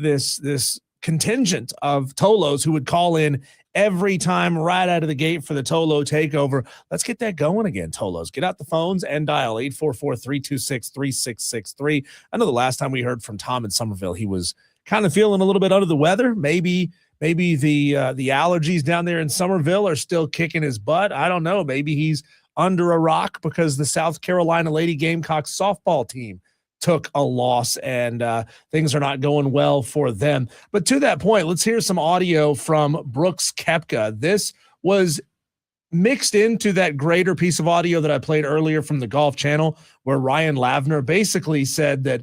this contingent of Tolos who would call in every time right out of the gate for the Tolo takeover. Let's get that going again, Tolos. Get out the phones and dial 844-326-3663. I know the last time we heard from Tom in Somerville, he was kind of feeling a little bit under the weather. Maybe the allergies down there in Somerville are still kicking his butt. I don't know. Maybe he's under a rock because the South Carolina Lady Gamecocks softball team took a loss and things are not going well for them. But to that point, let's hear some audio from Brooks Koepka. This was mixed into that greater piece of audio that I played earlier from the Golf Channel, where Ryan Lavner basically said that,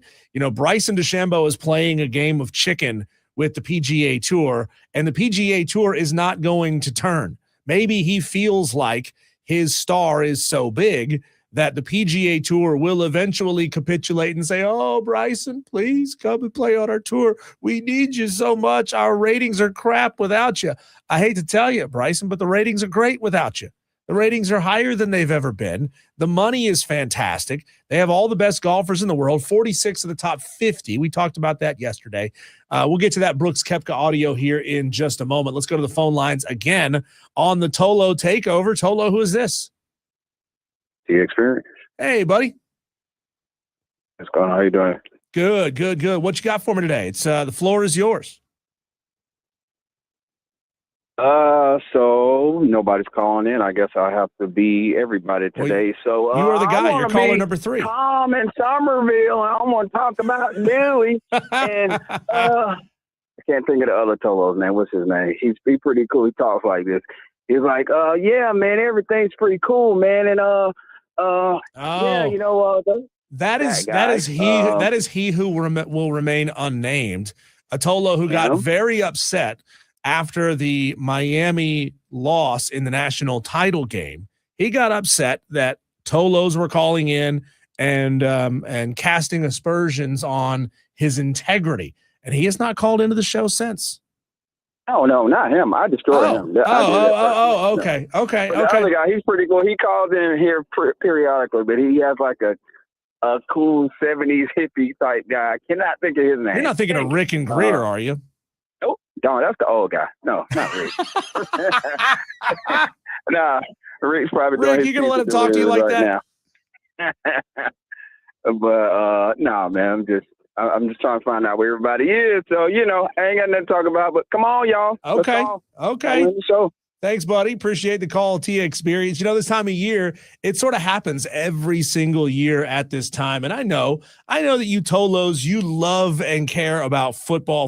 Bryson DeChambeau is playing a game of chicken with the PGA Tour, and the PGA Tour is not going to turn. Maybe he feels like his star is so big that the PGA Tour will eventually capitulate and say, oh, Bryson, please come and play on our tour. We need you so much. Our ratings are crap without you. I hate to tell you, Bryson, but the ratings are great without you. The ratings are higher than they've ever been. The money is fantastic. They have all the best golfers in the world, 46 of the top 50. We talked about that yesterday. We'll get to that Brooks Koepka audio here in just a moment. Let's go to the phone lines again on the Tolo takeover. Tolo, who is this? The experience. Hey, buddy. What's going on? How you doing? Good. What you got for me today? It's the floor is yours. So nobody's calling in. I guess I have to be everybody today. You are the guy. You're caller number 3. Tom in Somerville, and I want to talk about Dewey. And I can't think of the other Tolo's name. What's his name? He's pretty cool. He talks like this. He's like, yeah, man, everything's pretty cool, man, and yeah, that is he who will remain unnamed. A Tolo who got very upset after the Miami loss in the national title game. He got upset that Tolos were calling in and casting aspersions on his integrity, and he has not called into the show since. Oh, no, not him. I destroyed him. Okay. The other guy, he's pretty cool. He calls in here periodically, but he has like a cool 70s hippie type guy. I cannot think of his name. You're not thinking of Rick and Greer, are you? Nope. No, that's the old guy. No, not Rick. Nah, Rick's probably doing his you going to let him talk to you like that? But, no, man, I'm just trying to find out where everybody is. So, I ain't got nothing to talk about, but come on, y'all. Okay. So, thanks, buddy. Appreciate the call, T Experience. This time of year, it sort of happens every single year at this time. And I know that you Tolos, you love and care about football,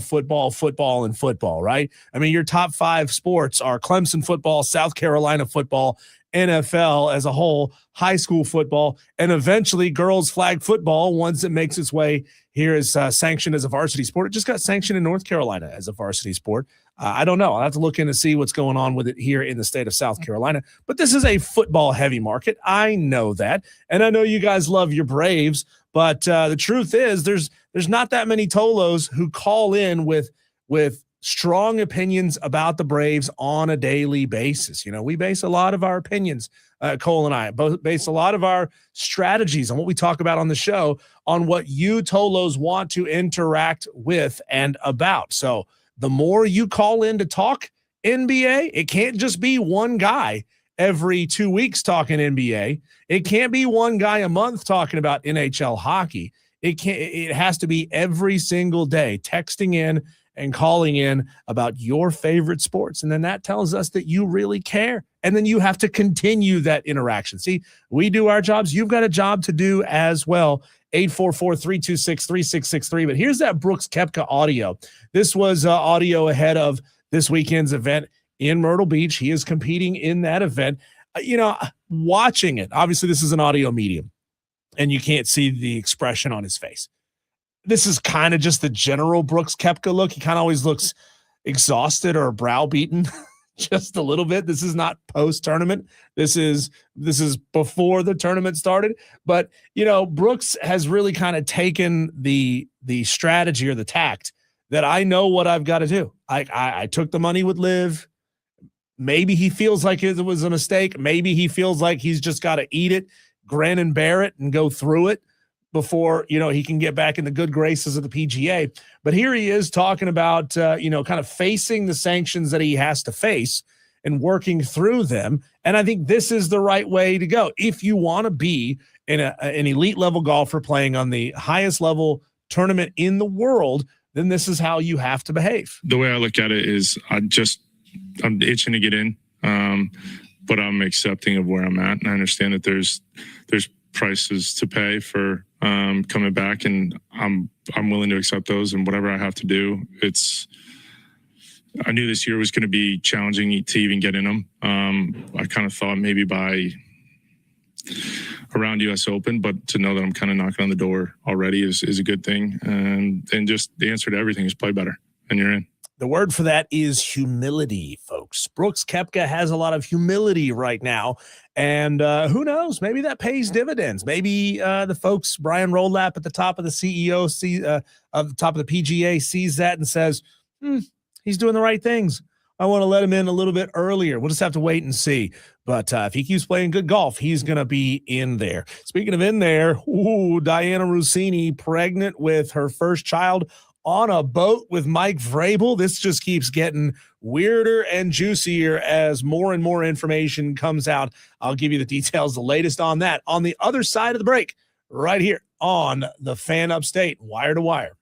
right? I mean, your top 5 sports are Clemson football, South Carolina football, NFL as a whole, high school football, and eventually girls flag football once it makes its way here is sanctioned as a varsity sport. It just got sanctioned in North Carolina as a varsity sport. I don't know. I'll have to look in to see what's going on with it here in the state of South Carolina. But this is a football-heavy market. I know that. And I know you guys love your Braves. But the truth is there's not that many Tolos who call in with strong opinions about the Braves on a daily basis. We base a lot of our opinions, Cole and I, both base a lot of our strategies on what we talk about on the show on what you Tolos want to interact with and about. So the more you call in to talk NBA, it can't just be one guy every 2 weeks talking NBA. It can't be one guy a month talking about NHL hockey. It has to be every single day texting in and calling in about your favorite sports. And then that tells us that you really care. And then you have to continue that interaction. See, we do our jobs. You've got a job to do as well. 844-326-3663. But here's that Brooks Koepka audio. This was audio ahead of this weekend's event in Myrtle Beach. He is competing in that event. Watching it, obviously this is an audio medium, and you can't see the expression on his face. This is kind of just the general Brooks Koepka look. He kind of always looks exhausted or browbeaten just a little bit. This is not post-tournament. This is before the tournament started. But, Brooks has really kind of taken the strategy or the tact that I know what I've got to do. I took the money with Liv. Maybe he feels like it was a mistake. Maybe he feels like he's just got to eat it, grin and bear it, and go through it before, he can get back in the good graces of the PGA. But here he is talking about, kind of facing the sanctions that he has to face and working through them. And I think this is the right way to go. If you want to be an elite level golfer playing on the highest level tournament in the world, then this is how you have to behave. The way I look at it is I'm itching to get in, but I'm accepting of where I'm at. And I understand that there's prices to pay for coming back, and I'm willing to accept those, and whatever I have to do. I knew this year was going to be challenging to even get in them. I kind of thought maybe by around US Open, but to know that I'm kind of knocking on the door already is a good thing. And just the answer to everything is play better, and you're in. The word for that is humility, folks. Brooks Koepka has a lot of humility right now. And who knows? Maybe that pays dividends. Maybe the folks, Brian Rolap at the top of the CEO, of the top of the PGA, sees that and says, he's doing the right things. I want to let him in a little bit earlier. We'll just have to wait and see. But if he keeps playing good golf, he's going to be in there. Speaking of in there, Diana Rossini pregnant with her first child on a boat with Mike Vrabel. This just keeps getting weirder and juicier as more and more information comes out. I'll give you the details, the latest on that, on the other side of the break, right here on the Fan Upstate, Wire to Wire.